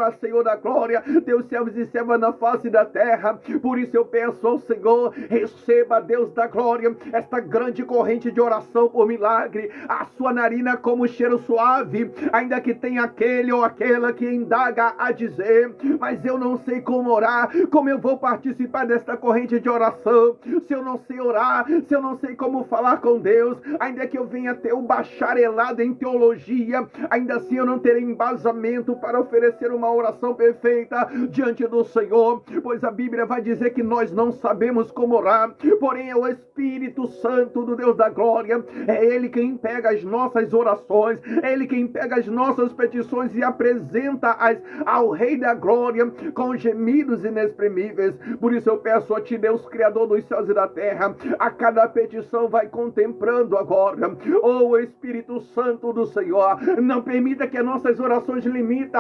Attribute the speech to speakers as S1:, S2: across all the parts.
S1: agora, Senhor da glória, teus servos e servas na face da terra. Por isso eu peço ao Senhor, receba, Deus da glória, esta grande corrente de oração por milagre. A sua narina como cheiro suave, ainda que tenha aquele ou aquela que indaga a dizer: mas eu não sei como orar, como eu vou participar desta corrente de oração, se eu não sei orar, se eu não sei como falar com Deus, ainda que eu venha ter um bacharelado em teologia, ainda assim eu não terei embasamento para oferecer uma oração perfeita diante do Senhor, pois a Bíblia vai dizer que nós não sabemos como orar, porém é o Espírito Santo do Deus da glória, é Ele quem pega as nossas orações, é Ele quem pega as nossas petições e apresenta-as ao Rei da glória com gemidos inexprimíveis. Por isso eu peço a Ti, Deus Criador dos céus e da terra, a cada petição vai contemplando agora. Oh Espírito Santo do Senhor, não permita que as nossas orações limitem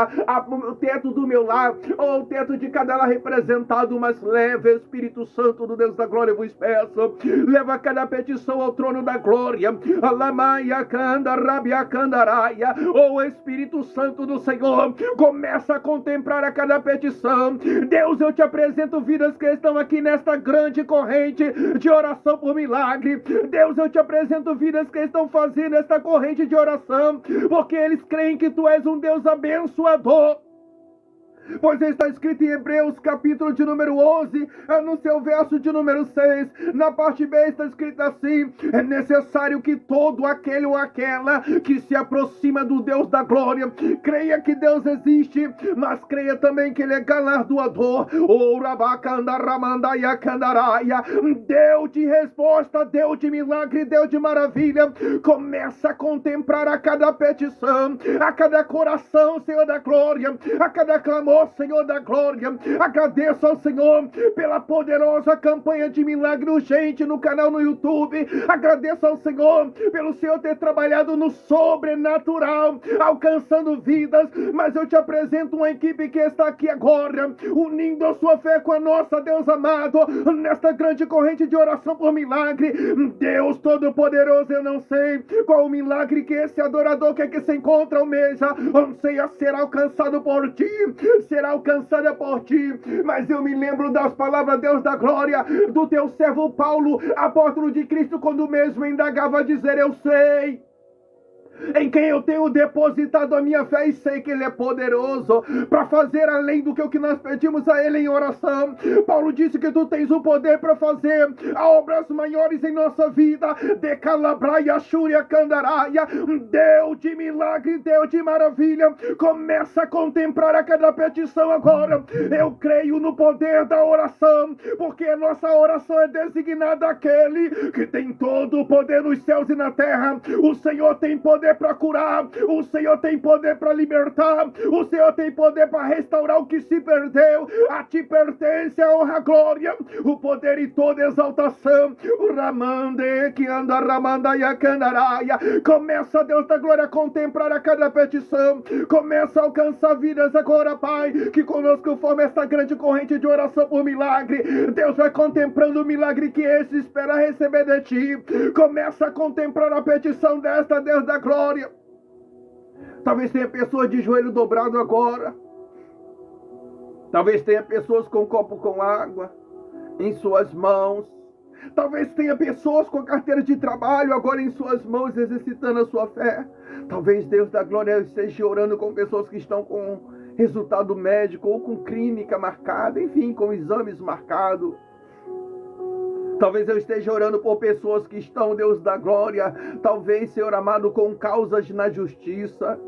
S1: o teto do meu lar, ou o teto de cada lar representado, mas leve, Espírito Santo do Deus da glória, eu vos peço, leva cada petição ao trono da glória. Alamaia canda rabia candaraia. Oh Espírito Santo do Senhor, começa a contemplar a cada petição. Deus, eu te apresento vidas que estão aqui nesta grande corrente de oração por milagre. Deus, eu te apresento vidas que estão fazendo esta corrente de oração, porque eles creem que tu és um Deus abençoador. Pois está escrito em Hebreus capítulo de número 11, no seu verso de número 6, na parte B está escrito assim: é necessário que todo aquele ou aquela que se aproxima do Deus da glória creia que Deus existe, mas creia também que Ele é galardoador. Deus de resposta, Deus de milagre, Deus de maravilha, começa a contemplar a cada petição, a cada coração, Senhor da glória, a cada clamor, Senhor da glória. Agradeço ao Senhor pela poderosa campanha de milagre urgente no canal no YouTube. Agradeço ao Senhor pelo Senhor ter trabalhado no sobrenatural, alcançando vidas. Mas eu te apresento uma equipe que está aqui agora, unindo a sua fé com a nossa, Deus amado, nesta grande corrente de oração por milagre. Deus Todo-Poderoso, eu não sei qual o milagre que esse adorador que se encontra almeja, anseia ser alcançado por Ti, será alcançada por Ti. Mas eu me lembro das palavras, Deus da glória, do teu servo Paulo, apóstolo de Cristo, quando mesmo indagava a dizer: eu sei em quem eu tenho depositado a minha fé e sei que Ele é poderoso para fazer além do que o que nós pedimos a Ele em oração. Paulo disse que Tu tens o poder para fazer obras maiores em nossa vida. De calabraia, xúria, candaraia. Deus de milagre, Deus de maravilha, começa a contemplar a cada petição agora. Eu creio no poder da oração, porque a nossa oração é designada àquele que tem todo o poder nos céus e na terra. O Senhor tem poder para curar, o Senhor tem poder para libertar, o Senhor tem poder para restaurar o que se perdeu. A Ti pertence a honra, a glória, o poder e toda exaltação. O ramande que anda ramanda e a candaraia. Começa, Deus da glória, a contemplar a cada petição, começa a alcançar vidas agora, Pai, que conosco forma esta grande corrente de oração por milagre. Deus vai contemplando o milagre que esse espera receber de Ti. Começa a contemplar a petição desta, Deus da glória. Talvez tenha pessoas de joelho dobrado agora. Talvez tenha pessoas com um copo com água em suas mãos. Talvez tenha pessoas com carteira de trabalho agora em suas mãos, exercitando a sua fé. Talvez Deus da glória esteja orando com pessoas que estão com resultado médico ou com clínica marcada, enfim, com exames marcados. Talvez eu esteja orando por pessoas que estão, Deus da glória, talvez, Senhor amado, com causas na justiça.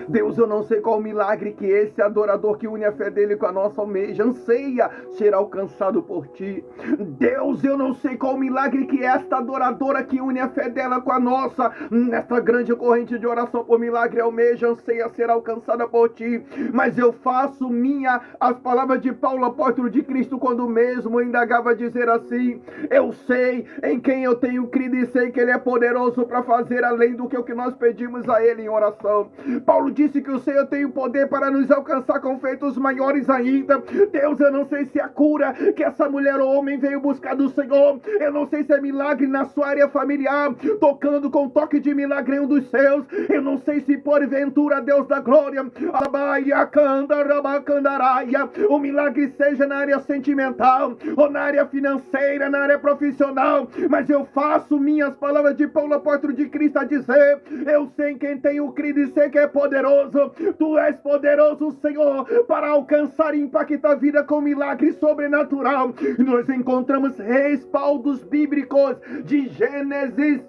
S1: Deus, eu não sei qual o milagre que esse adorador que une a fé dele com a nossa almeja, anseia ser alcançado por Ti. Deus, eu não sei qual o milagre que esta adoradora que une a fé dela com a nossa, nesta grande corrente de oração por milagre, almeja, anseia ser alcançada por Ti. Mas eu faço minha as palavras de Paulo, apóstolo de Cristo, quando mesmo indagava dizer assim: eu sei em quem eu tenho crido e sei que Ele é poderoso para fazer além do que o que nós pedimos a Ele em oração. Paulo disse que o Senhor tem o poder para nos alcançar com feitos maiores ainda. Deus, eu não sei se é a cura que essa mulher ou homem veio buscar do Senhor. Eu não sei se é milagre na sua área familiar, tocando com toque de milagre em um dos seus. Eu não sei se porventura, Deus da glória, o milagre seja na área sentimental, ou na área financeira, na área profissional. Mas eu faço minhas palavras de Paulo, apóstolo de Cristo, a dizer: eu sei quem tenho crido e sei que é poderoso. Tu és poderoso, Senhor, para alcançar e impactar a vida com milagre sobrenatural. Nós encontramos respaldos bíblicos de Gênesis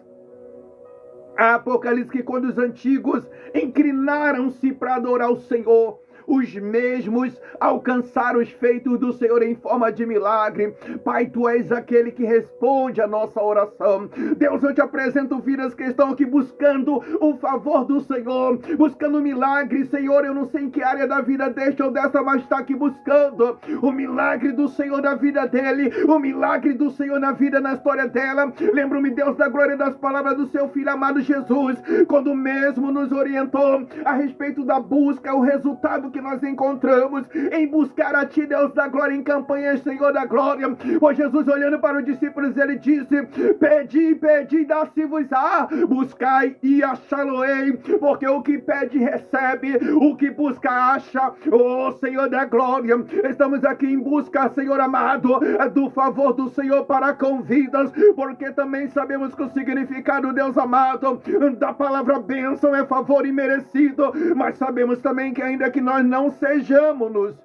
S1: a Apocalipse, que quando os antigos inclinaram-se para adorar o Senhor, os mesmos alcançaram os feitos do Senhor em forma de milagre. Pai, Tu és aquele que responde a nossa oração. Deus, eu te apresento vidas que estão aqui buscando o favor do Senhor, buscando milagre. Senhor, eu não sei em que área da vida deste ou dessa, mas está aqui buscando o milagre do Senhor na vida dele, o milagre do Senhor na vida, na história dela. Lembro-me, Deus da glória, das palavras do seu Filho amado Jesus, quando mesmo nos orientou a respeito da busca, o resultado que nós encontramos em buscar a Ti, Deus da glória, em campanhas, Senhor da glória. Pois Jesus, olhando para os discípulos, Ele disse: pedi, pedi, dá-se-vos-á, buscai e achá-lo-ei, porque o que pede recebe, o que busca acha. Oh Senhor da glória, estamos aqui em busca, Senhor amado, do favor do Senhor para com vidas, porque também sabemos que o significado, Deus amado, da palavra bênção é favor imerecido, mas sabemos também que ainda que nós não sejamos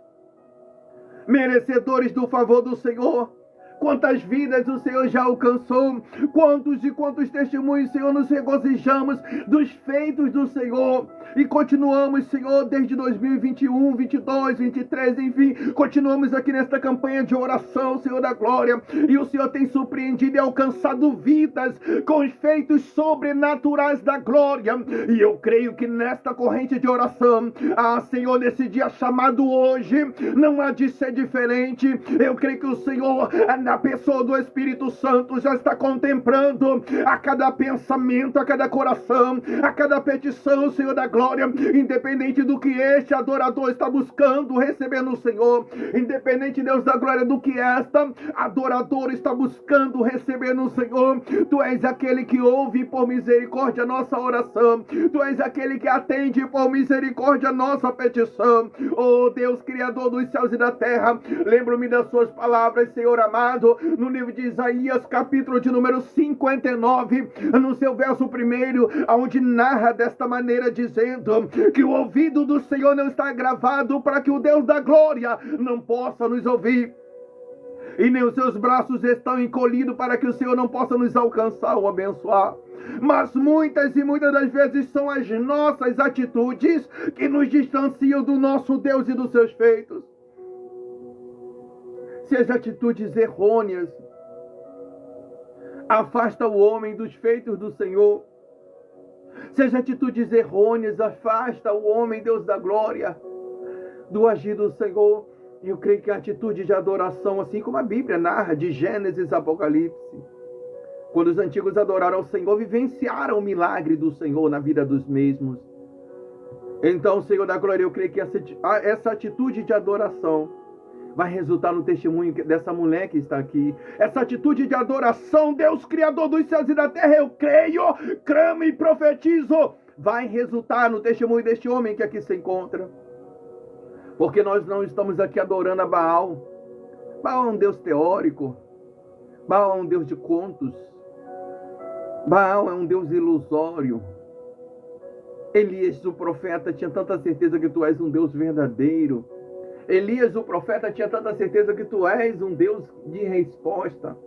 S1: merecedores do favor do Senhor, quantas vidas o Senhor já alcançou, quantos e quantos testemunhos, Senhor, nos regozijamos dos feitos do Senhor, e continuamos, Senhor, desde 2021, 22, 23, enfim, continuamos aqui nesta campanha de oração, Senhor da glória, e o Senhor tem surpreendido e alcançado vidas com os feitos sobrenaturais da glória, e eu creio que nesta corrente de oração, Senhor, nesse dia chamado hoje, não há de ser diferente. Eu creio que o Senhor, na pessoa do Espírito Santo, já está contemplando a cada pensamento, a cada coração, a cada petição, Senhor da glória, independente do que este adorador está buscando receber no Senhor, independente, Deus da glória, do que esta adoradora está buscando receber no Senhor. Tu és aquele que ouve por misericórdia a nossa oração, Tu és aquele que atende por misericórdia a nossa petição. Oh Deus, Criador dos céus e da terra, lembro-me das suas palavras, Senhor amado, no livro de Isaías, capítulo de número 59, no seu verso 1, onde narra desta maneira, dizendo que o ouvido do Senhor não está gravado para que o Deus da glória não possa nos ouvir, e nem os seus braços estão encolhidos para que o Senhor não possa nos alcançar ou abençoar. Mas muitas e muitas das vezes são as nossas atitudes que nos distanciam do nosso Deus e dos seus feitos. Se as atitudes errôneas afastam o homem dos feitos do Senhor, se as atitudes errôneas afastam o homem, Deus da glória, do agir do Senhor, eu creio que a atitude de adoração, assim como a Bíblia narra de Gênesis a Apocalipse, quando os antigos adoraram ao Senhor, vivenciaram o milagre do Senhor na vida dos mesmos. Então, Senhor da glória, eu creio que essa atitude de adoração vai resultar no testemunho dessa mulher que está aqui. Essa atitude de adoração, Deus Criador dos céus e da terra, eu creio, clamo e profetizo, vai resultar no testemunho deste homem que aqui se encontra. Porque nós não estamos aqui adorando a Baal. Baal é um Deus teórico. Baal é um Deus de contos. Baal é um Deus ilusório. Elias, o profeta, tinha tanta certeza que tu és um Deus verdadeiro. Elias, o profeta, tinha tanta certeza que tu és um Deus de resposta,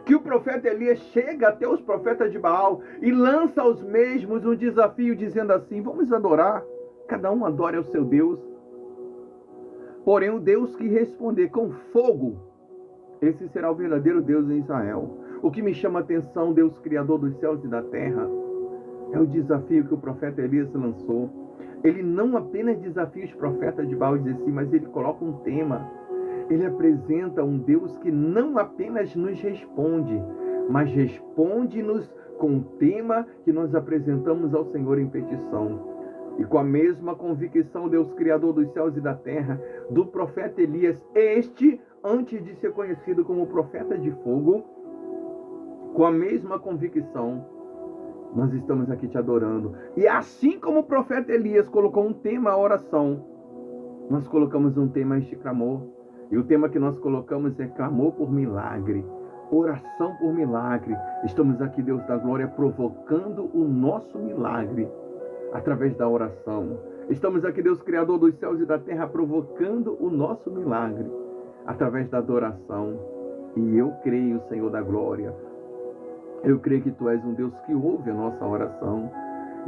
S1: que o profeta Elias chega até os profetas de Baal e lança aos mesmos um desafio, dizendo assim: vamos adorar, cada um adore ao seu Deus. Porém, o Deus que responder com fogo, esse será o verdadeiro Deus em Israel. O que me chama a atenção, Deus Criador dos céus e da terra, é o desafio que o profeta Elias lançou. Ele não apenas desafia os profetas de Baal, diz assim, mas ele coloca um tema. Ele apresenta um Deus que não apenas nos responde, mas responde-nos com o tema que nós apresentamos ao Senhor em petição. E com a mesma convicção, Deus, Criador dos céus e da terra, do profeta Elias, este, antes de ser conhecido como profeta de fogo, com a mesma convicção, nós estamos aqui te adorando. E assim como o profeta Elias colocou um tema à oração, nós colocamos um tema a este clamor. E o tema que nós colocamos é clamor por milagre, oração por milagre. Estamos aqui, Deus da glória, provocando o nosso milagre através da oração. Estamos aqui, Deus Criador dos céus e da terra, provocando o nosso milagre através da adoração. E eu creio, Senhor da glória, eu creio que Tu és um Deus que ouve a nossa oração.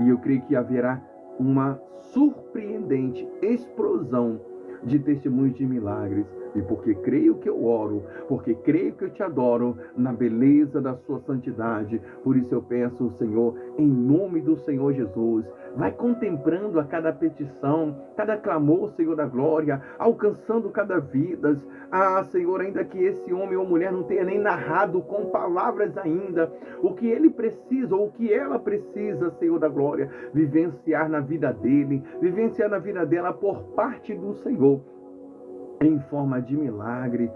S1: E eu creio que haverá uma surpreendente explosão de testemunhos de milagres. E porque creio que eu oro, porque creio que eu te adoro na beleza da sua santidade, por isso eu peço, Senhor, em nome do Senhor Jesus, vai contemplando a cada petição, cada clamor, Senhor da glória, alcançando cada vida. Senhor, ainda que esse homem ou mulher não tenha nem narrado com palavras ainda o que ele precisa ou o que ela precisa, Senhor da glória, vivenciar na vida dele, vivenciar na vida dela por parte do Senhor, em forma de milagre.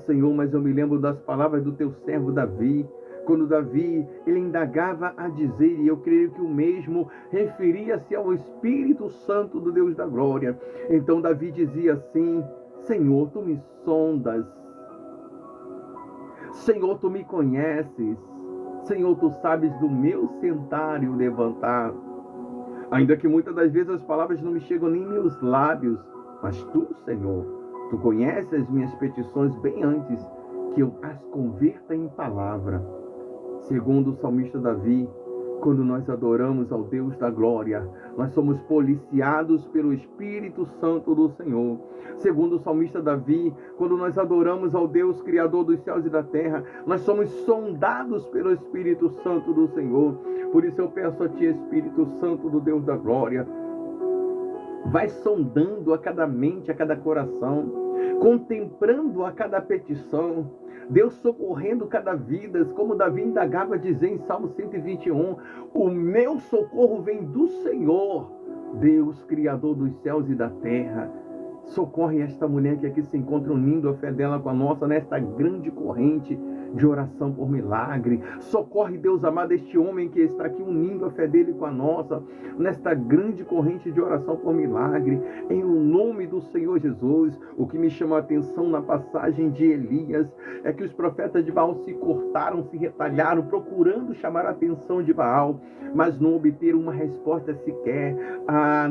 S1: Senhor, mas eu me lembro das palavras do teu servo Davi, quando Davi, ele indagava a dizer, e eu creio que o mesmo referia-se ao Espírito Santo do Deus da glória. Então Davi dizia assim: Senhor, Tu me sondas, Senhor, Tu me conheces, Senhor, Tu sabes do meu sentar e o levantar. Ainda que muitas das vezes as palavras não me chegam nem meus lábios, mas Tu, Senhor, Tu conheces as minhas petições bem antes que eu as converta em palavra. Segundo o salmista Davi, quando nós adoramos ao Deus da glória, nós somos policiados pelo Espírito Santo do Senhor. Segundo o salmista Davi, quando nós adoramos ao Deus Criador dos céus e da terra, nós somos sondados pelo Espírito Santo do Senhor. Por isso eu peço a Ti, Espírito Santo do Deus da glória, vai sondando a cada mente, a cada coração, contemplando a cada petição, Deus socorrendo cada vida, como Davi indagava a dizer em Salmo 121, o meu socorro vem do Senhor, Deus Criador dos céus e da terra. Socorre esta mulher que aqui se encontra, unindo a fé dela com a nossa, nesta grande corrente de oração por milagre. Socorre, Deus amado, este homem que está aqui unindo a fé dele com a nossa, nesta grande corrente de oração por milagre, em o nome do Senhor Jesus. O que me chama a atenção na passagem de Elias é que os profetas de Baal se cortaram, se retalharam, procurando chamar a atenção de Baal, mas não obteram uma resposta sequer.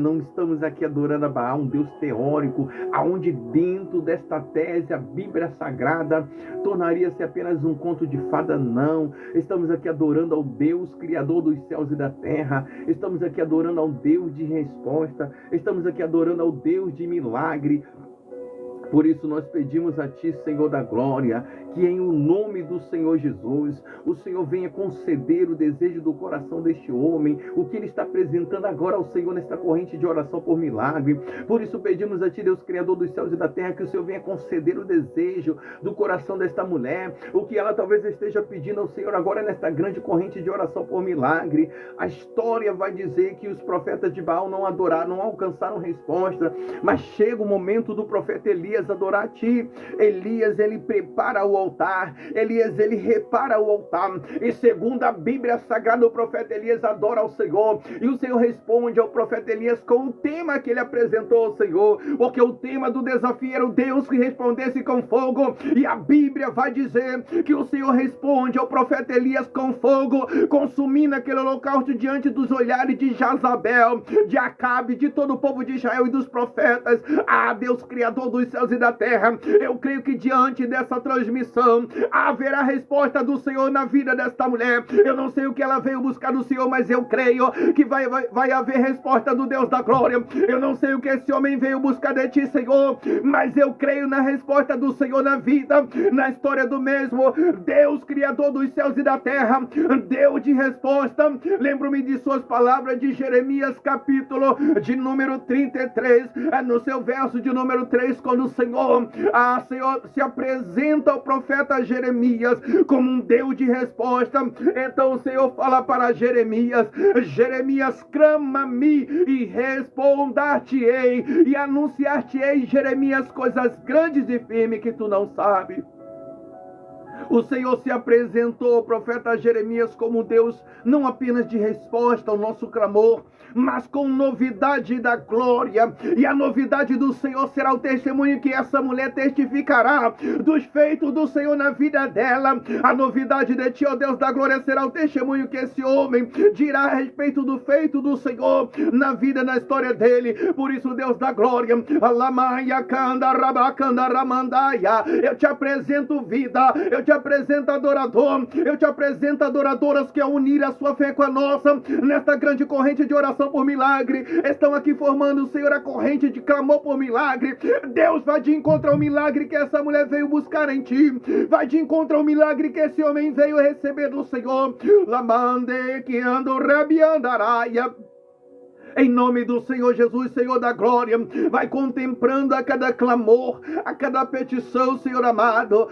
S1: Não estamos aqui adorando a Baal, um Deus teórico, aonde dentro desta tese a Bíblia Sagrada tornaria-se apenas um conto de fada. Não, estamos aqui adorando ao Deus Criador dos céus e da terra, estamos aqui adorando ao Deus de resposta, estamos aqui adorando ao Deus de milagre. Por isso nós pedimos a Ti, Senhor da glória, que em o nome do Senhor Jesus, o Senhor venha conceder o desejo do coração deste homem, o que ele está apresentando agora ao Senhor nesta corrente de oração por milagre. Por isso pedimos a Ti, Deus Criador dos céus e da terra, que o Senhor venha conceder o desejo do coração desta mulher, o que ela talvez esteja pedindo ao Senhor agora nesta grande corrente de oração por milagre. A história vai dizer que os profetas de Baal não adoraram, não alcançaram resposta, mas chega o momento do profeta Elias adorar a Ti. Elias, ele prepara o altar, Elias, ele repara o altar, e segundo a Bíblia Sagrada, o profeta Elias adora ao Senhor, e o Senhor responde ao profeta Elias com o tema que ele apresentou ao Senhor, porque o tema do desafio era o Deus que respondesse com fogo, e a Bíblia vai dizer que o Senhor responde ao profeta Elias com fogo, consumindo aquele holocausto diante dos olhares de Jezabel, de Acabe, de todo o povo de Israel e dos profetas. Deus Criador dos céus e da terra, eu creio que diante dessa transmissão haverá resposta do Senhor na vida desta mulher. Eu não sei o que ela veio buscar do Senhor, mas eu creio que vai haver resposta do Deus da glória. Eu não sei o que esse homem veio buscar de Ti, Senhor, mas eu creio na resposta do Senhor na vida, na história do mesmo Deus Criador dos céus e da terra, Deus de resposta. Lembro-me de suas palavras de Jeremias, capítulo de número 33, no seu verso de número 3, quando o Senhor se apresenta ao profeta profeta Jeremias como um Deus de resposta. Então o Senhor fala para Jeremias: Jeremias, clama-me e responder-te-ei e anunciar-te-ei, Jeremias, coisas grandes e firmes que tu não sabes. O Senhor se apresentou ao profeta Jeremias como Deus não apenas de resposta ao nosso clamor, mas com novidade da glória. E a novidade do Senhor será o testemunho que essa mulher testificará dos feitos do Senhor na vida dela. A novidade de ti, ó Deus da glória, será o testemunho que esse homem dirá a respeito do feito do Senhor na vida, na história dele. Por isso, Deus da glória, eu te apresento vida, eu te apresento adorador, eu te apresento adoradoras que ao unir a sua fé com a nossa, nesta grande corrente de oração por milagre, estão aqui formando, Senhor, a corrente de clamor por milagre. Deus vai de encontro ao milagre que essa mulher veio buscar em ti, vai de encontro ao milagre que esse homem veio receber do Senhor. Lamande que ando rabiandaraia. Em nome do Senhor Jesus, Senhor da glória, vai contemplando a cada clamor, a cada petição, Senhor amado.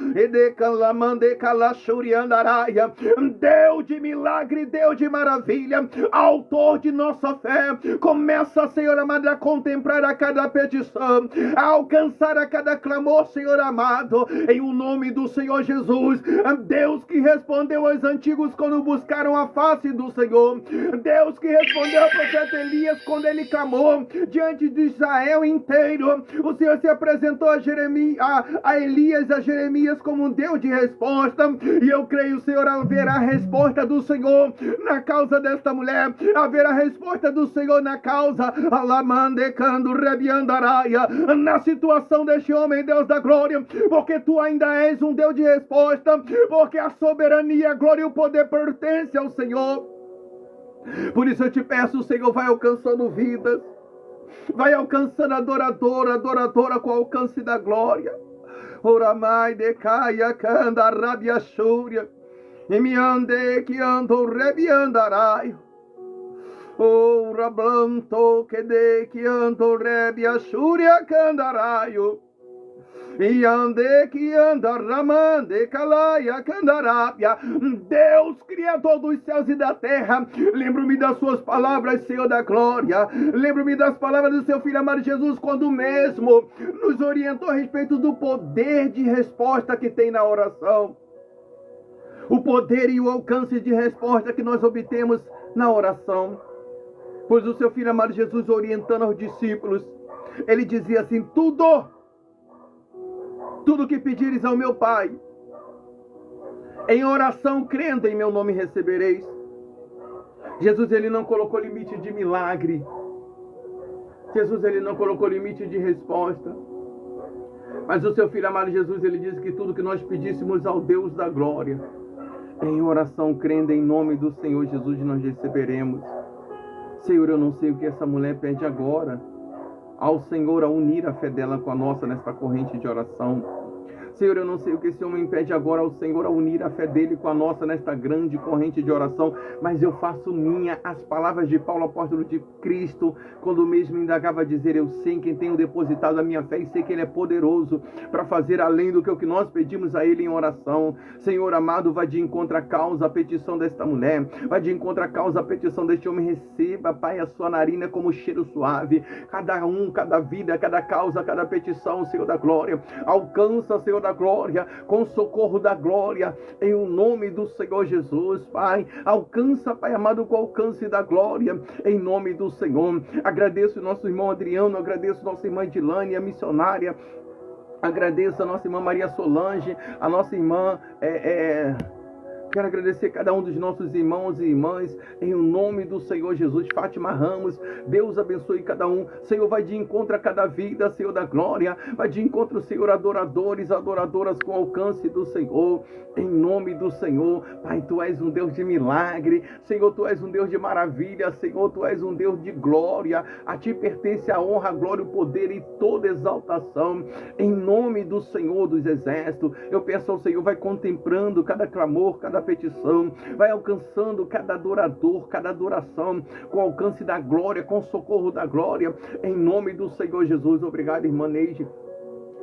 S1: Deus de milagre, Deus de maravilha, autor de nossa fé, começa, Senhor amado, a contemplar a cada petição, a alcançar a cada clamor, Senhor amado, em o nome do Senhor Jesus. Deus que respondeu aos antigos quando buscaram a face do Senhor, Deus que respondeu ao profeta Elias quando ele clamou diante de Israel inteiro. O Senhor se apresentou a Elias, a Jeremias como um Deus de resposta, e eu creio, Senhor, haverá resposta do Senhor na causa desta mulher, haverá resposta do Senhor na causa na situação deste homem, Deus da glória, porque tu ainda és um Deus de resposta, porque a soberania, a glória e o poder pertencem ao Senhor. Por isso eu te peço, Senhor, vai alcançando vidas, vai alcançando adoradora com o alcance da glória. Oramai de caia canda rabia chúria, e me ande que ando rebiandarai. Ora blanto que ando rebia chúria candaraio. E ande que anda ramande calaia candarápia. Deus, Criador dos céus e da terra, lembro-me das suas palavras, Senhor da glória. Lembro-me das palavras do seu Filho amado Jesus, quando mesmo nos orientou a respeito do poder de resposta que tem na oração. O poder e o alcance de resposta que nós obtemos na oração. Pois o seu Filho amado Jesus, orientando aos discípulos, ele dizia assim: tudo que pedires ao meu Pai, em oração crendo em meu nome recebereis. Jesus, ele não colocou limite de milagre. Jesus, ele não colocou limite de resposta. Mas o seu Filho amado Jesus, ele disse que tudo que nós pedíssemos ao Deus da glória, em oração crendo em nome do Senhor Jesus, nós receberemos. Senhor, eu não sei o que essa mulher pede agora ao Senhor, a unir a fé dela com a nossa nesta corrente de oração. Senhor, eu não sei o que esse homem pede agora ao Senhor, a unir a fé dele com a nossa nesta grande corrente de oração, mas eu faço minha as palavras de Paulo, apóstolo de Cristo, quando mesmo indagava a dizer: eu sei em quem tenho depositado a minha fé e sei que ele é poderoso para fazer além do que o que nós pedimos a ele em oração. Senhor amado, vai de encontro à causa, a petição desta mulher, vai de encontro à causa, a petição deste homem. Receba, Pai, a sua narina como cheiro suave, cada vida, cada causa, cada petição, Senhor da glória, alcança, Senhor da glória, com socorro da glória, em o nome do Senhor Jesus, Pai. Alcança, Pai amado, com o alcance da glória, em nome do Senhor. Agradeço o nosso irmão Adriano, agradeço nossa irmã Edilane, a missionária, agradeço a nossa irmã Maria Solange, a nossa irmã quero agradecer cada um dos nossos irmãos e irmãs, em o nome do Senhor Jesus. Fátima Ramos, Deus abençoe cada um. Senhor, vai de encontro a cada vida, Senhor da glória. Vai de encontro, Senhor, adoradores, adoradoras com alcance do Senhor, em nome do Senhor. Pai, Tu és um Deus de milagre. Senhor, Tu és um Deus de maravilha. Senhor, Tu és um Deus de glória. A Ti pertence a honra, a glória, o poder e toda exaltação, em nome do Senhor dos exércitos. Eu peço ao Senhor, vai contemplando cada clamor, cada petição, vai alcançando cada adorador, cada adoração, com alcance da glória, com socorro da glória, em nome do Senhor Jesus. Obrigado, irmã Neide.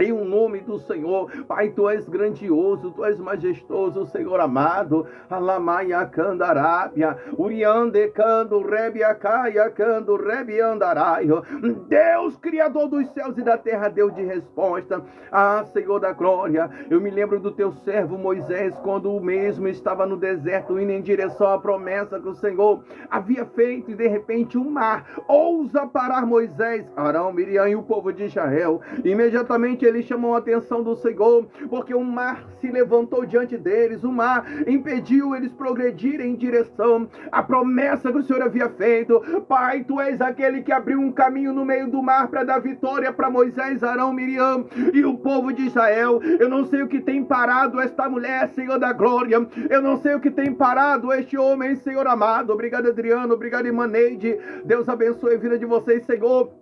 S1: Em o nome do Senhor, Pai, Tu és grandioso, Tu és majestoso, Senhor amado. Alamaia candarábia, Uriande cando rebiacaia cando rebiandaraio. Deus, Criador dos céus e da terra, Deus de resposta. Ah, Senhor da glória, eu me lembro do Teu servo Moisés, quando o mesmo estava no deserto, indo em direção à promessa que o Senhor havia feito, e de repente o mar ousa parar Moisés, Arão, Miriam e o povo de Israel. Imediatamente eles chamam a atenção do Senhor, porque o mar se levantou diante deles, o mar impediu eles progredirem em direção à promessa que o Senhor havia feito. Pai, Tu és aquele que abriu um caminho no meio do mar para dar vitória para Moisés, Arão, Miriam e o povo de Israel. Eu não sei o que tem parado esta mulher, Senhor da glória. Eu não sei o que tem parado este homem, Senhor amado. Obrigado, Adriano. Obrigado, Imaneide. Deus abençoe a vida de vocês, Senhor.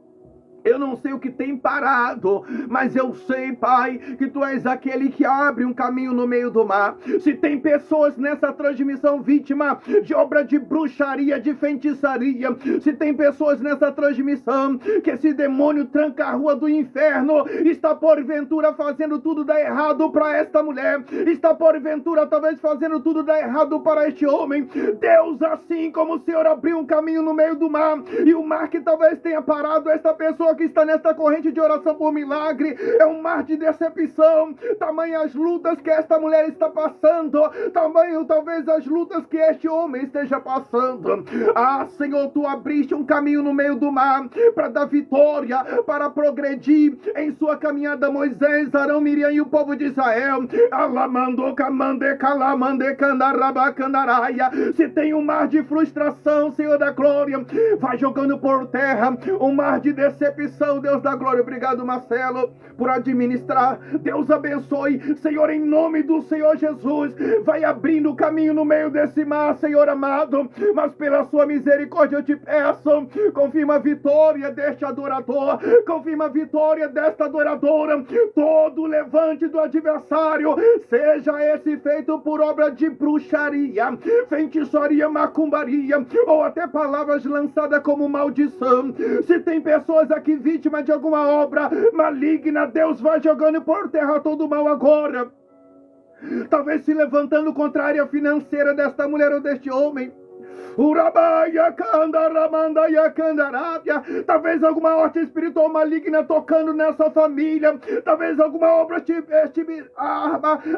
S1: Eu não sei o que tem parado, mas eu sei, Pai, que Tu és aquele que abre um caminho no meio do mar. Se tem pessoas nessa transmissão vítima de obra de bruxaria, de feitiçaria, se tem pessoas nessa transmissão que esse demônio tranca a rua do inferno, está porventura fazendo tudo dar errado para esta mulher, está porventura talvez fazendo tudo dar errado para este homem. Deus, assim como o Senhor abriu um caminho no meio do mar, e o mar que talvez tenha parado esta pessoa que está nesta corrente de oração por milagre, é um mar de decepção, tamanhas lutas que esta mulher está passando, tamanho talvez as lutas que este homem esteja passando. Ah, Senhor, Tu abriste um caminho no meio do mar para dar vitória, para progredir em sua caminhada Moisés, Arão, Miriam e o povo de Israel. Alamando camande calamande candaraba candaraia. Se tem um mar de frustração, Senhor da glória, vai jogando por terra um mar de decepção, Deus da glória. Obrigado, Marcelo, por administrar. Deus abençoe, Senhor, em nome do Senhor Jesus. Vai abrindo o caminho no meio desse mar, Senhor amado, mas pela sua misericórdia eu te peço, confirma a vitória deste adorador, confirma a vitória desta adoradora. Todo levante do adversário, seja esse feito por obra de bruxaria, feitiçaria, macumbaria, ou até palavras lançadas como maldição. Se tem pessoas aqui vítima de alguma obra maligna, Deus vai jogando por terra todo o mal agora. Talvez se levantando contra a área financeira desta mulher ou deste homem. Urabaia candaramandaya candarábia. Talvez alguma horta espiritual maligna tocando nessa família. Talvez alguma obra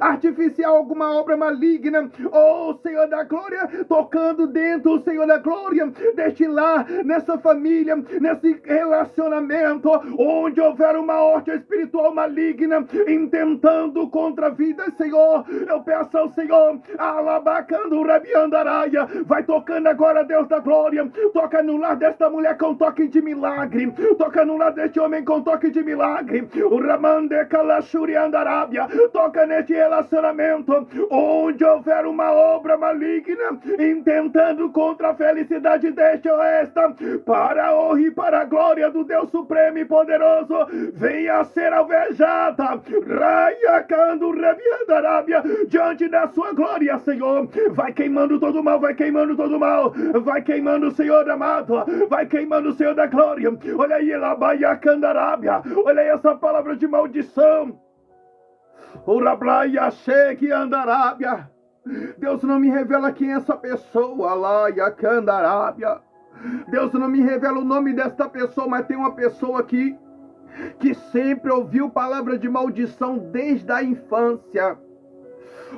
S1: artificial, alguma obra maligna. Oh, Senhor da glória, tocando dentro, Senhor da glória, deste lar, nessa família, nesse relacionamento, onde houver uma horta espiritual maligna intentando contra a vida, Senhor. Eu peço ao Senhor, alabacando rabiandaraia, vai tocando agora, Deus da glória, toca no lar desta mulher com toque de milagre, toca no lar deste homem com toque de milagre, o Ramande Kalashuri Andarábia, toca neste relacionamento, onde houver uma obra maligna, intentando contra a felicidade deste ou esta, para a honra e para a glória do Deus Supremo e Poderoso, venha a ser alvejada, Raia Kando Rabiandarábia, diante da sua glória, Senhor, vai queimando todo o mal, vai queimando todo o mal, vai queimando o Senhor amado, vai queimando o Senhor da glória. Olha aí, Labaia Candarábia, olha aí essa palavra de maldição. Urabraia Cheque Andarábia. Deus não me revela quem é essa pessoa, Laia Candarábia. Deus não me revela o nome desta pessoa, mas tem uma pessoa aqui que sempre ouviu palavra de maldição desde a infância.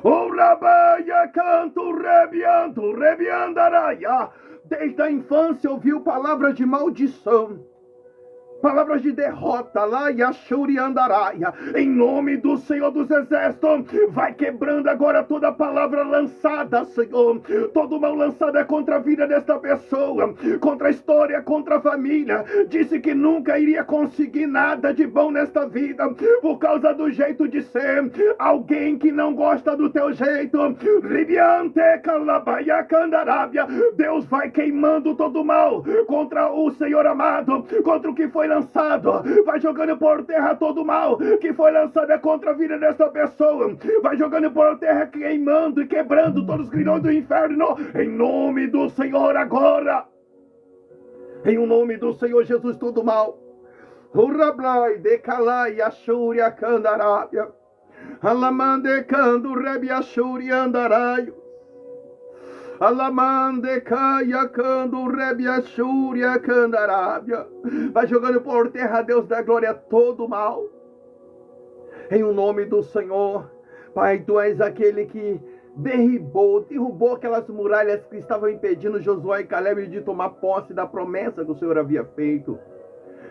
S1: O Rabaia canto rebiandaraia. Desde a infância ouviu palavras de maldição, palavras de derrota, lá Yashuri Andaraia, em nome do Senhor dos Exércitos, vai quebrando agora toda palavra lançada, Senhor, todo mal lançado é contra a vida desta pessoa, contra a história, contra a família, disse que nunca iria conseguir nada de bom nesta vida, por causa do jeito de ser, alguém que não gosta do teu jeito, Ribiante Calabaia Candarábia, Deus vai queimando todo o mal, contra o Senhor amado, contra o que foi lançado, vai jogando por terra todo o mal que foi lançado contra a vida dessa pessoa, vai jogando por terra, queimando e quebrando todos os grilhões do inferno, em nome do Senhor agora, em o nome do Senhor Jesus, todo o mal, Urablai decalai Ashuri Akandarábia. Alamande cando rebi Ashuri Andaraio. Alamande caia cando rebi Ashuri Akandarábia. Vai jogando por terra, Deus da glória, todo mal. Em o nome do Senhor, Pai, Tu és aquele que derrubou aquelas muralhas que estavam impedindo Josué e Caleb de tomar posse da promessa que o Senhor havia feito.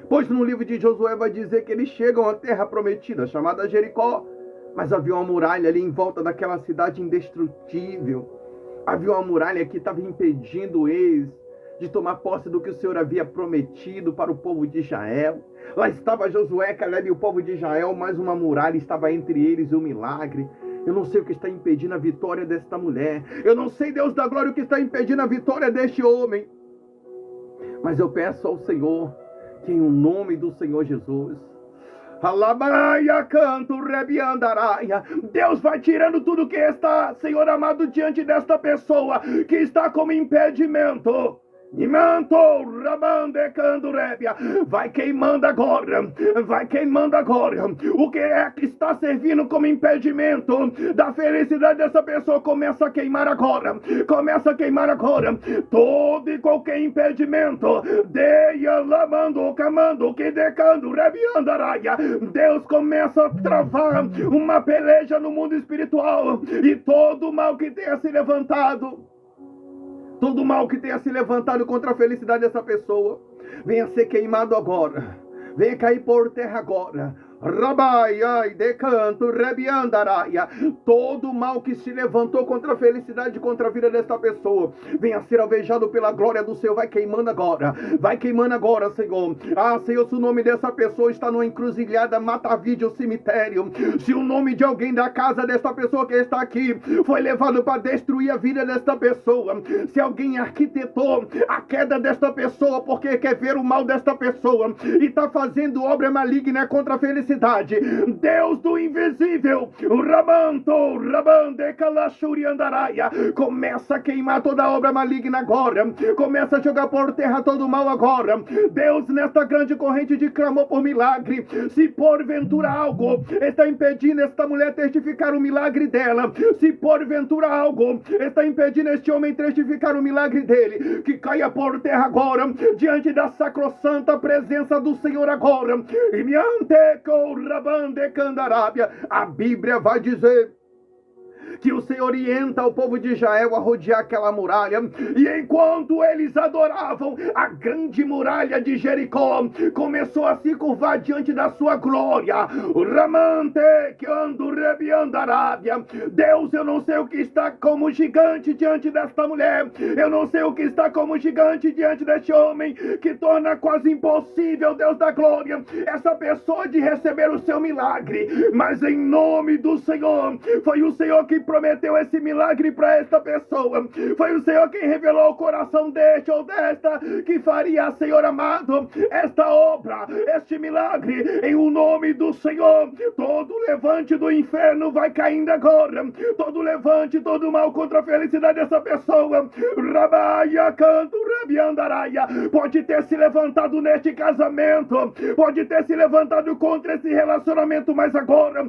S1: Pois no livro de Josué vai dizer que eles chegam à terra prometida, chamada Jericó, mas havia uma muralha ali em volta daquela cidade indestrutível. Havia uma muralha que estava impedindo eles de tomar posse do que o Senhor havia prometido para o povo de Israel. Lá estava Josué, Caleb e o povo de Israel, mas uma muralha estava entre eles e o milagre. Eu não sei o que está impedindo a vitória desta mulher. Eu não sei, Deus da glória, o que está impedindo a vitória deste homem. Mas eu peço ao Senhor que em o nome do Senhor Jesus, Alabaraia, canto, rebiandaraia. Deus vai tirando tudo que está, Senhor amado, diante desta pessoa que está como impedimento. Imanto, rabandecando rébia. Vai queimando agora. Vai queimando agora. O que é que está servindo como impedimento da felicidade dessa pessoa começa a queimar agora. Começa a queimar agora. Todo e qualquer impedimento. Deia lamando, camando, que decando, rebiandaraia. Deus começa a travar uma peleja no mundo espiritual. E todo mal que tenha se levantado, todo mal que tenha se levantado contra a felicidade dessa pessoa, venha ser queimado agora. Venha cair por terra agora. Rabai, ai, decanto, rebiandaraia. Todo mal que se levantou contra a felicidade, contra a vida desta pessoa, venha ser alvejado pela glória do Senhor. Vai queimando agora. Vai queimando agora, Senhor. Ah, Senhor, se o nome dessa pessoa está numa encruzilhada, mata vídeo, cemitério. Se o nome de alguém da casa desta pessoa que está aqui foi levado para destruir a vida desta pessoa, se alguém arquitetou a queda desta pessoa porque quer ver o mal desta pessoa e está fazendo obra maligna contra a felicidade, Deus do invisível, Rabanto, Rabande, Kalashuri Andaraia, começa a queimar toda a obra maligna agora. Começa a jogar por terra todo o mal agora. Deus, nesta grande corrente de clamor por milagre, se porventura algo está impedindo esta mulher testificar o milagre dela, se porventura algo está impedindo este homem testificar o milagre dele, que caia por terra agora, diante da sacrossanta presença do Senhor agora. E me anteco Rabande Candarábia. A Bíblia vai dizer que o Senhor orienta o povo de Israel a rodear aquela muralha, e enquanto eles adoravam, a grande muralha de Jericó começou a se curvar diante da sua glória. Ramante que ando rebiandarábia. Deus, eu não sei o que está como gigante diante desta mulher, eu não sei o que está como gigante diante deste homem, que torna quase impossível, Deus da glória, essa pessoa de receber o seu milagre. Mas em nome do Senhor, foi o Senhor que prometeu esse milagre para esta pessoa. Foi o Senhor quem revelou ao coração deste ou desta que faria, Senhor amado, esta obra, este milagre. Em o nome do Senhor, todo levante do inferno vai caindo agora. Todo levante, todo mal contra a felicidade dessa pessoa. Rabaia, canto, rabiandaraia. Pode ter se levantado neste casamento, pode ter se levantado contra esse relacionamento, mas agora,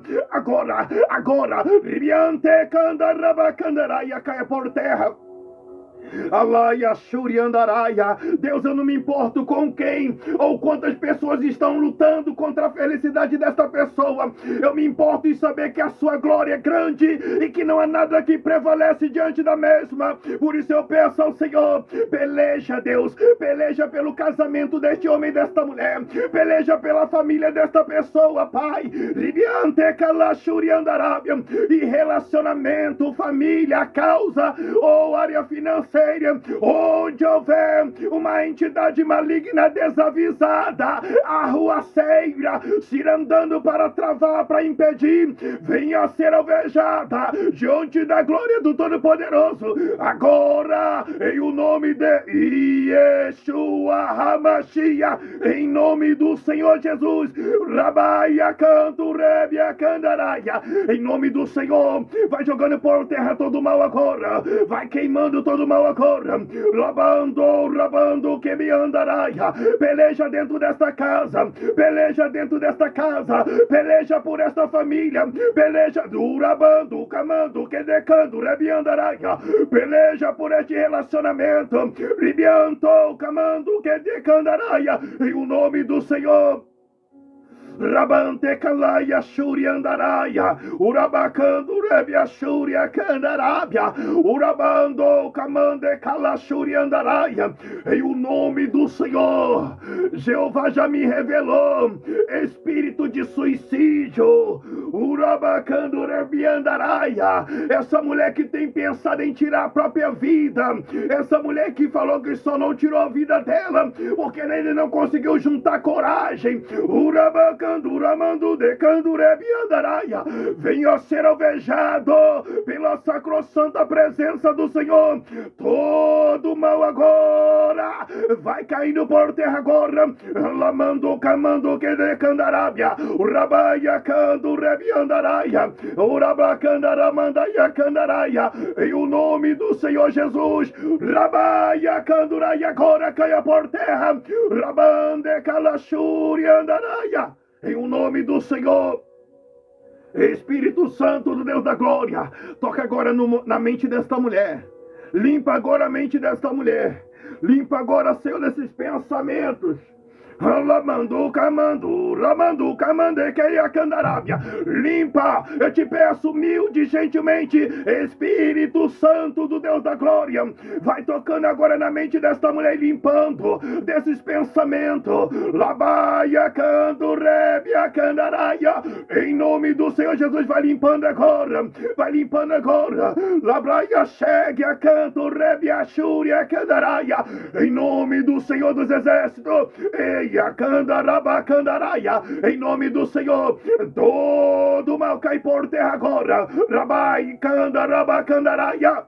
S1: ribiante, Candarabacandaraia, caia por terra. Alaia, Shuri, Andaraia. Deus, eu não me importo com quem ou quantas pessoas estão lutando contra a felicidade desta pessoa. Eu me importo em saber que a sua glória é grande e que não há nada que prevalece diante da mesma. Por isso eu peço ao Senhor, peleja, Deus, peleja pelo casamento deste homem e desta mulher, peleja pela família desta pessoa, Pai. Ribiante, Kalashuri, Andarábia. E relacionamento, família, causa ou área financeira, onde houver uma entidade maligna desavisada, arruaceira, se andando para travar, para impedir, venha a ser alvejada diante da glória do Todo-Poderoso, agora, em o nome de Yeshua HaMashiach, em nome do Senhor Jesus. Rabaia, canto, rebia, candaraia. Em nome do Senhor, vai jogando por terra todo o mal agora, vai queimando todo o mal mal agora. Rabando que me andaraia. Peleja dentro desta casa. Peleja dentro desta casa. Peleja por esta família. Peleja durabando, camando, que decando, rebiandaraia. Peleja por este relacionamento. Ribianto, camando, que decandaraia. Em o nome do Senhor. Rabante kalaya shuri andaraya, urabacando rebia shuri candarabia, urabando camande kalashuri andaraya. Em o nome do Senhor, Jeová já me revelou espírito de suicídio, urabacando rebia andaraya. Essa mulher que tem pensado em tirar a própria vida, essa mulher que falou que só não tirou a vida dela porque ele não conseguiu juntar coragem, urabacando Ramando de Candurebe Andaraia, venha ser alvejado pela sacrossanta presença do Senhor. Todo mal agora vai caindo por terra agora. Lamando, camando que de Candarábia, Urabaia, Candurebe Andaraia, Urabacandaramandaya Candaraia, em o nome do Senhor Jesus. Rabaia, Canduraia, agora caia por terra. Rabande, Calachuri Andaraia. Em o nome do Senhor, Espírito Santo do Deus da glória, toca agora na mente desta mulher. Limpa agora a mente desta mulher. Limpa agora, Senhor, desses pensamentos. Lamando, camando, ramando, camande, que a candarábia. Limpa, eu te peço humilde, gentilmente, Espírito Santo do Deus da glória. Vai tocando agora na mente desta mulher, limpando desses pensamentos. Labaia, cando, rebia, candaraia. Em nome do Senhor Jesus, vai limpando agora. Vai limpando agora. Labraia, chegue, a canto, rebia, xúria, candaraia. Em nome do Senhor dos Exércitos. Em nome do Senhor, todo mal cai por terra agora. Rabai, candarabacandaraia.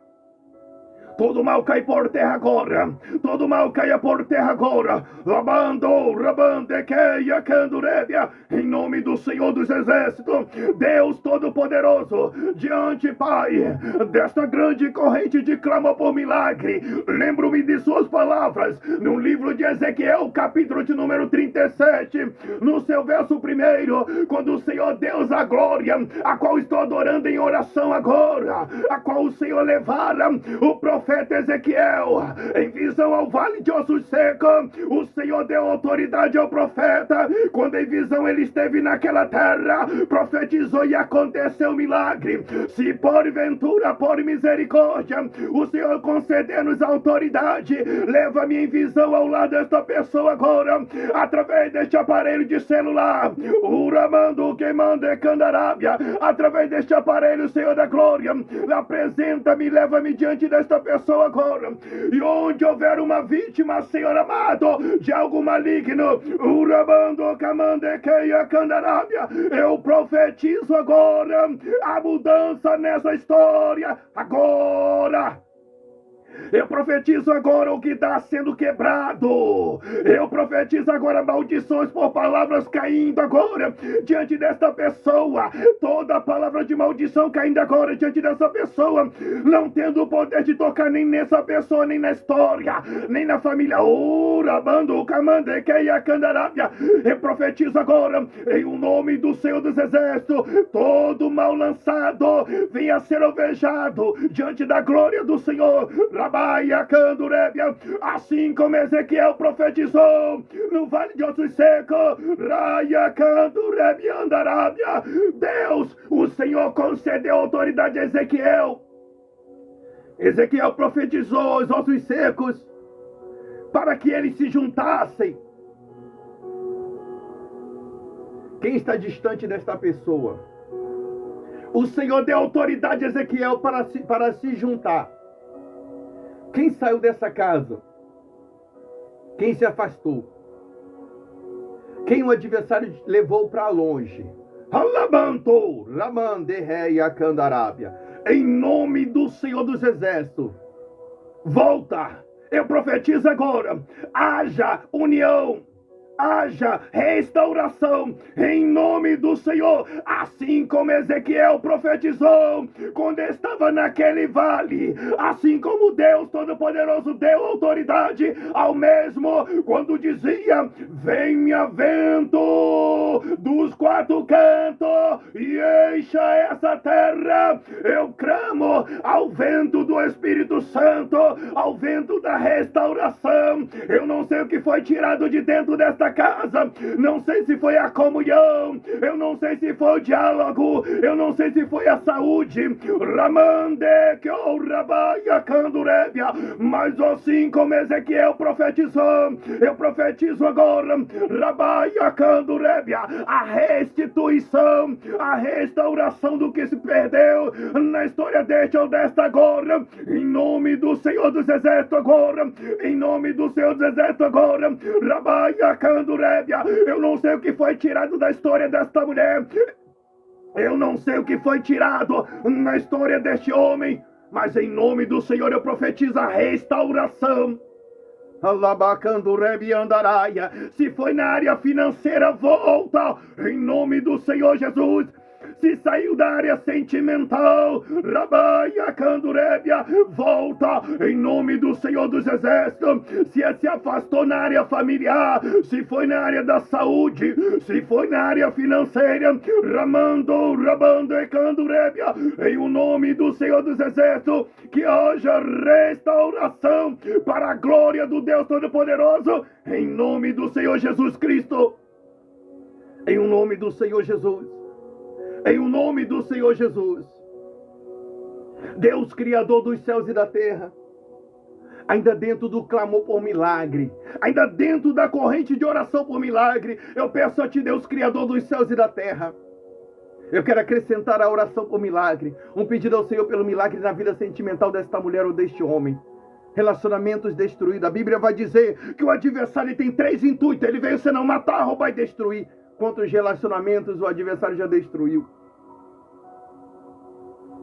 S1: Todo mal cai por terra agora. Todo mal caia por terra agora. Labando, rabande, queia, candurebia. Em nome do Senhor dos Exércitos, Deus Todo-Poderoso, diante, Pai, desta grande corrente de clamor por milagre, lembro-me de suas palavras no livro de Ezequiel, capítulo de número 37, no seu verso 1, quando o Senhor Deus a glória, a qual estou adorando em oração agora, a qual o Senhor levara o profeta Ezequiel em visão ao vale de ossos secos. O Senhor deu autoridade ao profeta. Quando em visão ele esteve naquela terra, profetizou e aconteceu um milagre. Se porventura, por misericórdia, o Senhor conceder-nos autoridade, leva-me em visão ao lado desta pessoa agora, através deste aparelho de celular. Uramando, queimando e candarábia, através deste aparelho, Senhor da glória, apresenta-me, leva-me diante desta pessoa agora, e onde houver uma vítima, Senhor amado, de algo maligno, urabando, camandequeia, candarábia, eu profetizo agora a mudança nessa história, agora. Eu profetizo agora o que está sendo quebrado. Eu profetizo agora maldições por palavras caindo agora diante desta pessoa. Toda palavra de maldição caindo agora diante dessa pessoa, não tendo o poder de tocar nem nessa pessoa, nem na história, nem na família. Urabando, camandequeia, candarábia. Eu profetizo agora em o nome do Senhor dos Exércitos, todo mal lançado venha ser alvejado diante da glória do Senhor. Assim como Ezequiel profetizou no vale de ossos secos, Deus, o Senhor concedeu autoridade a Ezequiel. Ezequiel profetizou os ossos secos para que eles se juntassem. Quem está distante desta pessoa? O Senhor deu autoridade a Ezequiel para se juntar. Quem saiu dessa casa? Quem se afastou? Quem o adversário levou para longe? Alabanto, Ramandereia Candarábia. Em nome do Senhor dos Exércitos, volta. Eu profetizo agora. Haja união. haja restauração em nome do Senhor, assim como Ezequiel profetizou quando estava naquele vale, assim como Deus Todo-Poderoso deu autoridade ao mesmo quando dizia: venha vento dos quatro cantos e encha essa terra. Eu clamo ao vento do Espírito Santo, ao vento da restauração. Eu não sei o que foi tirado de dentro desta casa, não sei se foi a comunhão, eu não sei se foi o diálogo, eu não sei se foi a saúde, Ramande que o Rabaia Candurebia, mas assim como Ezequiel profetizou, eu profetizo agora, Rabaia Candurebia, a restituição, a restauração do que se perdeu na história deste ou desta agora, em nome do Senhor dos Exércitos agora, em nome do Senhor dos Exércitos agora, Rabaia Candurebia. Eu não sei o que foi tirado da história desta mulher, eu não sei o que foi tirado na história deste homem, mas em nome do Senhor eu profetizo a restauração. Se foi na área financeira, volta em nome do Senhor Jesus. Se saiu da área sentimental, Rabaia Candurebia, volta em nome do Senhor dos Exércitos. Se afastou na área familiar, se foi na área da saúde, se foi na área financeira, Ramando, Rabando e Candurebia, em o nome do Senhor dos Exércitos, que haja restauração para a glória do Deus Todo-Poderoso, em nome do Senhor Jesus Cristo, em o nome do Senhor Jesus. Em o nome do Senhor Jesus, Deus Criador dos céus e da terra, ainda dentro do clamor por milagre, ainda dentro da corrente de oração por milagre, eu peço a Ti, Deus Criador dos céus e da terra, eu quero acrescentar a oração por milagre, um pedido ao Senhor pelo milagre na vida sentimental desta mulher ou deste homem. Relacionamentos destruídos, a Bíblia vai dizer que o adversário tem 3 intuitos, ele veio senão matar, roubar e destruir. Quantos relacionamentos o adversário já destruiu?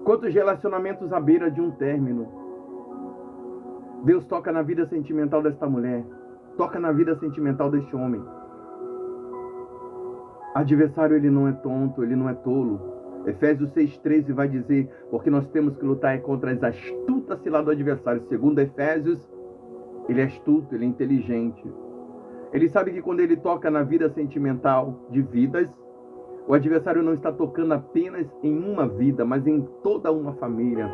S1: Quantos relacionamentos à beira de um término? Deus toca na vida sentimental desta mulher, toca na vida sentimental deste homem. Adversário, ele não é tonto, ele não é tolo. Efésios 6,13 vai dizer, porque nós temos que lutar contra as astutas ciladas do adversário. Segundo Efésios, ele é astuto, ele é inteligente. Ele sabe que quando ele toca na vida sentimental de vidas, o adversário não está tocando apenas em uma vida, mas em toda uma família.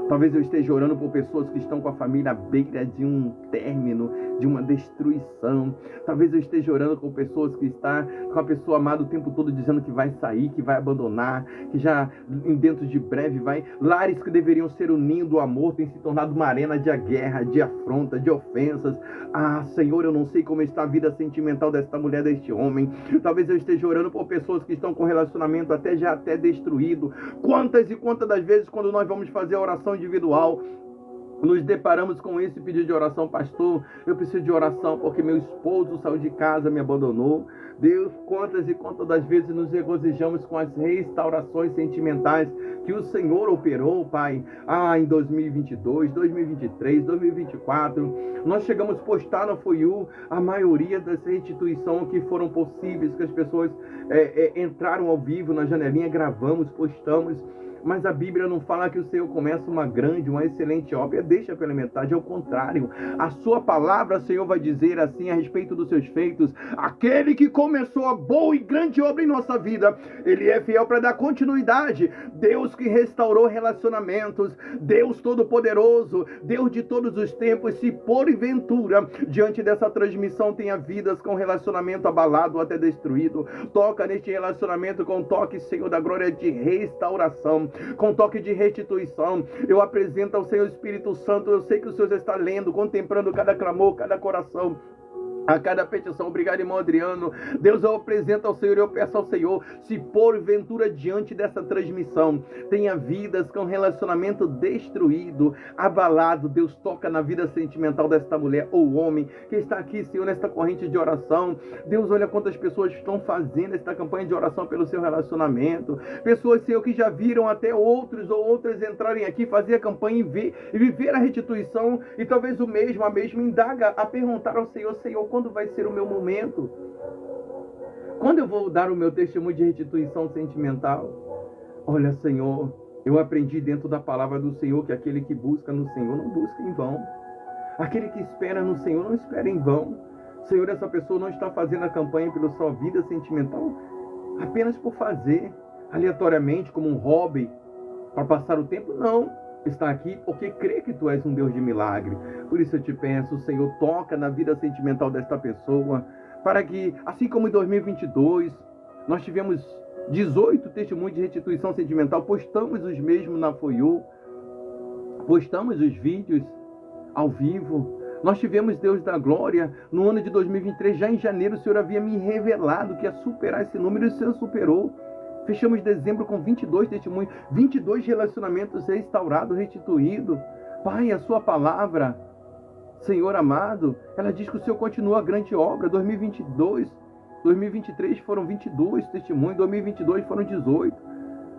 S1: Talvez eu esteja orando por pessoas que estão com a família à beira de um término, de uma destruição. Talvez eu esteja orando com pessoas que estão com a pessoa amada o tempo todo dizendo que vai sair, que vai abandonar, que já dentro de breve vai. Lares que deveriam ser o ninho do amor têm se tornado uma arena de guerra, de afronta, de ofensas. Ah, Senhor, eu não sei como está a vida sentimental desta mulher, deste homem. Talvez eu esteja orando por pessoas que estão com relacionamento até destruído. Quantas e quantas das vezes quando nós vamos fazer a oração individual, nos deparamos com esse pedido de oração: pastor, eu preciso de oração porque meu esposo saiu de casa, me abandonou. Deus, quantas e quantas das vezes nos regozijamos com as restaurações sentimentais que o Senhor operou, Pai, em 2022, 2023, 2024. Nós chegamos a postar na FOIU a maioria das restituições que foram possíveis, que as pessoas entraram ao vivo na janelinha, gravamos, postamos. Mas a Bíblia não fala que o Senhor começa uma grande, uma excelente obra e deixa pela metade. Ao contrário, a sua palavra, Senhor, vai dizer assim a respeito dos seus feitos: aquele que começou a boa e grande obra em nossa vida, Ele é fiel para dar continuidade. Deus que restaurou relacionamentos, Deus Todo-Poderoso, Deus de todos os tempos, se porventura, diante dessa transmissão, tenha vidas com relacionamento abalado ou até destruído, toca neste relacionamento com toque, Senhor, da glória de restauração, com toque de restituição. Eu apresento ao Senhor Espírito Santo. Eu sei que o Senhor já está lendo, contemplando cada clamor, cada coração, a cada petição. Obrigado, irmão Adriano. Deus, eu apresento ao Senhor, eu peço ao Senhor, se porventura diante dessa transmissão tenha vidas com relacionamento destruído, abalado, Deus, toca na vida sentimental desta mulher ou homem que está aqui, Senhor, nesta corrente de oração. Deus, olha quantas pessoas estão fazendo esta campanha de oração pelo seu relacionamento. Pessoas, Senhor, que já viram até outros ou outras entrarem aqui, fazer a campanha e viver a restituição, e talvez a mesma indaga a perguntar ao Senhor: Senhor, quando vai ser o meu momento? Quando eu vou dar o meu testemunho de restituição sentimental? Olha, Senhor, eu aprendi dentro da palavra do Senhor que aquele que busca no Senhor não busca em vão. Aquele que espera no Senhor não espera em vão. Senhor, essa pessoa não está fazendo a campanha pela sua vida sentimental apenas por fazer, aleatoriamente, como um hobby, para passar o tempo. Não. Está aqui porque crê que Tu és um Deus de milagre. Por isso eu te peço, Senhor, toca na vida sentimental desta pessoa, para que, assim como em 2022, nós tivemos 18 testemunhos de restituição sentimental, postamos os mesmos na FOIU, postamos os vídeos ao vivo. Nós tivemos Deus da Glória no ano de 2023, já em janeiro o Senhor havia me revelado que ia superar esse número e o Senhor superou. Fechamos dezembro com 22 testemunhos, 22 relacionamentos restaurados, restituídos. Pai, a sua palavra, Senhor amado, ela diz que o Senhor continua a grande obra. 2023 foram 22 testemunhos, 2022 foram 18.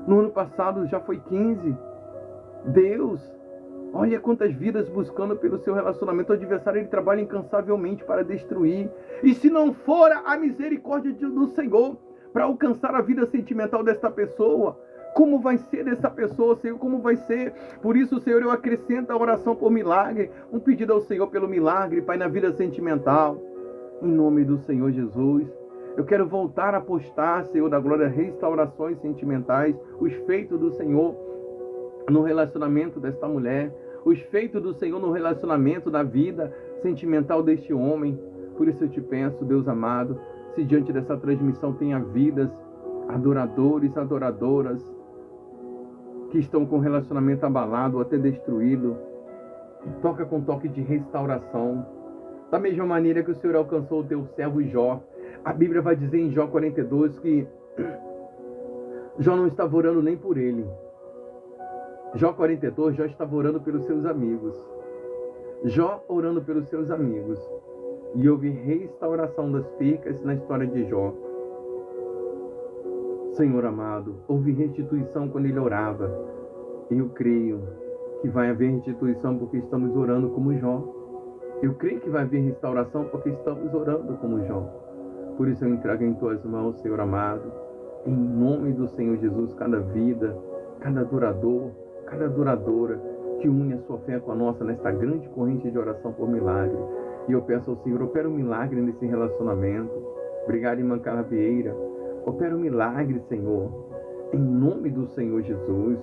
S1: No ano passado já foi 15. Deus, olha quantas vidas buscando pelo seu relacionamento. O adversário, ele trabalha incansavelmente para destruir. E se não for a misericórdia do Senhor para alcançar a vida sentimental desta pessoa, como vai ser dessa pessoa, Senhor? Como vai ser? Por isso, Senhor, eu acrescento a oração por milagre, um pedido ao Senhor pelo milagre, Pai, na vida sentimental. Em nome do Senhor Jesus. Eu quero voltar a postar, Senhor da Glória, restaurações sentimentais, os feitos do Senhor no relacionamento desta mulher, os feitos do Senhor no relacionamento da vida sentimental deste homem. Por isso eu te peço, Deus amado, se diante dessa transmissão tenha vidas, adoradores, adoradoras, que estão com o relacionamento abalado ou até destruído, toca com toque de restauração. Da mesma maneira que o Senhor alcançou o teu servo Jó. A Bíblia vai dizer em Jó 42 que Jó não estava orando nem por ele. Jó 42, Jó estava orando pelos seus amigos. Jó orando pelos seus amigos. E houve restauração das percas na história de Jó. Senhor amado, houve restituição quando ele orava. Eu creio que vai haver restituição porque estamos orando como Jó. Eu creio que vai haver restauração porque estamos orando como Jó. Por isso eu entrego em tuas mãos, Senhor amado, em nome do Senhor Jesus, cada vida, cada adorador, cada adoradora que une a sua fé com a nossa nesta grande corrente de oração por milagre. E eu peço ao Senhor, opera um milagre nesse relacionamento. Obrigado, irmã Carla Vieira. Opera um milagre, Senhor, em nome do Senhor Jesus.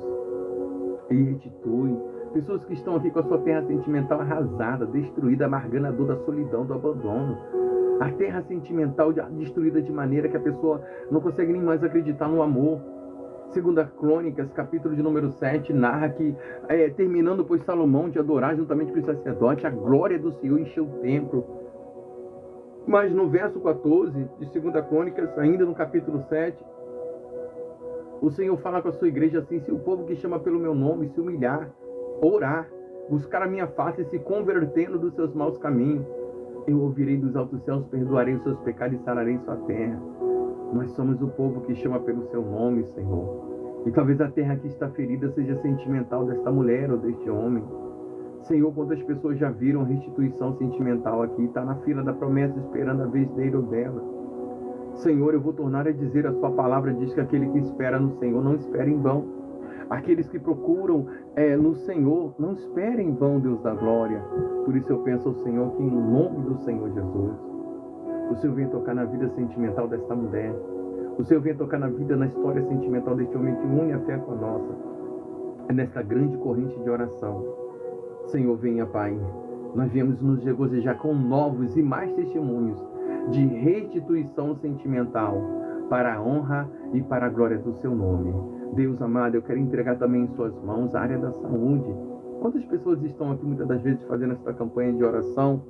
S1: E restitui pessoas que estão aqui com a sua terra sentimental arrasada, destruída, amargando a dor da solidão, do abandono. A terra sentimental destruída de maneira que a pessoa não consegue nem mais acreditar no amor. Segunda Crônicas, capítulo de número 7, narra que, terminando, pois, Salomão de adorar juntamente com os sacerdotes, a glória do Senhor encheu o templo. Mas no verso 14 de Segunda Crônicas, ainda no capítulo 7, o Senhor fala com a sua igreja assim: se o povo que chama pelo meu nome se humilhar, orar, buscar a minha face e se convertendo dos seus maus caminhos, eu ouvirei dos altos céus, perdoarei os seus pecados e sararei sua terra. Nós somos o povo que chama pelo seu nome, Senhor. E talvez a terra que está ferida seja sentimental desta mulher ou deste homem. Senhor, quantas pessoas já viram restituição sentimental aqui, está na fila da promessa esperando a vez dele ou dela. Senhor, eu vou tornar a dizer, a sua palavra diz que aquele que espera no Senhor não espera em vão. Aqueles que procuram no Senhor não espera em vão, Deus da glória. Por isso eu peço ao Senhor que, em nome do Senhor Jesus, o Senhor venha tocar na vida sentimental desta mulher. O Senhor venha tocar na vida, na história sentimental deste homem que une a fé com a nossa. É nesta grande corrente de oração. Senhor, venha, Pai. Nós viemos nos regozijar com novos e mais testemunhos de restituição sentimental para a honra e para a glória do seu nome. Deus amado, eu quero entregar também em suas mãos a área da saúde. Quantas pessoas estão aqui muitas das vezes fazendo esta campanha de oração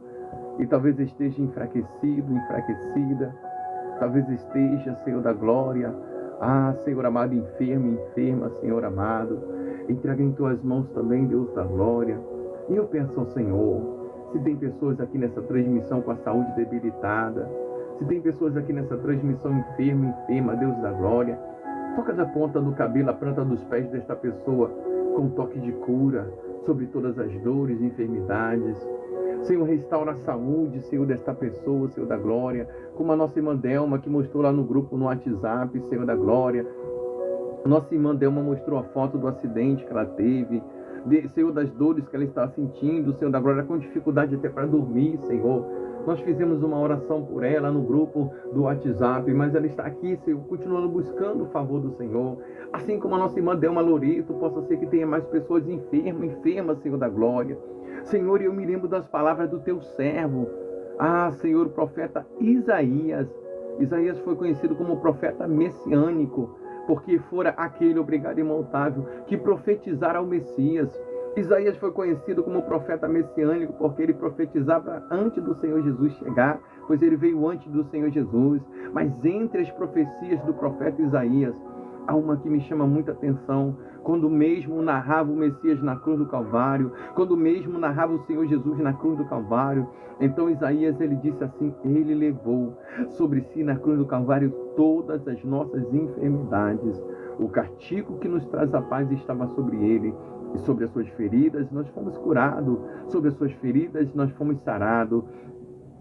S1: e talvez esteja enfraquecido, enfraquecida, talvez esteja, Senhor da glória, Senhor amado, enfermo, enferma, Senhor amado, entrega em tuas mãos também, Deus da glória. E eu peço ao Senhor, se tem pessoas aqui nessa transmissão com a saúde debilitada, se tem pessoas aqui nessa transmissão enferma, Deus da glória, toca da ponta do cabelo, a planta dos pés desta pessoa com um toque de cura sobre todas as dores e enfermidades. Senhor, restaura a saúde, Senhor, desta pessoa, Senhor da glória. Como a nossa irmã Delma, que mostrou lá no grupo, no WhatsApp, Senhor da glória. Nossa irmã Delma mostrou a foto do acidente que ela teve, Senhor, das dores que ela está sentindo, Senhor da glória, com dificuldade até para dormir, Senhor. Nós fizemos uma oração por ela no grupo do WhatsApp, mas ela está aqui, Senhor, continuando buscando o favor do Senhor. Assim como a nossa irmã Delma Loreto, possa ser que tenha mais pessoas enfermas, Senhor da glória. Senhor, eu me lembro das palavras do teu servo, Senhor, o profeta Isaías. Isaías foi conhecido como profeta messiânico, porque fora aquele, obrigado imutável, que profetizara o Messias. Isaías foi conhecido como profeta messiânico porque ele profetizava antes do Senhor Jesus chegar, pois ele veio antes do Senhor Jesus. Mas entre as profecias do profeta Isaías, há uma que me chama muita atenção, quando mesmo narrava o Messias na cruz do Calvário, quando mesmo narrava o Senhor Jesus na cruz do Calvário. Então Isaías, ele disse assim: ele levou sobre si na cruz do Calvário todas as nossas enfermidades. O castigo que nos traz a paz estava sobre ele, e sobre as suas feridas nós fomos curados, sobre as suas feridas nós fomos sarados.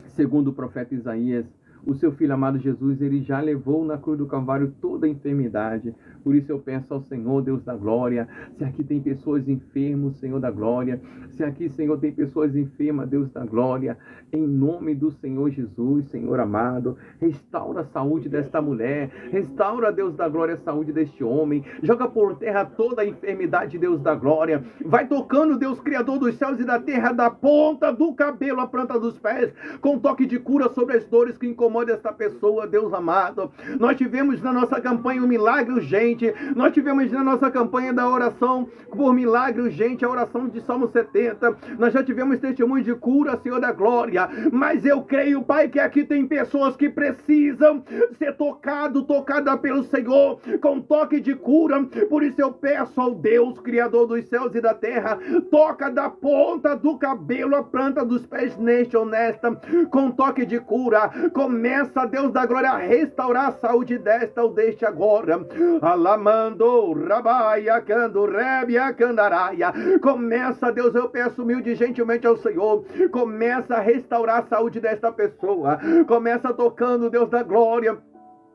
S1: Segundo o profeta Isaías, o seu Filho amado Jesus, ele já levou na cruz do Calvário toda a enfermidade. Por isso eu peço ao Senhor, Deus da glória, se aqui tem pessoas enfermas, Senhor da glória, se aqui, Senhor, tem pessoas enfermas, Deus da glória, em nome do Senhor Jesus, Senhor amado, restaura a saúde desta mulher, restaura, Deus da glória, a saúde deste homem, joga por terra toda a enfermidade, Deus da glória, vai tocando, Deus Criador dos céus e da terra, da ponta do cabelo à planta dos pés, com toque de cura sobre as dores que incomodam esta pessoa, Deus amado. Nós tivemos na nossa campanha um milagre urgente, nós tivemos na nossa campanha da oração por milagre urgente, a oração de Salmo 70, nós já tivemos testemunho de cura, Senhor da glória, mas eu creio, Pai, que aqui tem pessoas que precisam ser tocada pelo Senhor, com toque de cura. Por isso eu peço ao Deus, Criador dos céus e da terra, toca da ponta do cabelo à planta dos pés neste ou nesta, com toque de cura. Começa, Deus da glória, a restaurar a saúde desta ou deste agora. Alamando, rabaia, cando, rebia, candaraia. Começa, Deus, eu peço humilde e gentilmente ao Senhor. Começa a restaurar a saúde desta pessoa. Começa tocando, Deus da glória,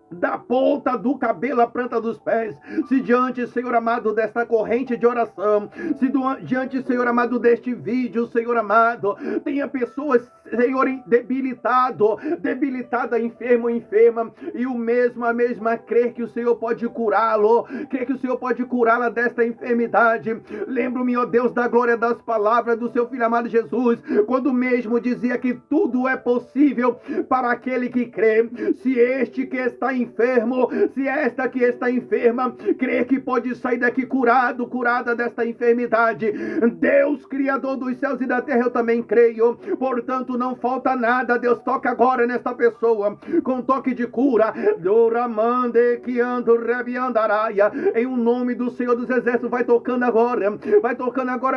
S1: da ponta do cabelo à planta dos pés. Se diante, Senhor amado, desta corrente de oração, se diante, Senhor amado, deste vídeo, Senhor amado, tenha pessoas, Senhor, debilitada, enfermo, enferma, e a mesma crer que o Senhor pode curá-lo, crer que o Senhor pode curá-la desta enfermidade. Lembro-me, ó Deus da glória, das palavras do seu Filho amado Jesus, quando mesmo dizia que tudo é possível para aquele que crê. Se este que está enfermo, se esta que está enferma, crê que pode sair daqui curada desta enfermidade, Deus, Criador dos céus e da terra, eu também creio. Portanto, não falta nada. Deus, toca agora nesta pessoa com toque de cura. Doramande que ando rebiandaraia. Em o nome do Senhor dos Exércitos, vai tocando agora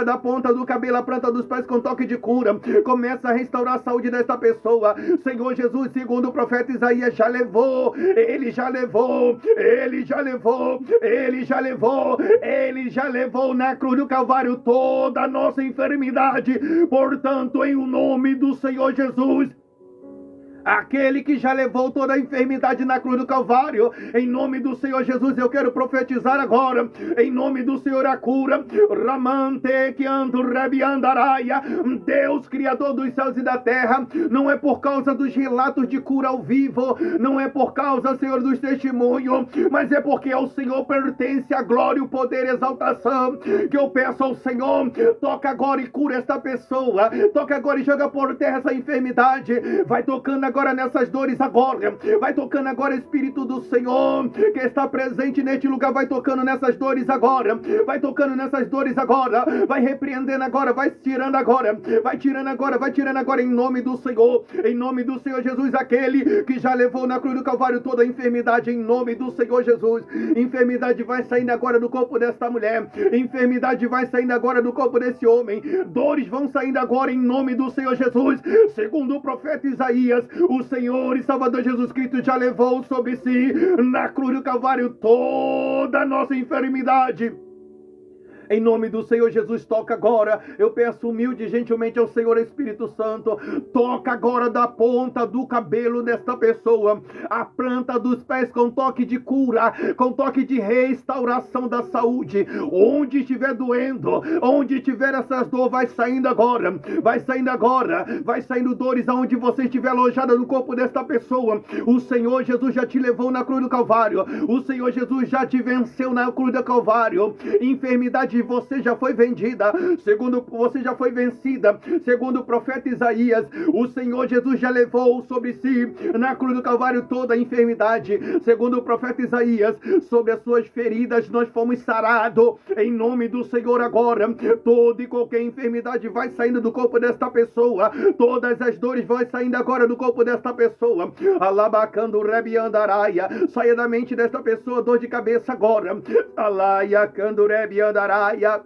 S1: da ponta do cabelo à planta dos pés com toque de cura. Começa a restaurar a saúde desta pessoa. Senhor Jesus, segundo o profeta Isaías, já levou na cruz do Calvário toda a nossa enfermidade. Portanto, em o nome do Senhor Jesus, aquele que já levou toda a enfermidade na cruz do Calvário, em nome do Senhor Jesus, eu quero profetizar agora, em nome do Senhor, a cura. Ramante que ando rebiandaraia. Deus, Criador dos céus e da terra, não é por causa dos relatos de cura ao vivo, não é por causa, Senhor, dos testemunhos, mas é porque ao Senhor pertence a glória, o poder e a exaltação, que eu peço ao Senhor, toca agora e cura esta pessoa, toca agora e joga por terra essa enfermidade, vai tocando agora nessas dores agora, vai tocando agora, Espírito do Senhor, que está presente neste lugar, vai tocando nessas dores agora, vai tocando nessas dores agora, vai repreendendo agora, vai tirando agora, em nome do Senhor Jesus, aquele que já levou na cruz do Calvário toda a enfermidade, em nome do Senhor Jesus. Enfermidade vai saindo agora do corpo desta mulher, enfermidade vai saindo agora do corpo desse homem, dores vão saindo agora em nome do Senhor Jesus. Segundo o profeta Isaías, o Senhor e Salvador Jesus Cristo já levou sobre si na cruz do Calvário toda a nossa enfermidade. Em nome do Senhor Jesus, toca agora. Eu peço humilde e gentilmente ao Senhor Espírito Santo. Toca agora da ponta do cabelo desta pessoa, a planta dos pés, com toque de cura, com toque de restauração da saúde. Onde estiver doendo, onde tiver essas dores, vai saindo agora. Vai saindo agora. Vai saindo dores aonde você estiver alojada no corpo desta pessoa. O Senhor Jesus já te levou na cruz do Calvário. O Senhor Jesus já te venceu na cruz do Calvário. Enfermidade, você já foi vendida, segundo você já foi vencida, segundo o profeta Isaías. O Senhor Jesus já levou sobre si na cruz do Calvário toda a enfermidade, segundo o profeta Isaías. Sobre as suas feridas nós fomos sarados. Em nome do Senhor agora, toda e qualquer enfermidade vai saindo do corpo desta pessoa, todas as dores vão saindo agora do corpo desta pessoa. Alabacando rebiandaraia, saia da mente desta pessoa dor de cabeça agora. Alaia candurebi andaraia.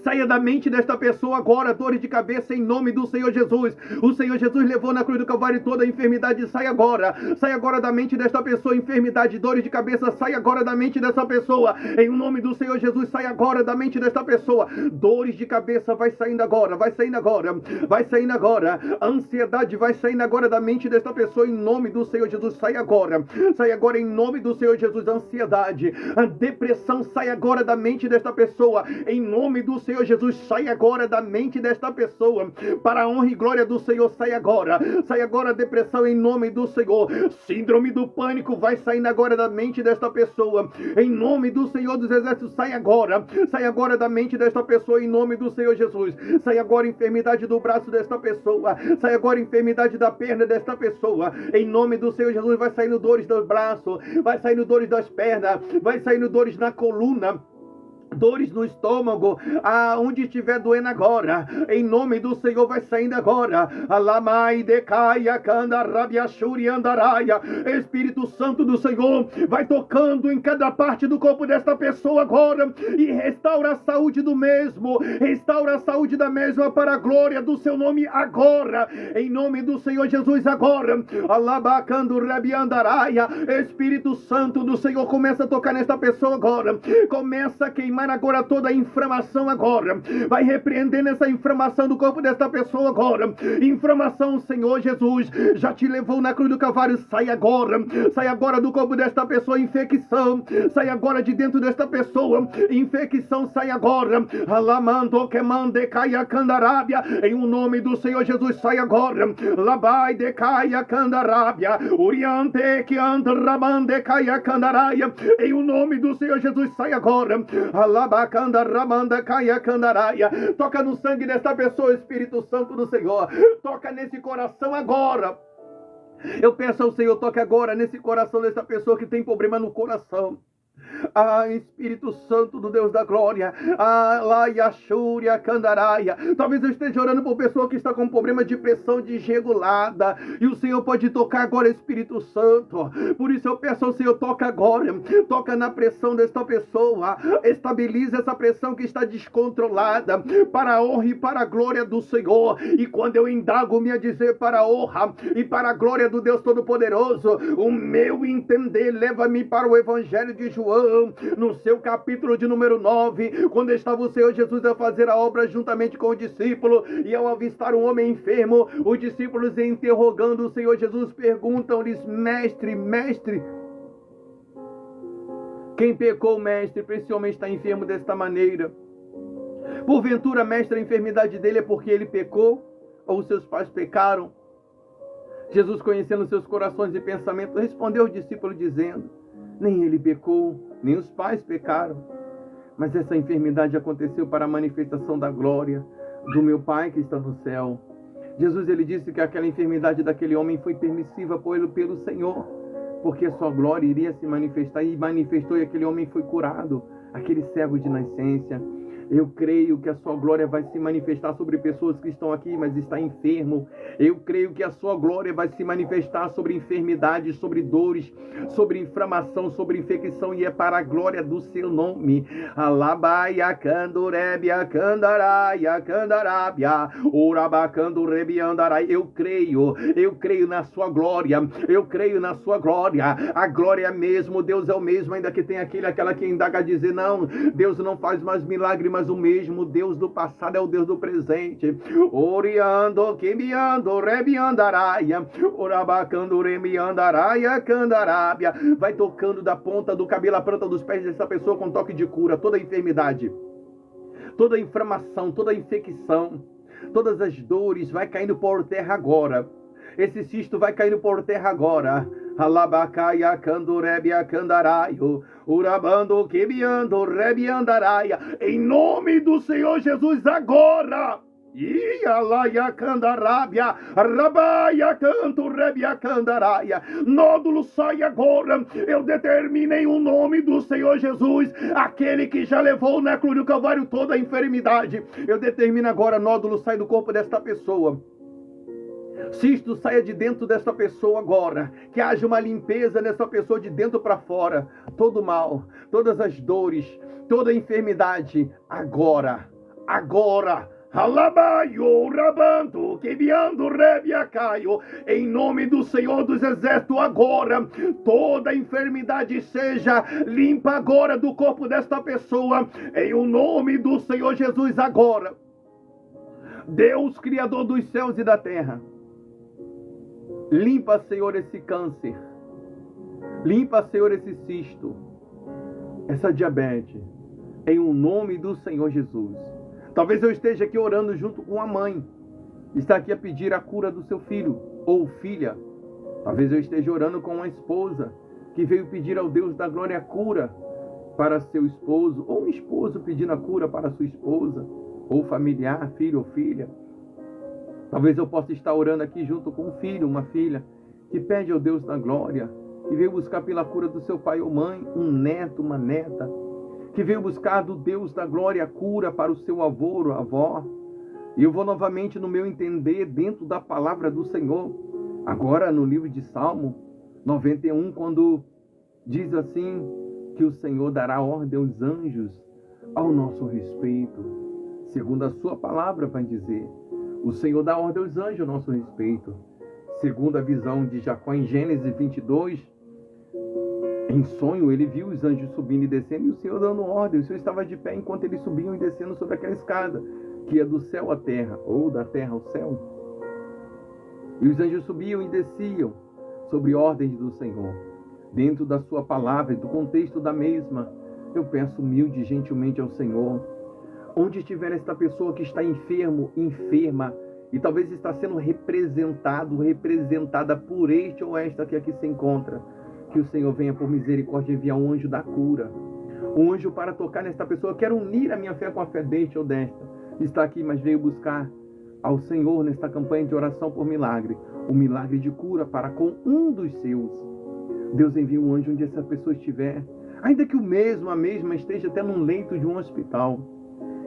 S1: Saia da mente desta pessoa agora, dores de cabeça, em nome do Senhor Jesus. O Senhor Jesus levou na cruz do Calvário toda a enfermidade. Sai agora da mente desta pessoa, enfermidade, dores de cabeça, sai agora da mente dessa pessoa, em nome do Senhor Jesus. Sai agora da mente desta pessoa, dores de cabeça, vai saindo agora, vai saindo agora, vai saindo agora. Ansiedade vai saindo agora da mente desta pessoa, em nome do Senhor Jesus. Sai agora em nome do Senhor Jesus. Ansiedade, a depressão, sai agora da mente desta pessoa, em nome do Senhor Jesus. Sai agora da mente desta pessoa, para a honra e glória do Senhor. Sai agora a depressão, em nome do Senhor. Síndrome do pânico vai saindo agora da mente desta pessoa, em nome do Senhor dos Exércitos. Sai agora da mente desta pessoa, em nome do Senhor Jesus. Sai agora a enfermidade do braço desta pessoa, sai agora a enfermidade da perna desta pessoa, em nome do Senhor Jesus. Vai saindo dores do braço, vai saindo dores das pernas, vai saindo dores na coluna, dores no estômago, aonde estiver doendo agora, em nome do Senhor, vai saindo agora. Alamai decaia canda rabiachuri andaraia. Espírito Santo do Senhor vai tocando em cada parte do corpo desta pessoa agora e restaura a saúde do mesmo, restaura a saúde da mesma para a glória do seu nome agora, em nome do Senhor Jesus agora. Alabacando rabiandaraia. Espírito Santo do Senhor, começa a tocar nesta pessoa agora, começa a queimar agora toda a inflamação agora. Vai repreendendo essa inflamação do corpo desta pessoa agora. Inflamação, Senhor Jesus, já te levou na cruz do Calvário. Sai agora do corpo desta pessoa. Infecção, sai agora de dentro desta pessoa. Infecção, sai agora. Alamando que mande caia candarábia, em o nome do Senhor Jesus. Sai agora. Labai de caia candarábia, oriente que anda ramande caia candaraia, em o nome do Senhor Jesus. Sai agora. Alabacanda ramanda caia candaraia. Toca no sangue desta pessoa, Espírito Santo do Senhor. Toca nesse coração agora. Eu peço ao Senhor, toque agora nesse coração dessa pessoa que tem problema no coração. Espírito Santo do Deus da glória, Laiaxúria Candaraia. Talvez eu esteja orando por pessoa que está com problema de pressão desregulada, e o Senhor pode tocar agora, Espírito Santo. Por isso eu peço ao Senhor, toca agora, toca na pressão desta pessoa, estabiliza essa pressão que está descontrolada, para a honra e para a glória do Senhor. E quando eu indago-me a dizer para a honra e para a glória do Deus Todo-Poderoso, o meu entender leva-me para o Evangelho de João, no seu capítulo de número 9, quando estava o Senhor Jesus a fazer a obra juntamente com o discípulo, e ao avistar um homem enfermo, os discípulos, interrogando o Senhor Jesus, perguntam-lhes: mestre, quem pecou, mestre, para esse homem estar enfermo desta maneira? Porventura, mestre, a enfermidade dele é porque ele pecou, ou seus pais pecaram? Jesus, conhecendo seus corações e pensamentos, respondeu ao discípulo dizendo: nem ele pecou, nem os pais pecaram, mas essa enfermidade aconteceu para a manifestação da glória do meu Pai que está no céu. Jesus, ele disse que aquela enfermidade daquele homem foi permissiva pelo Senhor, porque a sua glória iria se manifestar, e manifestou, e aquele homem foi curado, aquele cego de nascença. Eu creio que a sua glória vai se manifestar sobre pessoas que estão aqui, mas está enfermo. Eu creio que a sua glória vai se manifestar sobre enfermidades, sobre dores, sobre inflamação, sobre infecção, e é para a glória do seu nome. Alabaia candurebia candaraia candarabia urabacandurebiandarai. Eu creio na sua glória. Eu creio na sua glória. A glória é mesmo, Deus é o mesmo, ainda que tem aquela que indaga a dizer, não, Deus não faz mais milagre, mas o mesmo Deus do passado é o Deus do presente. Oriando, quimiando, rebiandaraia, orabacando, remiandaraia, candarábia. Vai tocando da ponta do cabelo à planta dos pés dessa pessoa com toque de cura. Toda enfermidade, toda inflamação, toda infecção, todas as dores vai caindo por terra agora. Esse cisto vai caindo por terra agora. Alabacaia, candurebia, candaraio, urabando, quebiando, rebiandaraia. Em nome do Senhor Jesus agora. Ialaia candarábia, rabaia canto rebia candaraia. Nódulo sai agora. Eu determino em o nome do Senhor Jesus, aquele que já levou na cruz do Calvário toda a enfermidade. Eu determino agora, nódulo sai do corpo desta pessoa. Cisto saia de dentro dessa pessoa agora. Que haja uma limpeza nessa pessoa de dentro para fora. Todo mal, todas as dores, toda a enfermidade, agora. Alabaio, rabando, quebiando, rebiacaio. Em nome do Senhor dos Exércitos agora. Toda enfermidade seja limpa agora do corpo desta pessoa. Em o nome do Senhor Jesus agora. Deus, Criador dos céus e da terra. Limpa, Senhor, esse câncer. Limpa, Senhor, esse cisto. Essa diabetes. Em o nome do Senhor Jesus. Talvez eu esteja aqui orando junto com a mãe. Está aqui a pedir a cura do seu filho ou filha. Talvez eu esteja orando com uma esposa que veio pedir ao Deus da glória a cura para seu esposo. Ou um esposo pedindo a cura para sua esposa. Ou familiar, filho ou filha. Talvez eu possa estar orando aqui junto com um filho, uma filha, que pede ao Deus da glória, que veio buscar pela cura do seu pai ou mãe, um neto, uma neta, que veio buscar do Deus da glória a cura para o seu avô ou avó. E eu vou novamente no meu entender dentro da palavra do Senhor. Agora no livro de Salmo 91, quando diz assim, que o Senhor dará ordem aos anjos ao nosso respeito. Segundo a sua palavra vai dizer, o Senhor dá ordem aos anjos ao nosso respeito. Segundo a visão de Jacó em Gênesis 22, em sonho ele viu os anjos subindo e descendo e o Senhor dando ordem. O Senhor estava de pé enquanto eles subiam e descendo sobre aquela escada, que ia do céu à terra, ou da terra ao céu. E os anjos subiam e desciam sobre ordens do Senhor. Dentro da sua palavra e do contexto da mesma, eu peço humilde e gentilmente ao Senhor, onde estiver esta pessoa que está enfermo, enferma, e talvez está sendo representada por este ou esta que aqui se encontra, que o Senhor venha por misericórdia enviar um anjo da cura, um anjo para tocar nesta pessoa. Eu quero unir a minha fé com a fé deste ou desta. Está aqui, mas veio buscar ao Senhor nesta campanha de oração por milagre, o milagre de cura para com um dos seus. Deus envia um anjo onde essa pessoa estiver, ainda que a mesma esteja até num leito de um hospital.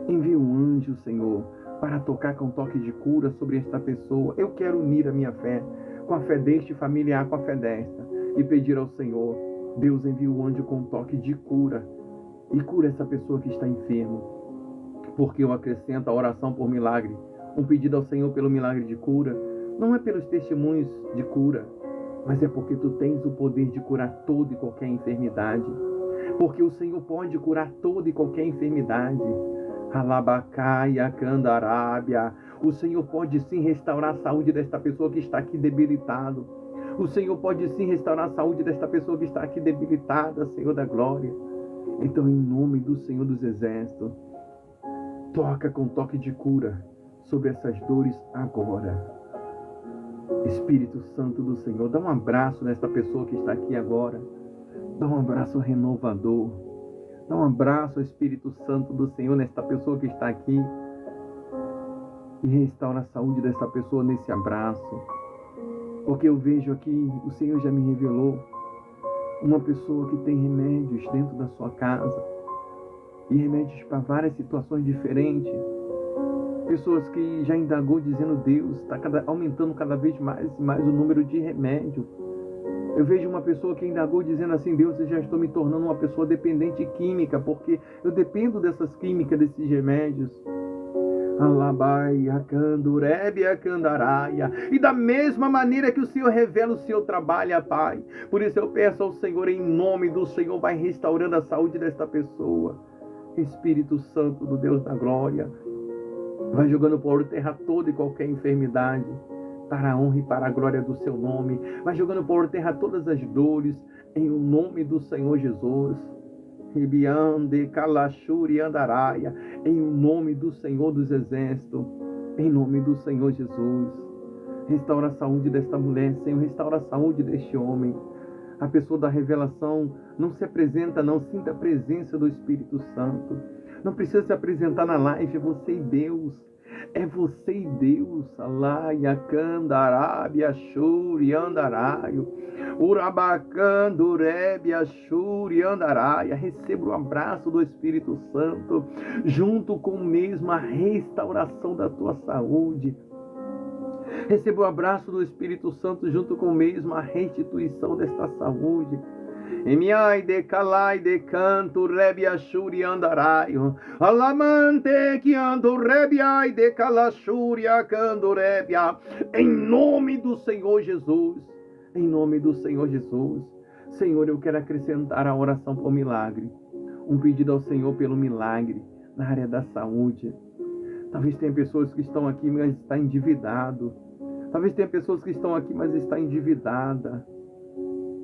S1: Envia um anjo, Senhor, para tocar com toque de cura sobre esta pessoa. Eu quero unir a minha fé com a fé deste familiar, com a fé desta, e pedir ao Senhor, Deus envia o anjo com toque de cura, e cura essa pessoa que está enferma. Porque eu acrescento a oração por milagre, um pedido ao Senhor pelo milagre de cura, não é pelos testemunhos de cura, mas é porque tu tens o poder de curar toda e qualquer enfermidade. Porque o Senhor pode curar toda e qualquer enfermidade. Alabacaia, candarábia. O Senhor pode sim restaurar a saúde desta pessoa que está aqui debilitado. O Senhor pode sim restaurar a saúde desta pessoa que está aqui debilitada, Senhor da glória. Então, em nome do Senhor dos Exércitos, toca com toque de cura sobre essas dores agora. Espírito Santo do Senhor, dá um abraço nesta pessoa que está aqui agora. Dá um abraço renovador. Dá um abraço, Espírito Santo do Senhor, nesta pessoa que está aqui. E restaura a saúde dessa pessoa nesse abraço. Porque eu vejo aqui, o Senhor já me revelou, uma pessoa que tem remédios dentro da sua casa. e remédios para várias situações diferentes. Pessoas que já indagou dizendo: Deus, está aumentando cada vez mais e mais o número de remédios. Eu vejo uma pessoa que indagou dizendo assim: Deus, eu já estou me tornando uma pessoa dependente química, porque eu dependo dessas químicas, desses remédios. Alabaia, candurebia, candaraia. E da mesma maneira que o Senhor revela o seu trabalho, Pai. Por isso eu peço ao Senhor, em nome do Senhor, vai restaurando a saúde desta pessoa. Espírito Santo do Deus da glória, vai jogando por terra toda e qualquer enfermidade, para a honra e para a glória do seu nome. Vai jogando por terra todas as dores, em o nome do Senhor Jesus. Ribiande, Calachuri, Andaraia, em o nome do Senhor dos Exércitos, em nome do Senhor Jesus. Restaura a saúde desta mulher, Senhor, restaura a saúde deste homem. A pessoa da revelação não se apresenta, não sinta a presença do Espírito Santo. Não precisa se apresentar na live, é você e Deus. É você e Deus. Alaia, Candarabia, Shuri, Andaraio. Urabacandurebia, Shuri, Andaraia. Receba o abraço do Espírito Santo, junto com mesmo a restauração da tua saúde. Receba o abraço do Espírito Santo, junto com mesmo a restituição desta saúde. Emiai de calai de canto rebia shuri andaraio. Alamante que ando rebiai de calashuria cando rebia. Em nome do Senhor Jesus. Em nome do Senhor Jesus. Senhor, eu quero acrescentar a oração por milagre. Um pedido ao Senhor pelo milagre na área da saúde. Talvez tenha pessoas que estão aqui, mas está endividado. Talvez tenha pessoas que estão aqui, mas está endividada.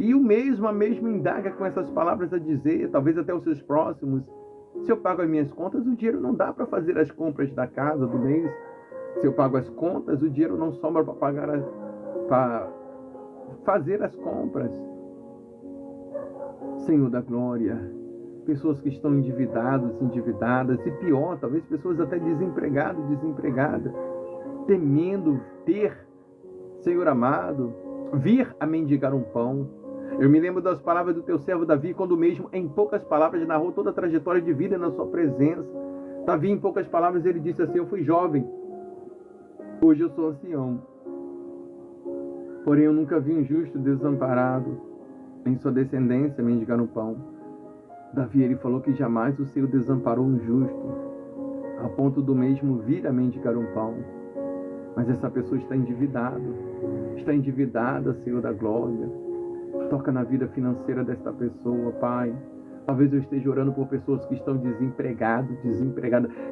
S1: E a mesma indaga com essas palavras a dizer, talvez até os seus próximos: se eu pago as minhas contas, o dinheiro não dá para fazer as compras da casa do mês. Se eu pago as contas, o dinheiro não sobra para pagar para fazer as compras. Senhor da glória, pessoas que estão endividadas, e pior, talvez pessoas até desempregadas, temendo ter, Senhor amado, vir a mendigar um pão. Eu me lembro das palavras do teu servo Davi, quando mesmo em poucas palavras narrou toda a trajetória de vida na sua presença. Davi, em poucas palavras, ele disse assim: eu fui jovem, hoje eu sou ancião, porém eu nunca vi um justo desamparado, em sua descendência mendigar um pão. Davi, ele falou que jamais o Senhor desamparou um justo, a ponto do mesmo vir a mendigar um pão. Mas essa pessoa está endividada, Senhor da glória. Toca na vida financeira desta pessoa, Pai. Talvez eu esteja orando por pessoas que estão desempregadas.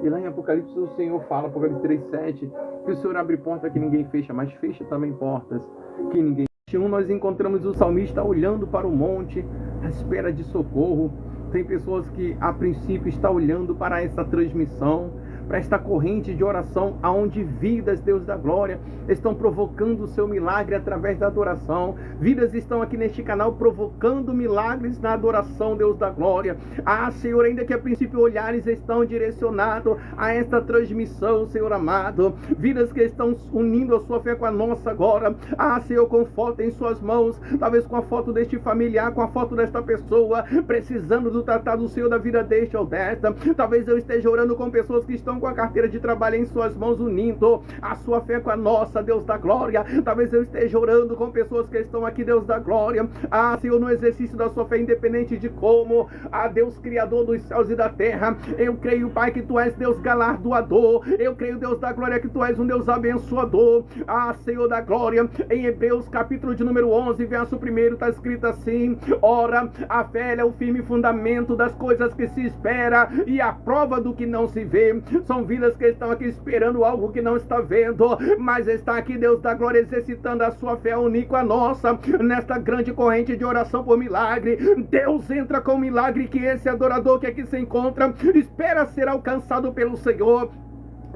S1: E lá em Apocalipse o Senhor fala, Apocalipse 3:7, que o Senhor abre porta que ninguém fecha, mas fecha também portas que ninguém fecha. Nós encontramos o salmista olhando para o monte, à espera de socorro. Tem pessoas que a princípio estão olhando para essa transmissão, para esta corrente de oração, aonde vidas, Deus da glória, estão provocando o seu milagre através da adoração. Vidas estão aqui neste canal provocando milagres na adoração, Deus da glória. Ah, Senhor, ainda que a princípio olhares estão direcionados a esta transmissão, Senhor amado. Vidas que estão unindo a sua fé com a nossa agora. Ah, Senhor, com foto em suas mãos, talvez com a foto deste familiar, com a foto desta pessoa, precisando do tratado do Senhor da vida deste ou desta. Talvez eu esteja orando com pessoas que estão com a carteira de trabalho em suas mãos, unindo a sua fé com a nossa, Deus da glória. Talvez eu esteja orando com pessoas que estão aqui, Deus da glória. Ah, Senhor, no exercício da sua fé, independente de como, ah, Deus Criador dos céus e da terra, eu creio, Pai, que Tu és Deus galardoador. Eu creio, Deus da glória, que Tu és um Deus abençoador. Ah, Senhor da glória, em Hebreus capítulo de número 11, verso 1, está escrito assim: ora, a fé é o firme fundamento das coisas que se espera e a prova do que não se vê. São vidas que estão aqui esperando algo que não está vendo, mas está aqui, Deus da glória, exercitando a sua fé única, a nossa, nesta grande corrente de oração por milagre. Deus entra com milagre que esse adorador que aqui se encontra espera ser alcançado pelo Senhor.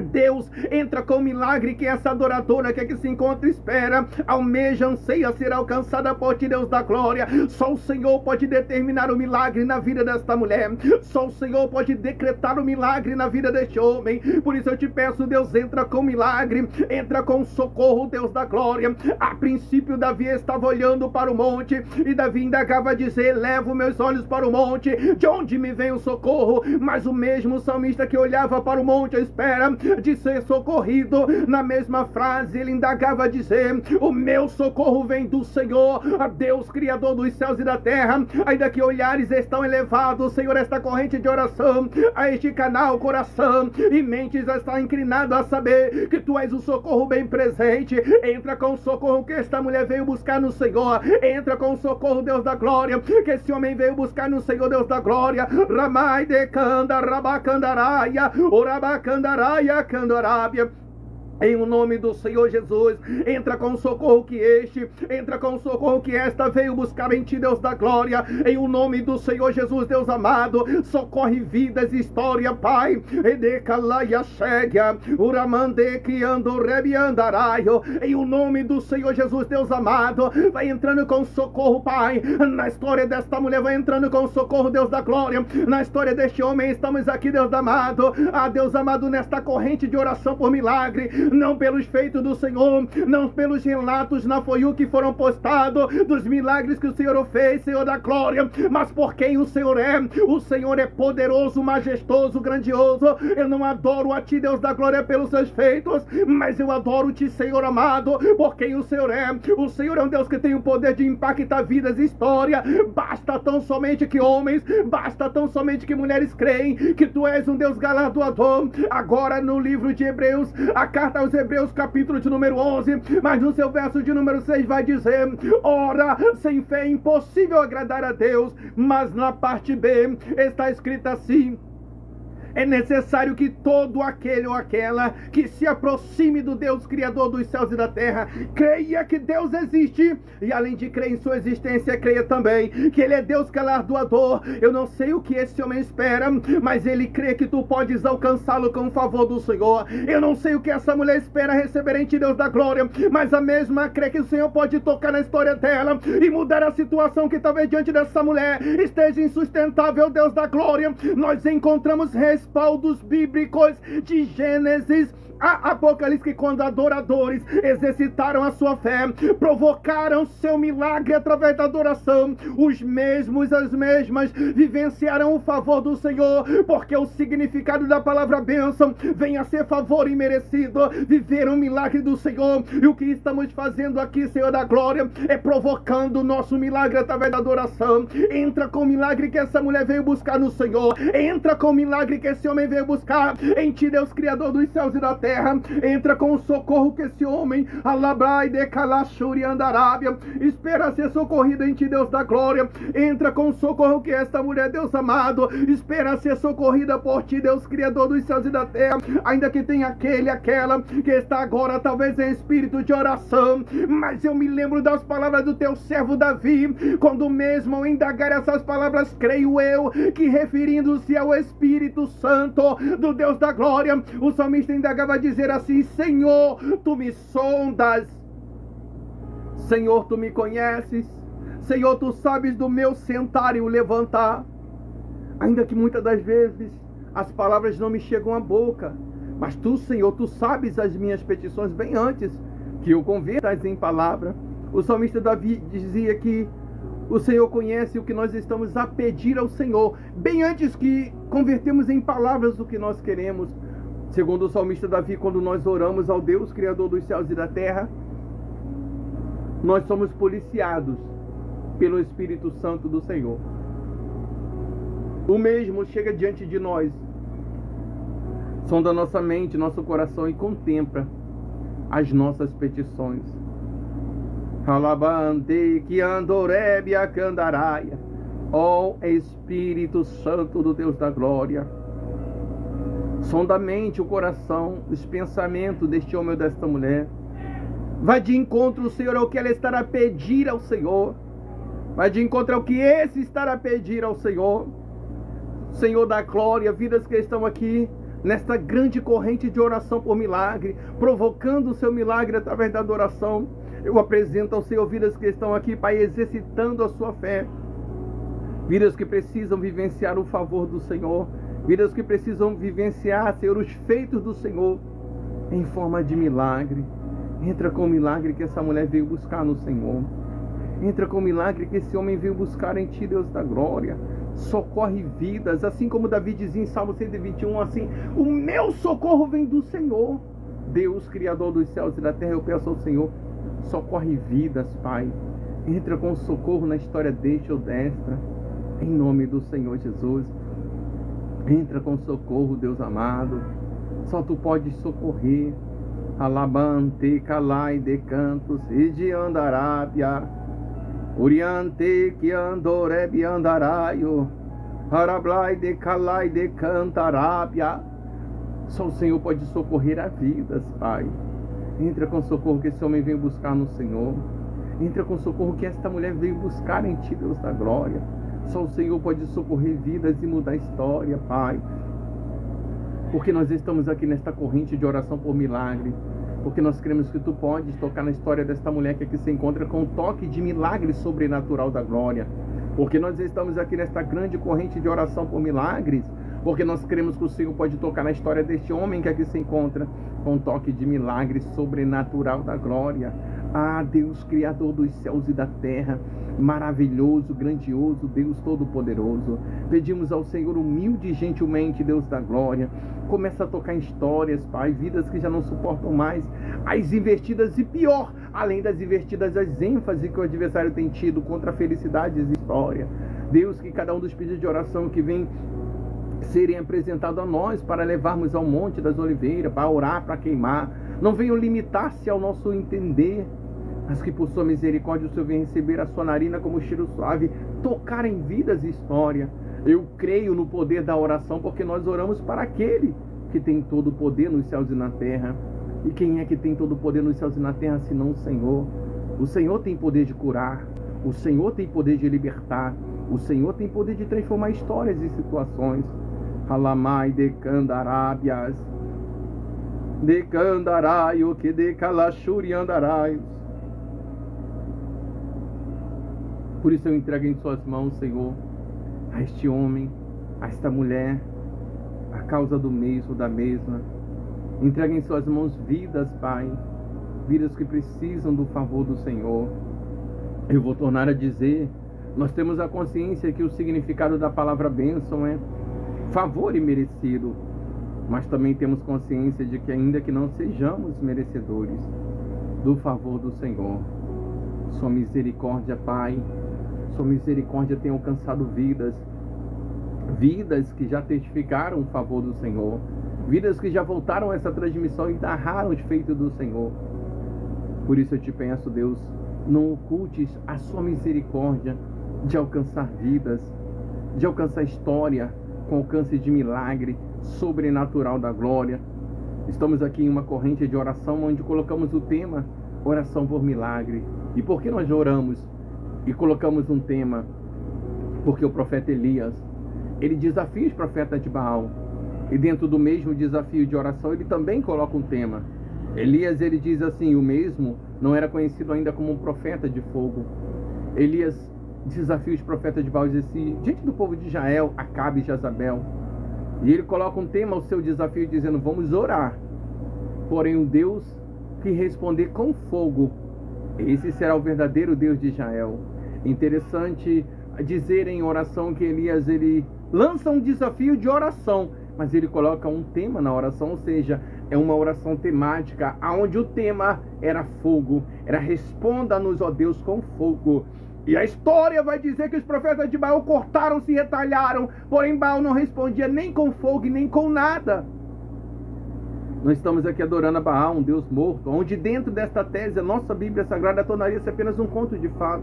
S1: Deus, entra com o milagre que essa adoradora que aqui se encontra espera, almeja, anseia ser alcançada por ti, Deus da glória. Só o Senhor pode determinar o milagre na vida desta mulher. Só o Senhor pode decretar o milagre na vida deste homem. Por isso eu te peço, Deus, entra com o milagre, entra com socorro, Deus da glória. A princípio Davi estava olhando para o monte e Davi indagava a dizer: levo meus olhos para o monte, de onde me vem o socorro? Mas o mesmo salmista que olhava para o monte à espera de ser socorrido, na mesma frase ele indagava a dizer: o meu socorro vem do Senhor, a Deus Criador dos céus e da terra. Ainda que olhares estão elevados, Senhor, esta corrente de oração, a este canal, coração e mentes está inclinado a saber que Tu és o socorro bem presente. Entra com o socorro que esta mulher veio buscar no Senhor. Entra com o socorro, Deus da glória, que esse homem veio buscar no Senhor, Deus da glória. Ramai de canda, rabacandaraia, orabacandaraia, candorábia. Em o nome do Senhor Jesus, entra com o socorro que entra com o socorro que esta veio buscar em ti, Deus da glória. Em o nome do Senhor Jesus, Deus amado, socorre vidas, história, Pai. Em o nome do Senhor Jesus, Deus amado, vai entrando com socorro, Pai. Na história desta mulher, vai entrando com socorro, Deus da glória. Na história deste homem, estamos aqui, Deus amado. Deus amado, nesta corrente de oração por milagre. Não pelos feitos do Senhor, não pelos relatos na FOIU que foram postados, dos milagres que o Senhor fez, Senhor da glória, mas por quem o Senhor é. O Senhor é poderoso, majestoso, grandioso. Eu não adoro a Ti, Deus da glória, pelos seus feitos, mas eu adoro-Te, Senhor amado, por quem o Senhor é. O Senhor é um Deus que tem o poder de impactar vidas e história. Basta tão somente que homens, basta tão somente que mulheres creem que Tu és um Deus galardoador. Agora no livro de Hebreus, a carta aos Hebreus, capítulo de número 11, mas no seu verso de número 6 vai dizer: ora, sem fé é impossível agradar a Deus. Mas na parte B está escrito assim: é necessário que todo aquele ou aquela que se aproxime do Deus Criador dos céus e da terra creia que Deus existe, e além de crer em sua existência, creia também que Ele é Deus galardoador. Eu não sei o que esse homem espera, mas ele crê que tu podes alcançá-lo com o favor do Senhor. Eu não sei o que essa mulher espera receber em ti, Deus da glória, mas a mesma crê que o Senhor pode tocar na história dela e mudar a situação que talvez diante dessa mulher esteja insustentável, Deus da glória. Nós encontramos respaldos bíblicos de Gênesis a Apocalipse, que quando adoradores exercitaram a sua fé, provocaram seu milagre através da adoração, os mesmos, as mesmas vivenciaram o favor do Senhor, porque o significado da palavra bênção vem a ser favor imerecido, viver um milagre do Senhor. E o que estamos fazendo aqui, Senhor da glória, é provocando o nosso milagre através da adoração. Entra com o milagre que essa mulher veio buscar no Senhor, entra com o milagre que esse homem veio buscar em ti, Deus Criador dos céus e da terra. Entra com o socorro que esse homem, Alabrai de Kalashuri Andarábia, espera ser socorrido em ti, Deus da glória. Entra com o socorro que esta mulher, Deus amado, espera ser socorrida por ti, Deus Criador dos céus e da terra. Ainda que tenha aquele, aquela que está agora talvez em espírito de oração, mas eu me lembro das palavras do teu servo Davi, quando mesmo ao indagar essas palavras, creio eu que referindo-se ao Espírito Santo do Deus da glória, o salmista indagava dizer assim: Senhor, tu me sondas, Senhor, tu me conheces, Senhor, tu sabes do meu sentar e o levantar. Ainda que muitas das vezes as palavras não me chegam à boca, mas tu, Senhor, tu sabes as minhas petições bem antes que eu converta-as em palavra. O salmista Davi dizia que o Senhor conhece o que nós estamos a pedir ao Senhor, bem antes que convertemos em palavras o que nós queremos. Segundo o salmista Davi, quando nós oramos ao Deus Criador dos céus e da terra, nós somos policiados pelo Espírito Santo do Senhor. O mesmo chega diante de nós, sonda nossa mente, nosso coração e contempla as nossas petições. Alabande que andorebe a candaraia, ó Espírito Santo do Deus da glória. Sonda a mente, o coração, os pensamentos deste homem ou desta mulher. Vai de encontro, Senhor, ao que ela estará a pedir ao Senhor. Vai de encontro ao que esse estará a pedir ao Senhor. Senhor da glória, vidas que estão aqui nesta grande corrente de oração por milagre, provocando o seu milagre através da adoração. Eu apresento ao Senhor vidas que estão aqui, Pai, exercitando a sua fé. Vidas que precisam vivenciar o favor do Senhor. Vidas que precisam vivenciar, Senhor, os feitos do Senhor em forma de milagre. Entra com o milagre que essa mulher veio buscar no Senhor. Entra com o milagre que esse homem veio buscar em Ti, Deus da glória. Socorre vidas, assim como Davi dizia em Salmo 121, assim, o meu socorro vem do Senhor. Deus, Criador dos céus e da terra, eu peço ao Senhor, socorre vidas, Pai. Entra com socorro na história deste ou destra, em nome do Senhor Jesus. Entra com socorro, Deus amado. Só Tu podes socorrer. Alabante, calai de cantos e de andarábia. Uriante que andorebi andaraio. Arablai de calai de cantarábia. Só o Senhor pode socorrer a vidas, Pai. Entra com socorro que esse homem veio buscar no Senhor. Entra com socorro que esta mulher veio buscar em Ti, Deus da glória. Só o Senhor pode socorrer vidas e mudar a história, Pai. Porque nós estamos aqui nesta corrente de oração por milagre. Porque nós cremos que Tu podes tocar na história desta mulher que aqui se encontra com um toque de milagre sobrenatural da glória. Porque nós estamos aqui nesta grande corrente de oração por milagres. Porque nós cremos que o Senhor pode tocar na história deste homem que aqui se encontra com um toque de milagre sobrenatural da glória. Ah, Deus, Criador dos céus e da terra, maravilhoso, grandioso, Deus Todo-Poderoso. Pedimos ao Senhor humilde e gentilmente, Deus da glória, começa a tocar em histórias, Pai, vidas que já não suportam mais as invertidas e pior, além das invertidas, as ênfases que o adversário tem tido contra a felicidade e história. Deus, que cada um dos pedidos de oração que vem serem apresentados a nós para levarmos ao Monte das Oliveiras, para orar, para queimar, não venham limitar-se ao nosso entender, mas que por sua misericórdia o Senhor venha receber a sua narina como cheiro suave, tocar em vidas e história. Eu creio no poder da oração, porque nós oramos para aquele que tem todo o poder nos céus e na terra. E quem é que tem todo o poder nos céus e na terra, senão o Senhor? O Senhor tem poder de curar, o Senhor tem poder de libertar, o Senhor tem poder de transformar histórias e situações. Alamai de candarábias, de candaraio, que de calachuri andaraios. Por isso eu entrego em Suas mãos, Senhor, a este homem, a esta mulher, a causa do mesmo, da mesma. Entrega em Suas mãos vidas, Pai, vidas que precisam do favor do Senhor. Eu vou tornar a dizer, nós temos a consciência que o significado da palavra bênção é favor imerecido, mas também temos consciência de que ainda que não sejamos merecedores do favor do Senhor, Sua misericórdia, Pai, Sua misericórdia tem alcançado vidas que já testificaram o favor do Senhor, vidas que já voltaram a essa transmissão e narraram os feitos do Senhor. Por isso eu te peço, Deus, não ocultes a Sua misericórdia de alcançar vidas, de alcançar história, com alcance de milagre sobrenatural da glória. Estamos aqui em uma corrente de oração onde colocamos o tema oração por milagre. E por que nós oramos e colocamos um tema? Porque o profeta Elias, ele desafia os profetas de Baal, e dentro do mesmo desafio de oração ele também coloca um tema. Elias, ele diz assim, o mesmo não era conhecido ainda como um profeta de fogo. Elias desafia os profetas de Baal e diz assim, diante do povo de Israel, Acabe e Jezabel. E ele coloca um tema ao seu desafio dizendo, vamos orar. Porém o Deus que responder com fogo, esse será o verdadeiro Deus de Israel. Interessante dizer em oração que Elias, ele lança um desafio de oração, mas ele coloca um tema na oração, ou seja, é uma oração temática, onde o tema era fogo, era responda-nos, ó Deus, com fogo. E a história vai dizer que os profetas de Baal cortaram, se retalharam, porém Baal não respondia nem com fogo e nem com nada. Nós estamos aqui adorando a Baal, um Deus morto, onde dentro desta tese a nossa Bíblia Sagrada tornaria-se apenas um conto de fada.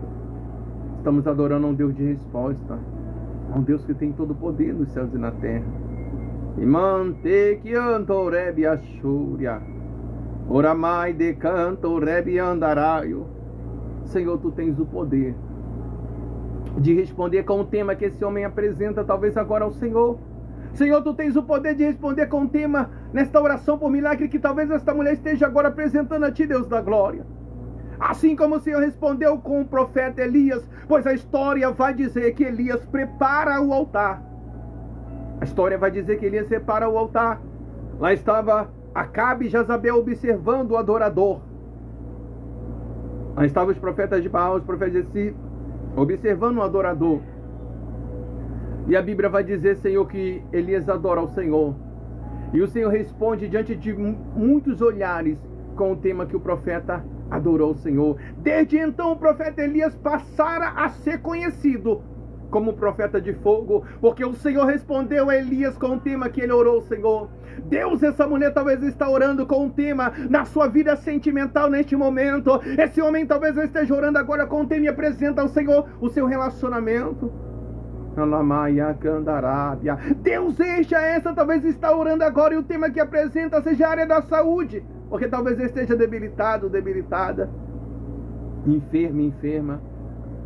S1: Estamos adorando a um Deus de resposta, a um Deus que tem todo o poder nos céus e na terra. E mante que ando rebi achúria, oramai de canto rebi andaraio. Senhor, Tu tens o poder de responder com o tema que esse homem apresenta, talvez agora ao Senhor. Senhor, Tu tens o poder de responder com o tema nesta oração por milagre que talvez esta mulher esteja agora apresentando a Ti, Deus da glória. Assim como o Senhor respondeu com o profeta Elias, pois a história vai dizer que Elias prepara o altar. A história vai dizer que Elias prepara o altar. Lá estava Acabe e Jezabel observando o adorador. Lá estavam os profetas de Baal, os profetas de Si, observando o adorador. E a Bíblia vai dizer, Senhor, que Elias adora ao Senhor. E o Senhor responde diante de muitos olhares com o tema que o profeta adorou o Senhor. Desde então o profeta Elias passara a ser conhecido como profeta de fogo, porque o Senhor respondeu a Elias com o tema que ele orou ao Senhor. Deus, essa mulher talvez está orando com um tema na sua vida sentimental neste momento. Esse homem talvez esteja orando agora com um tema e apresenta ao Senhor o seu relacionamento. Deus, deixa essa, talvez está orando agora e o tema que apresenta seja a área da saúde, porque talvez esteja debilitado, debilitada, enfermo, enferma.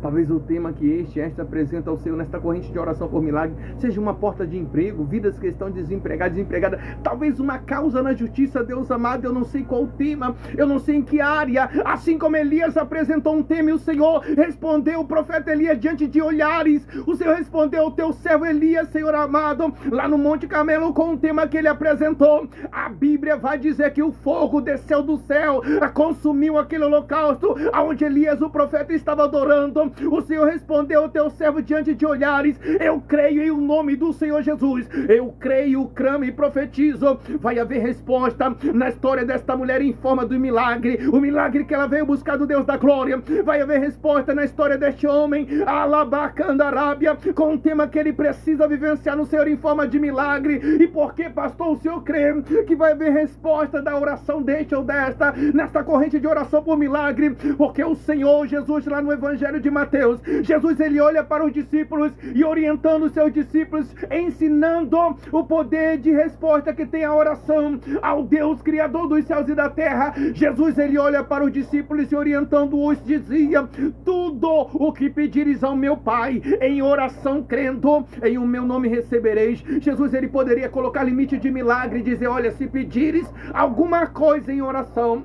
S1: Talvez o tema que esta apresenta ao Senhor nesta corrente de oração por milagre seja uma porta de emprego, vidas que estão desempregadas, desempregadas. Talvez uma causa na justiça, Deus amado, eu não sei qual tema, eu não sei em que área. Assim como Elias apresentou um tema e o Senhor respondeu o profeta Elias diante de olhares. O Senhor respondeu ao teu servo Elias, Senhor amado, lá no Monte Carmelo com o tema que ele apresentou. A Bíblia vai dizer que o fogo desceu do céu, consumiu aquele holocausto onde Elias, o profeta, estava adorando. O Senhor respondeu ao teu servo diante de olhares. Eu creio em o nome do Senhor Jesus. Eu creio, clamo e profetizo. Vai haver resposta na história desta mulher em forma do milagre. O milagre que ela veio buscar do Deus da glória. Vai haver resposta na história deste homem, Alabacandarábia, com um tema que ele precisa vivenciar no Senhor em forma de milagre. E por que, pastor, o Senhor crê que vai haver resposta da oração deste ou desta, nesta corrente de oração por milagre? Porque o Senhor Jesus, lá no Evangelho de Mateus, Jesus, ele olha para os discípulos e orientando os seus discípulos, ensinando o poder de resposta que tem a oração ao Deus Criador dos céus e da terra. Jesus, ele olha para os discípulos e orientando-os dizia: tudo o que pedires ao meu Pai em oração crendo, em o meu nome recebereis. Jesus, ele poderia colocar limite de milagre e dizer: olha, se pedires alguma coisa em oração,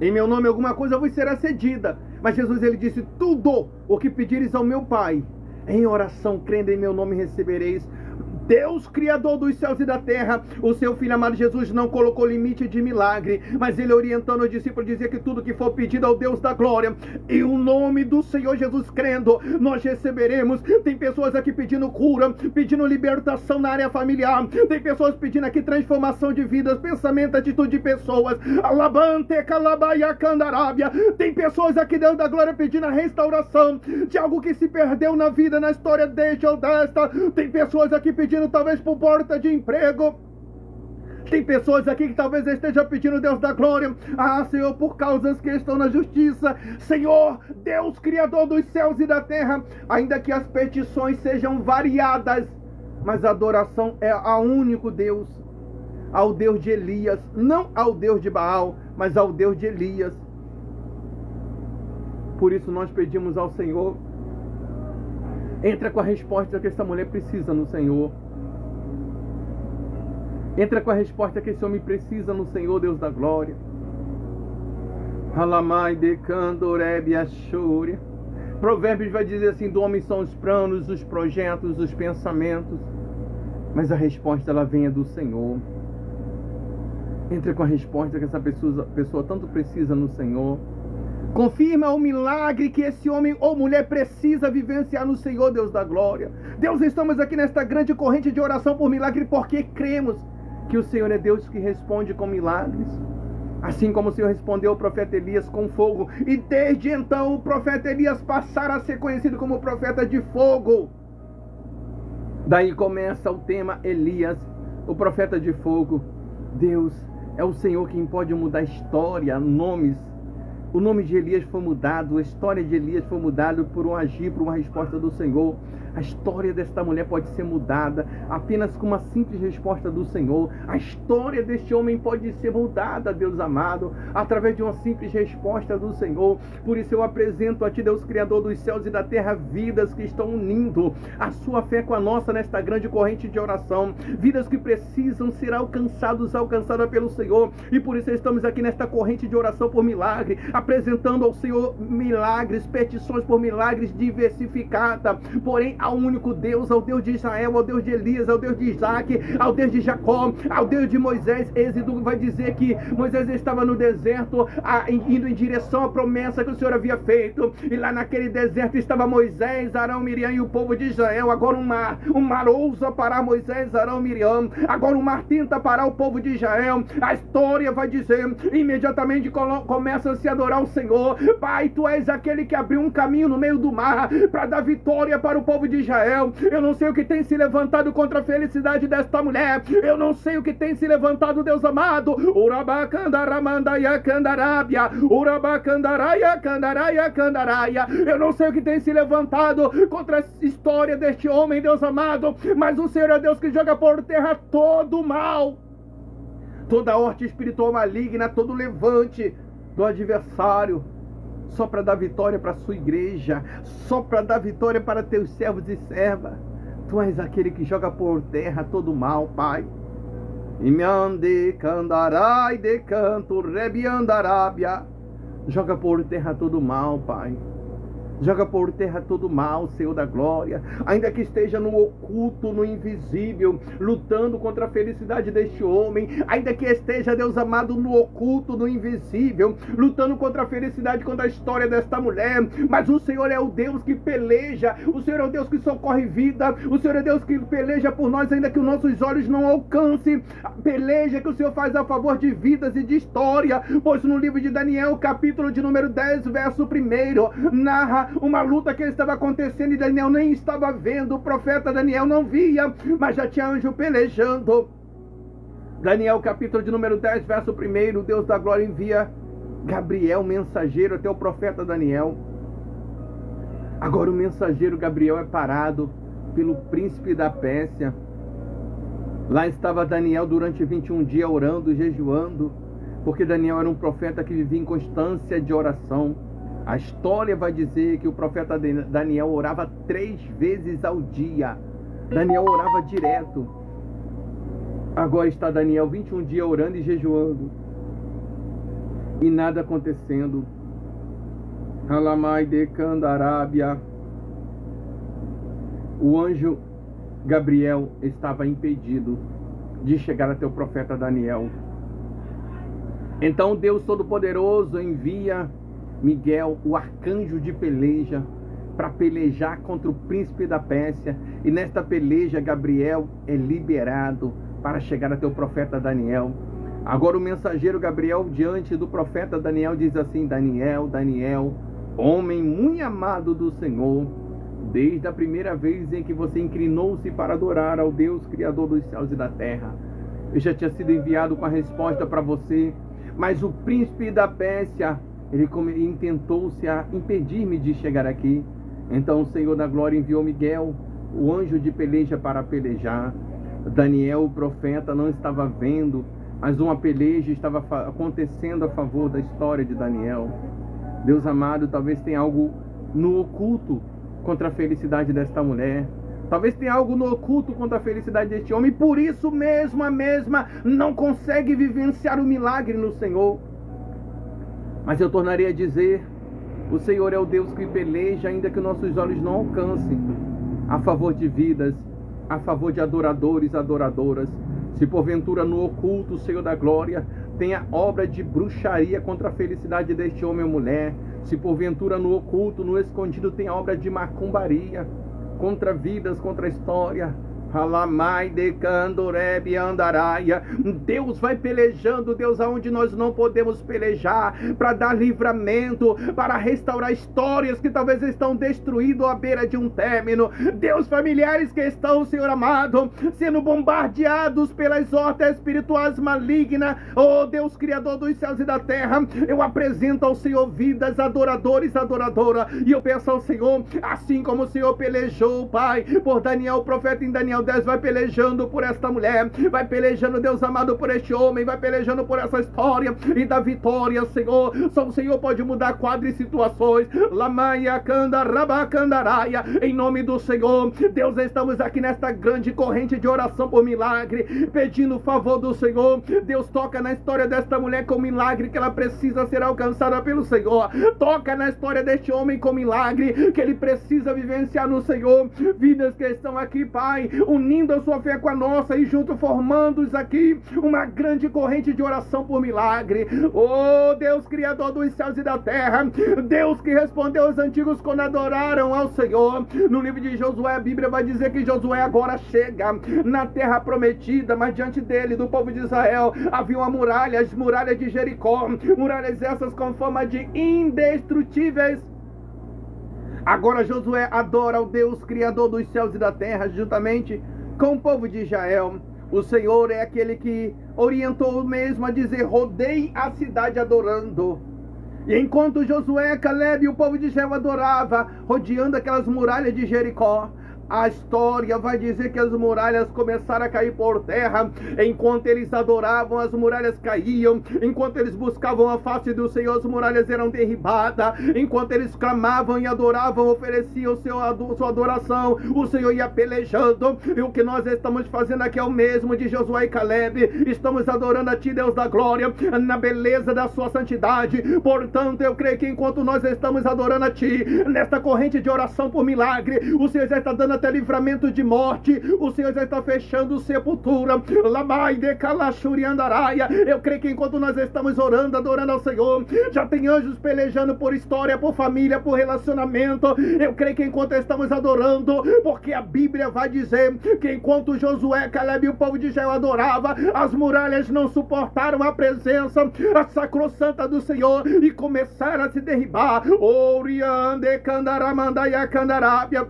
S1: em meu nome alguma coisa vos será cedida. Mas Jesus, ele disse: tudo o que pedires ao meu Pai em oração crendo, em meu nome recebereis. Deus, Criador dos céus e da terra, o seu Filho amado Jesus não colocou limite de milagre, mas ele orientando os discípulos dizia que tudo que for pedido ao Deus da glória, em o nome do Senhor Jesus crendo, nós receberemos. Tem pessoas aqui pedindo cura, pedindo libertação na área familiar, tem pessoas pedindo aqui transformação de vidas, pensamento, atitude de pessoas, alabante, calabaia, candarábia. Tem pessoas aqui, Deus da glória, pedindo a restauração de algo que se perdeu na vida, na história deste ou desta. Tem pessoas aqui pedindo talvez por porta de emprego. Tem pessoas aqui que talvez esteja pedindo, Deus da glória, Senhor, por causas que estão na justiça. Senhor, Deus Criador dos céus e da terra, ainda que as petições sejam variadas, mas a adoração é ao único Deus, ao Deus de Elias, não ao Deus de Baal, mas ao Deus de Elias. Por isso nós pedimos ao Senhor, entra com a resposta que essa mulher precisa no Senhor. Entra com a resposta que esse homem precisa no Senhor, Deus da glória. Halamai de Candorebe Ashúria. Provérbios vai dizer assim: do homem são os planos, os projetos, os pensamentos, mas a resposta ela vem do Senhor. Entra com a resposta que essa pessoa tanto precisa no Senhor. Confirma o milagre que esse homem ou mulher precisa vivenciar no Senhor, Deus da glória. Deus, estamos aqui nesta grande corrente de oração por milagre porque cremos que o Senhor é Deus que responde com milagres. Assim como o Senhor respondeu ao profeta Elias com fogo. E desde então o profeta Elias passara a ser conhecido como profeta de fogo. Daí começa o tema Elias, o profeta de fogo. Deus é o Senhor quem pode mudar história, nomes,
S2: O nome de Elias foi mudado, a história de Elias foi mudada por um agir, por uma resposta do Senhor. A história desta mulher pode ser mudada apenas com uma simples resposta do Senhor. A história deste homem pode ser mudada, Deus amado, através de uma simples resposta do Senhor. Por isso eu apresento a Ti, Deus Criador dos céus e da terra, vidas que estão unindo a sua fé com a nossa nesta grande corrente de oração. Vidas que precisam ser alcançadas pelo Senhor. E por isso estamos aqui nesta corrente de oração por milagre, apresentando ao Senhor milagres, petições por milagres diversificada. Porém, ao único Deus, ao Deus de Israel, ao Deus de Elias, ao Deus de Isaac, ao Deus de Jacó, ao Deus de Moisés. Êxodo vai dizer que Moisés estava no deserto, indo em direção à promessa que o Senhor havia feito. E lá naquele deserto estava Moisés, Arão, Miriam e o povo de Israel. Agora um mar ousa parar Moisés, Arão, Miriam. Agora o mar tenta parar o povo de Israel. A história vai dizer, imediatamente começa a se adorar o Senhor. Pai, Tu és aquele que abriu um caminho no meio do mar para dar vitória para o povo de Israel. Eu não sei o que tem se levantado contra a felicidade desta mulher. Eu não sei o que tem se levantado, Deus amado. Eu não sei o que tem se levantado contra a história deste homem, Deus amado. Mas o Senhor é Deus que joga por terra todo o mal, toda horta espiritual maligna, todo levante do adversário, só para dar vitória para a sua igreja, só para dar vitória para teus servos e servas. Tu és aquele que joga por terra todo mal, Pai. Imiande candarai de canto rebiandarábia. Joga por terra todo mal, Pai. Joga por terra todo mal, Senhor da glória. Ainda que esteja no oculto, no invisível, lutando contra a felicidade deste homem. Ainda que esteja, Deus amado, no oculto, no invisível, lutando contra a felicidade, contra a história desta mulher. Mas o Senhor é o Deus que peleja. O Senhor é o Deus que socorre vida. O Senhor é Deus que peleja por nós, ainda que os nossos olhos não alcancem. Peleja que o Senhor faz a favor de vidas e de história. Pois no livro de Daniel, capítulo de número 10, verso 1, narra uma luta que estava acontecendo e Daniel nem estava vendo. O profeta Daniel não via, mas já tinha anjo pelejando. Daniel capítulo de número 10, verso 1, o Deus da glória envia Gabriel, mensageiro, até o profeta Daniel. Agora o mensageiro Gabriel é parado pelo príncipe da Pérsia. Lá estava Daniel durante 21 dias orando e jejuando, porque Daniel era um profeta que vivia em constância de oração. A história vai dizer que o profeta Daniel orava 3 vezes ao dia. Daniel orava direto. Agora está Daniel 21 dias orando e jejuando, e nada acontecendo. Alamai de Candarábia. O anjo Gabriel estava impedido de chegar até o profeta Daniel. Então Deus Todo-Poderoso envia Miguel, o arcanjo de peleja, para pelejar contra o príncipe da Pérsia. E nesta peleja Gabriel é liberado para chegar até o profeta Daniel. Agora o mensageiro Gabriel, diante do profeta Daniel, diz assim: Daniel, Daniel, homem muito amado do Senhor, desde a primeira vez em que você inclinou-se para adorar ao Deus Criador dos céus e da terra, eu já tinha sido enviado com a resposta para você. Mas o príncipe da Pérsia, ele intentou-se a impedir-me de chegar aqui. Então o Senhor da glória enviou Miguel, o anjo de peleja, para pelejar. Daniel, o profeta, não estava vendo, mas uma peleja estava acontecendo a favor da história de Daniel. Deus amado, talvez tenha algo no oculto contra a felicidade desta mulher. Talvez tenha algo no oculto contra a felicidade deste homem. E por isso mesmo a mesma não consegue vivenciar o milagre no Senhor. Mas eu tornarei a dizer: o Senhor é o Deus que peleja, ainda que nossos olhos não alcancem, a favor de vidas, a favor de adoradores, adoradoras. Se porventura no oculto, o Senhor da glória, tenha obra de bruxaria contra a felicidade deste homem ou mulher, se porventura no oculto, no escondido, tem obra de macumbaria contra vidas, contra a história, Alamai de Candorebe Andaraia. Deus vai pelejando, Deus, aonde nós não podemos pelejar, para dar livramento, para restaurar histórias que talvez estão destruídas à beira de um término. Deus, familiares que estão, Senhor amado, sendo bombardeados pelas hortas espirituais malignas. Oh Deus, Criador dos céus e da terra, eu apresento ao Senhor vidas, adoradores, adoradora, e eu peço ao Senhor, assim como o Senhor pelejou, Pai, por Daniel, o profeta, em Daniel 10, vai pelejando por esta mulher, vai pelejando, Deus amado, por este homem, vai pelejando por essa história, e da vitória, Senhor. Só o Senhor pode mudar quadros e situações. Lamaia Canda Rabacandaraia, em nome do Senhor. Deus, estamos aqui nesta grande corrente de oração por milagre, pedindo o favor do Senhor. Deus, toca na história desta mulher com milagre que ela precisa ser alcançada pelo Senhor. Toca na história deste homem com milagre que ele precisa vivenciar no Senhor. Vidas que estão aqui, Pai, unindo a sua fé com a nossa e junto formando aqui uma grande corrente de oração por milagre. Oh Deus, Criador dos céus e da terra, Deus que respondeu aos antigos quando adoraram ao Senhor. No livro de Josué, a Bíblia vai dizer que Josué agora chega na terra prometida, mas diante dele, do povo de Israel, havia uma muralha, as muralhas de Jericó, muralhas essas com fama de indestrutíveis. Agora Josué adora ao Deus Criador dos céus e da terra, juntamente com o povo de Israel. O Senhor é aquele que orientou mesmo a dizer: rodei a cidade adorando. E enquanto Josué, Caleb e o povo de Israel adorava, rodeando aquelas muralhas de Jericó, a história vai dizer que as muralhas começaram a cair por terra. Enquanto eles adoravam, as muralhas caíam. Enquanto eles buscavam a face do Senhor, as muralhas eram derribadas. Enquanto eles clamavam e adoravam, ofereciam sua adoração, o Senhor ia pelejando. E o que nós estamos fazendo aqui é o mesmo de Josué e Caleb. Estamos adorando a Ti, Deus da glória, na beleza da sua santidade. Portanto, eu creio que enquanto nós estamos adorando a Ti, nesta corrente de oração por milagre, o Senhor já está dando até livramento de morte, o Senhor já está fechando sepultura. Lamai de Kalashuri Andaraia. Eu creio que enquanto nós estamos orando, adorando ao Senhor, já tem anjos pelejando por história, por família, por relacionamento. Eu creio que enquanto estamos adorando, porque a Bíblia vai dizer que enquanto Josué, Caleb e o povo de Israel adorava, as muralhas não suportaram a presença a sacrossanta do Senhor e começaram a se derribar. Oriande Candaramandaya Candarábia.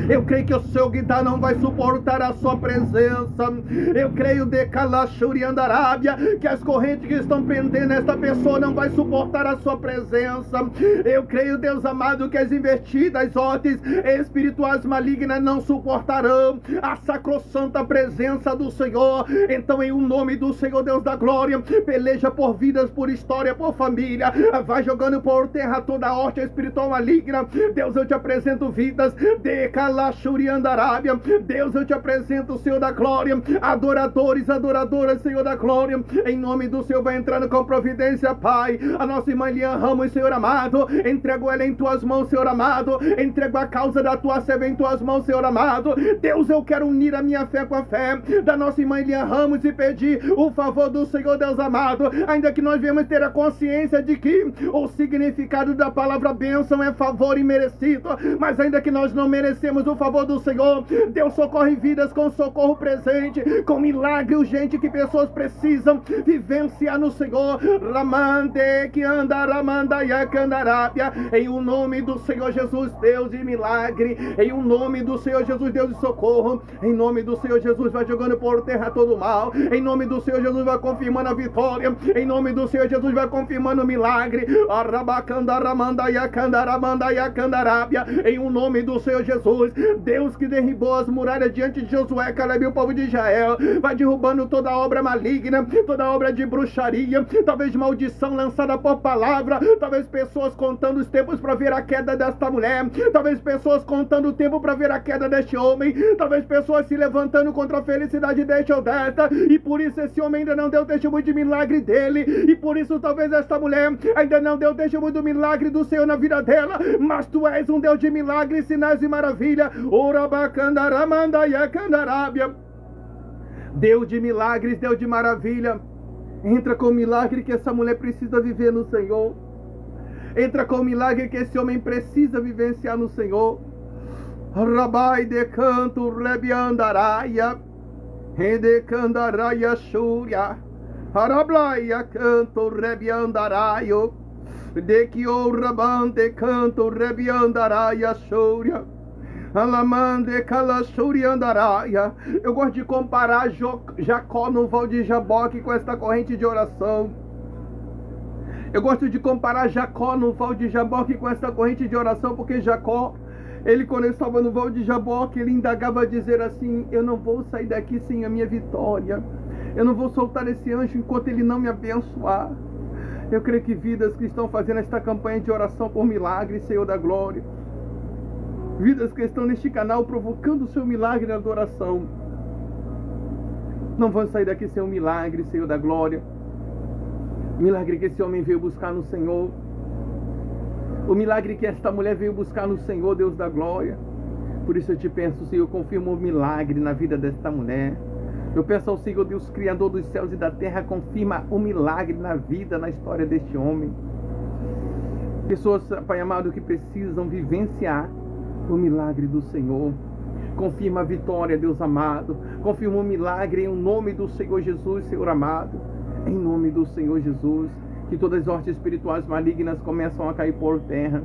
S2: Eu creio que o seu guitar não vai suportar a sua presença. Eu creio de Kalashuri Andarábia, que as correntes que estão prendendo esta pessoa não vai suportar a sua presença. Eu creio, Deus amado, que as investidas ordens espirituais malignas não suportarão a sacrossanta presença do Senhor. Então, em nome do Senhor Deus da glória, peleja por vidas, por história, por família. Vai jogando por terra toda a horta espiritual maligna. Deus, eu te apresento vidas de Kalashuri Andarábia. Deus, eu te apresento o Senhor da glória, adoradores, adoradoras, Senhor da glória, em nome do Senhor, vai entrando com providência, Pai. A nossa irmã Lian Ramos, Senhor amado, entrego ela em tuas mãos, Senhor amado, entrego a causa da tua serva em tuas mãos, Senhor amado. Deus, eu quero unir a minha fé com a fé da nossa irmã Lian Ramos e pedir o favor do Senhor, Deus amado, ainda que nós venhamos ter a consciência de que o significado da palavra bênção é favor imerecido, mas ainda que nós não merecemos o favor do Senhor, Deus socorre vidas com socorro presente, com milagre urgente que pessoas precisam vivenciar no Senhor. Ramande que anda Ramanda Yakandarábia, em o nome do Senhor Jesus, Deus de milagre, em o nome do Senhor Jesus, Deus de socorro, em nome do Senhor Jesus, vai jogando por terra todo o mal, em nome do Senhor Jesus, vai confirmando a vitória, em nome do Senhor Jesus, vai confirmando o milagre. Arabacanda Ramanda Yakandaramanda Yakandarábia, em o nome do Senhor Jesus, Deus que derribou as muralhas diante de Josué, Caleb e o povo de Israel, vai derrubando toda obra maligna, toda obra de bruxaria, talvez maldição lançada por palavra, talvez pessoas contando os tempos para ver a queda desta mulher, talvez pessoas contando o tempo para ver a queda deste homem, talvez pessoas se levantando contra a felicidade deste ou desta, e por isso esse homem ainda não deu testemunho de milagre dele, e por isso talvez esta mulher ainda não deu testemunho do milagre do Senhor na vida dela, mas tu és um Deus de milagres, sinais e maravilhas. Deus de milagres, Deus de maravilha, entra com o milagre que essa mulher precisa viver no Senhor, entra com o milagre que esse homem precisa vivenciar no Senhor. Rabai de canto rebiandaraia, de candaraia xúria, Arablaia canto rebiandaraio, de que o rabante canto rebiandaraia xúria, Alamande calaxúria andaraia. Eu gosto de comparar Jacó no Val de Jaboque com esta corrente de oração. Eu gosto de comparar Jacó no Val de Jaboque com esta corrente de oração, porque Jacó, ele quando ele estava no Val de Jaboque, ele indagava a dizer assim: eu não vou sair daqui sem a minha vitória. Eu não vou soltar esse anjo enquanto ele não me abençoar. Eu creio que vidas que estão fazendo esta campanha de oração por milagre, Senhor da glória, vidas que estão neste canal provocando o seu milagre na adoração, não vão sair daqui sem um milagre, Senhor da glória. Milagre que esse homem veio buscar no Senhor. O milagre que esta mulher veio buscar no Senhor, Deus da glória. Por isso eu te peço, Senhor, confirma o milagre na vida desta mulher. Eu peço ao Senhor, Deus Criador dos céus e da terra, confirma o milagre na vida, na história deste homem. Pessoas, Pai amado, que precisam vivenciar o milagre do Senhor. Confirma a vitória, Deus amado. Confirma o milagre em nome do Senhor Jesus, Senhor amado. Em nome do Senhor Jesus, que todas as hortas espirituais malignas começam a cair por terra.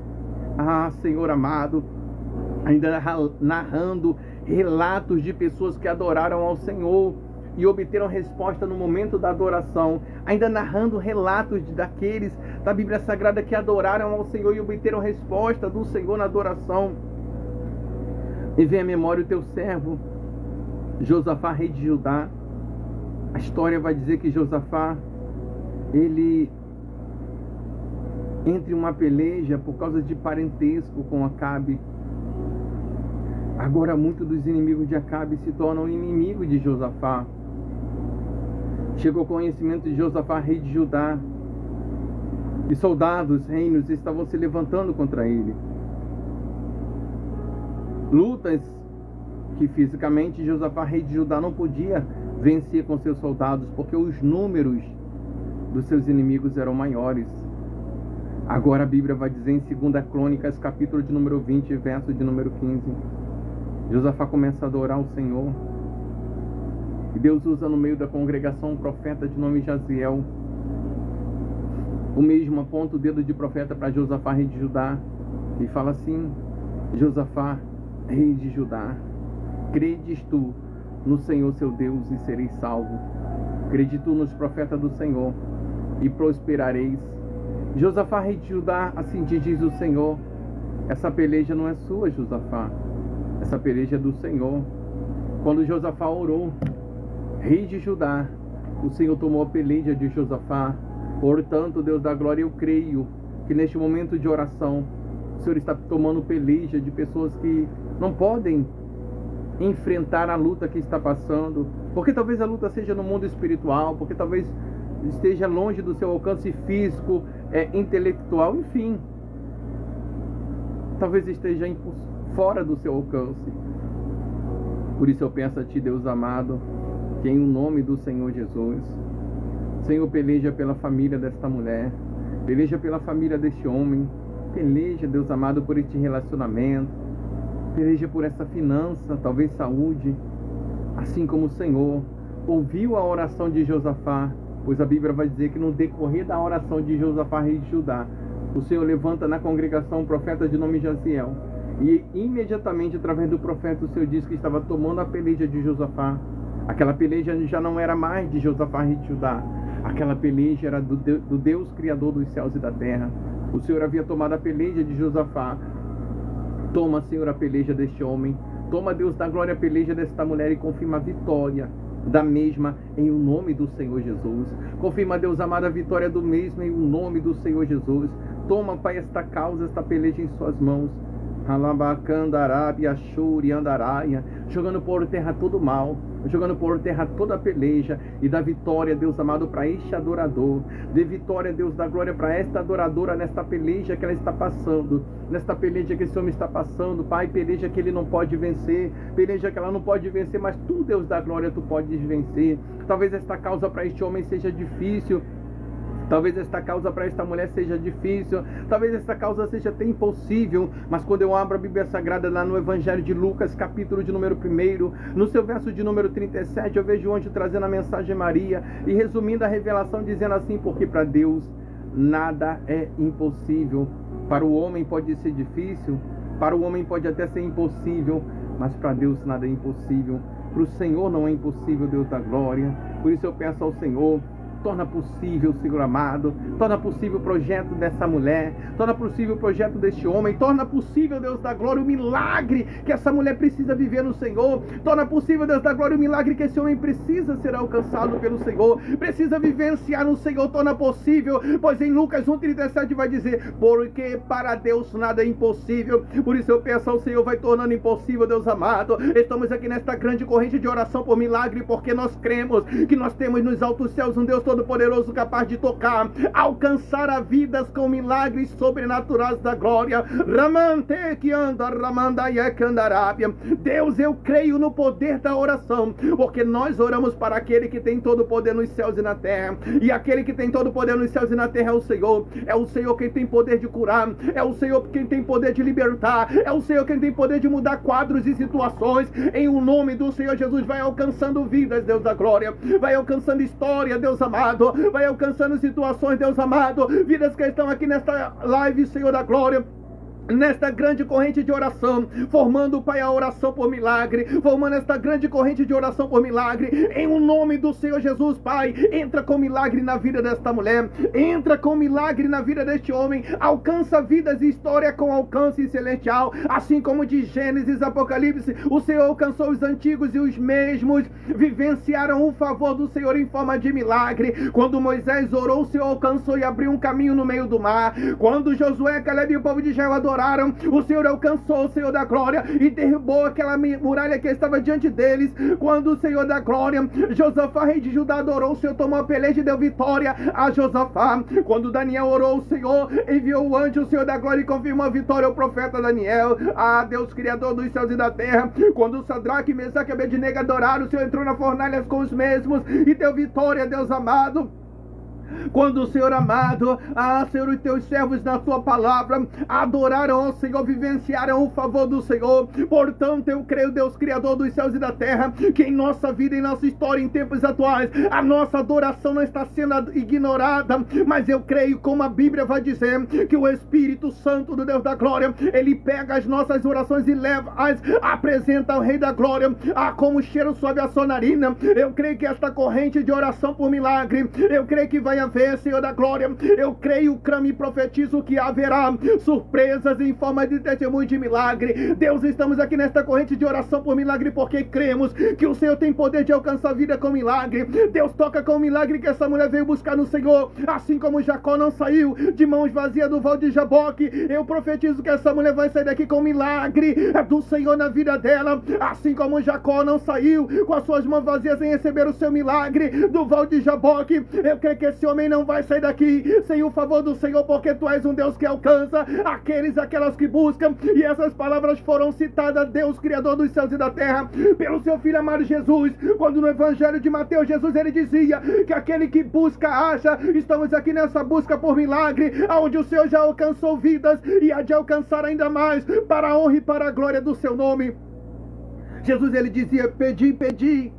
S2: Ah, Senhor amado, ainda narrando relatos de pessoas que adoraram ao Senhor e obteram resposta no momento da adoração. Ainda narrando relatos daqueles da Bíblia Sagrada que adoraram ao Senhor e obteram resposta do Senhor na adoração. E vem à memória o teu servo Josafá, rei de Judá. A história vai dizer que Josafá, ele entre uma peleja por causa de parentesco com Acabe. Agora muitos dos inimigos de Acabe se tornam inimigos de Josafá. Chegou o conhecimento de Josafá, rei de Judá, e soldados, reinos estavam se levantando contra ele. Lutas que fisicamente Josafá, rei de Judá, não podia vencer com seus soldados, porque os números dos seus inimigos eram maiores. Agora a Bíblia vai dizer em 2 Crônicas, capítulo de número 20, verso de número 15. Josafá começa a adorar o Senhor. E Deus usa no meio da congregação um profeta de nome Jaziel. O mesmo aponta o dedo de profeta para Josafá, rei de Judá, e fala assim: Josafá, rei de Judá, credes tu no Senhor seu Deus e sereis salvo. Crede tu nos profetas do Senhor e prosperareis. Josafá, rei de Judá, assim diz o Senhor: essa peleja não é sua, Josafá, essa peleja é do Senhor. Quando Josafá orou, rei de Judá, o Senhor tomou a peleja de Josafá. Portanto, Deus da glória, eu creio que neste momento de oração o Senhor está tomando peleja de pessoas que não podem enfrentar a luta que está passando, porque talvez a luta seja no mundo espiritual, porque talvez esteja longe do seu alcance físico, intelectual, enfim, talvez esteja fora do seu alcance. Por isso eu peço a ti, Deus amado, que em nome do Senhor Jesus, Senhor, peleja pela família desta mulher, peleja pela família deste homem, peleja, Deus amado, por este relacionamento, peleja por essa finança, talvez saúde, assim como o Senhor ouviu a oração de Josafá, pois a Bíblia vai dizer que no decorrer da oração de Josafá, rei de Judá, o Senhor levanta na congregação um profeta de nome Jaziel, e imediatamente através do profeta o Senhor diz que estava tomando a peleja de Josafá. Aquela peleja já não era mais de Josafá, rei de Judá, aquela peleja era do Deus Criador dos céus e da terra. O Senhor havia tomado a peleja de Josafá. Toma, Senhor, a peleja deste homem. Toma, Deus da glória, a peleja desta mulher e confirma a vitória da mesma em o nome do Senhor Jesus. Confirma, Deus amado, a vitória do mesmo em o nome do Senhor Jesus. Toma, Pai, esta causa, esta peleja em suas mãos. Alabacandarabia, Shuri, Andaraia, jogando por terra todo o mal, jogando por terra toda a peleja, e dá vitória, Deus amado, para este adorador. Dê vitória, Deus da glória, para esta adoradora nesta peleja que ela está passando, nesta peleja que esse homem está passando, Pai, peleja que ele não pode vencer, peleja que ela não pode vencer, mas tu, Deus da glória, tu podes vencer. Talvez esta causa para este homem seja difícil, Talvez esta causa para esta mulher seja difícil, talvez esta causa seja até impossível, mas quando eu abro a Bíblia Sagrada lá no Evangelho de Lucas, capítulo de número 1, no seu verso de número 37, eu vejo o anjo trazendo a mensagem a Maria e resumindo a revelação dizendo assim: porque para Deus nada é impossível. Para o homem pode ser difícil, para o homem pode até ser impossível, mas para Deus nada é impossível. Para o Senhor não é impossível, Deus da glória. Por isso eu peço ao Senhor, torna possível, Senhor amado, torna possível o projeto dessa mulher, torna possível o projeto deste homem, torna possível, Deus da glória, o milagre que essa mulher precisa viver no Senhor, torna possível, Deus da glória, o milagre que esse homem precisa ser alcançado pelo Senhor, precisa vivenciar no Senhor, torna possível, pois em Lucas 1,37 vai dizer: porque para Deus nada é impossível. Por isso eu peço ao Senhor, vai tornando impossível, Deus amado. Estamos aqui nesta grande corrente de oração por milagre, porque nós cremos que nós temos nos altos céus um Deus Todo-Poderoso capaz de tocar, alcançar a vidas com milagres sobrenaturais da glória. Ramante que anda, ramandaia candarábia. Deus, eu creio no poder da oração, porque nós oramos para aquele que tem todo o poder nos céus e na terra, e aquele que tem todo o poder nos céus e na terra é o Senhor. É o Senhor quem tem poder de curar, é o Senhor quem tem poder de libertar, é o Senhor quem tem poder de mudar quadros e situações. Em o nome do Senhor Jesus, vai alcançando vidas, Deus da glória, vai alcançando história, Deus amado, vai alcançando situações, Deus amado, vidas que estão aqui nesta live, Senhor da glória, nesta grande corrente de oração, formando, Pai, a oração por milagre, formando esta grande corrente de oração por milagre, em o nome do Senhor Jesus, Pai. Entra com milagre na vida desta mulher, entra com milagre na vida deste homem, alcança vidas e história com alcance celestial, assim como de Gênesis, Apocalipse, o Senhor alcançou os antigos e os mesmos vivenciaram o favor do Senhor em forma de milagre. Quando Moisés orou, o Senhor alcançou e abriu um caminho no meio do mar. Quando Josué, Caleb e o povo de Israel adoraram, o Senhor alcançou, o Senhor da glória, e derrubou aquela muralha que estava diante deles. Quando o Senhor da glória, Josafá, rei de Judá, adorou, o Senhor tomou a peleja e deu vitória a Josafá. Quando Daniel orou, o Senhor enviou o anjo, o Senhor da glória, e confirmou a vitória ao profeta Daniel. Ah, Deus, Criador dos céus e da terra. Quando Sadraque, Mesaque e Abednego adoraram, o Senhor entrou na fornalha com os mesmos e deu vitória, Deus amado. Quando o Senhor amado, Senhor, os teus servos na tua palavra adoraram ao Senhor, vivenciaram o favor do Senhor. Portanto, eu creio, Deus Criador dos céus e da terra, que em nossa vida, em nossa história, em tempos atuais, a nossa adoração não está sendo ignorada, mas eu creio, como a Bíblia vai dizer, que o Espírito Santo do Deus da glória, ele pega as nossas orações e leva-as, apresenta ao Rei da glória, como cheiro suave a sua narina. Eu creio que esta corrente de oração por milagre, eu creio que vai haver, Senhor da glória, eu creio, clamo e profetizo que haverá surpresas em forma de testemunho de milagre. Deus, estamos aqui nesta corrente de oração por milagre, porque cremos que o Senhor tem poder de alcançar a vida com milagre. Deus, toca com o milagre que essa mulher veio buscar no Senhor, assim como Jacó não saiu de mãos vazias do val de Jaboque. Eu profetizo que essa mulher vai sair daqui com milagre do Senhor na vida dela, assim como Jacó não saiu com as suas mãos vazias sem receber o seu milagre do val de Jaboque. Eu creio que esse homem não vai sair daqui sem o favor do Senhor, porque tu és um Deus que alcança aquelas que buscam. E essas palavras foram citadas, Deus Criador dos céus e da terra, pelo seu Filho amado Jesus, quando no Evangelho de Mateus, Jesus, ele dizia que aquele que busca, acha. Estamos aqui nessa busca por milagre, onde o Senhor já alcançou vidas e há de alcançar ainda mais, para a honra e para a glória do seu nome. Jesus, ele dizia: pedi, pedi,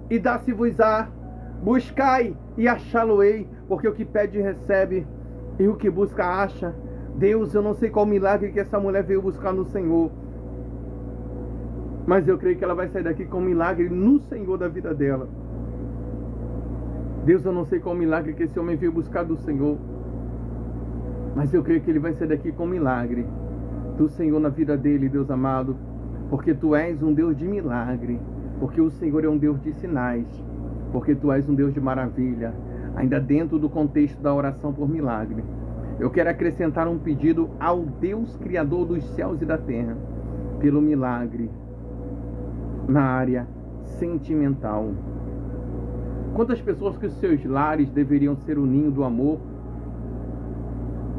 S2: e dá-se-vos-á, buscai e achá-lo-ei, porque o que pede recebe, e o que busca acha. Deus, eu não sei qual milagre que essa mulher veio buscar no Senhor, mas eu creio que ela vai sair daqui com um milagre no Senhor da vida dela. Deus, eu não sei qual milagre que esse homem veio buscar do Senhor, mas eu creio que ele vai sair daqui com um milagre do Senhor na vida dele, Deus amado, porque tu és um Deus de milagre, porque o Senhor é um Deus de sinais, porque tu és um Deus de maravilha. Ainda dentro do contexto da oração por milagre, eu quero acrescentar um pedido ao Deus Criador dos céus e da terra, pelo milagre na área sentimental. Quantas pessoas que os seus lares deveriam ser o ninho do amor,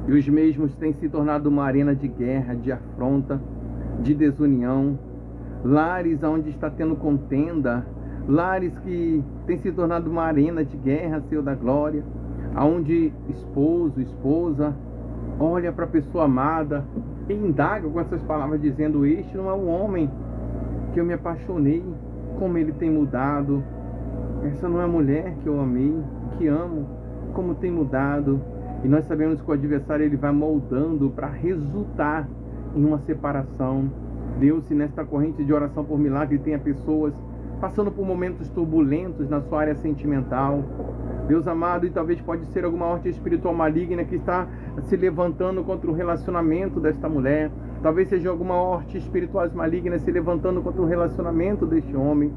S2: e os mesmos têm se tornado uma arena de guerra, de afronta, de desunião, lares onde está tendo contenda, lares que têm se tornado uma arena de guerra, Senhor da glória, aonde esposo, esposa, olha para a pessoa amada e indaga com essas palavras dizendo: este não é o homem que eu me apaixonei, como ele tem mudado. Essa não é a mulher que eu amei, que amo, como tem mudado. E nós sabemos que o adversário ele vai moldando para resultar em uma separação. Deus, se nesta corrente de oração por milagre tenha pessoas passando por momentos turbulentos na sua área sentimental, Deus amado, e talvez pode ser alguma horta espiritual maligna que está se levantando contra o relacionamento desta mulher, talvez seja alguma horta espiritual maligna se levantando contra o relacionamento deste homem.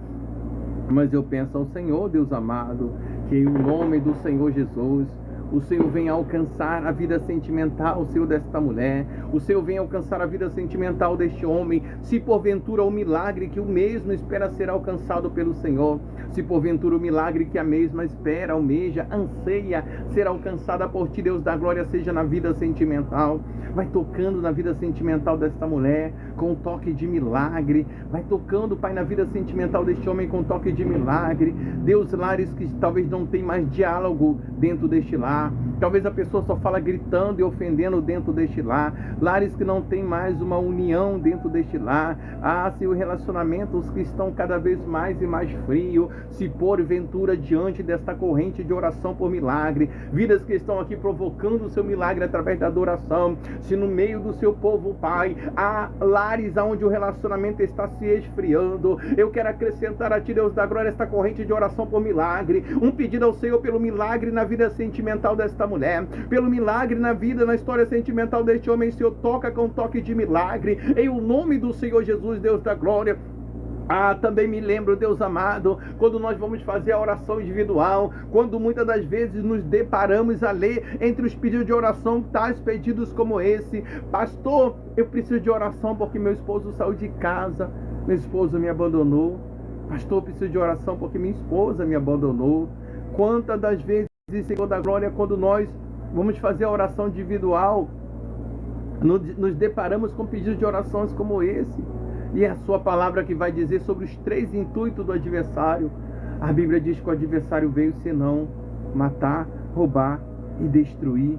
S2: Mas eu peço ao Senhor, Deus amado, que em nome do Senhor Jesus, o Senhor venha alcançar a vida sentimental, Senhor, desta mulher. O Senhor venha alcançar a vida sentimental deste homem. Se porventura o milagre que o mesmo espera ser alcançado pelo Senhor, se porventura o milagre que a mesma espera, almeja, anseia ser alcançada por ti, Deus da glória, seja na vida sentimental. Vai tocando na vida sentimental desta mulher com um toque de milagre. Vai tocando, Pai, na vida sentimental deste homem com um toque de milagre. Deus, lares que talvez não tem mais diálogo dentro deste lar. Talvez a pessoa só fala gritando e ofendendo dentro deste lar. Lares que não tem mais uma união dentro deste lar. Senhor, relacionamentos que estão cada vez mais e mais frios. Se porventura diante desta corrente de oração por milagre, vidas que estão aqui provocando o seu milagre através da adoração. Se no meio do seu povo, Pai, há lares onde o relacionamento está se esfriando, eu quero acrescentar a ti, Deus da glória, esta corrente de oração por milagre. Um pedido ao Senhor pelo milagre na vida sentimental desta mulher, pelo milagre na vida, na história sentimental deste homem. Senhor, toca com um toque de milagre, em o nome do Senhor Jesus, Deus da glória. Também me lembro, Deus amado, quando nós vamos fazer a oração individual, quando muitas das vezes nos deparamos a ler entre os pedidos de oração tais pedidos como esse: pastor, eu preciso de oração porque meu esposo saiu de casa, meu esposo me abandonou. Pastor, eu preciso de oração porque minha esposa me abandonou. Quantas das vezes, Senhor da glória, quando nós vamos fazer a oração individual, nos deparamos com pedidos de orações como esse? E é a sua palavra que vai dizer sobre os 3 intuitos do adversário. A Bíblia diz que o adversário veio senão matar, roubar e destruir.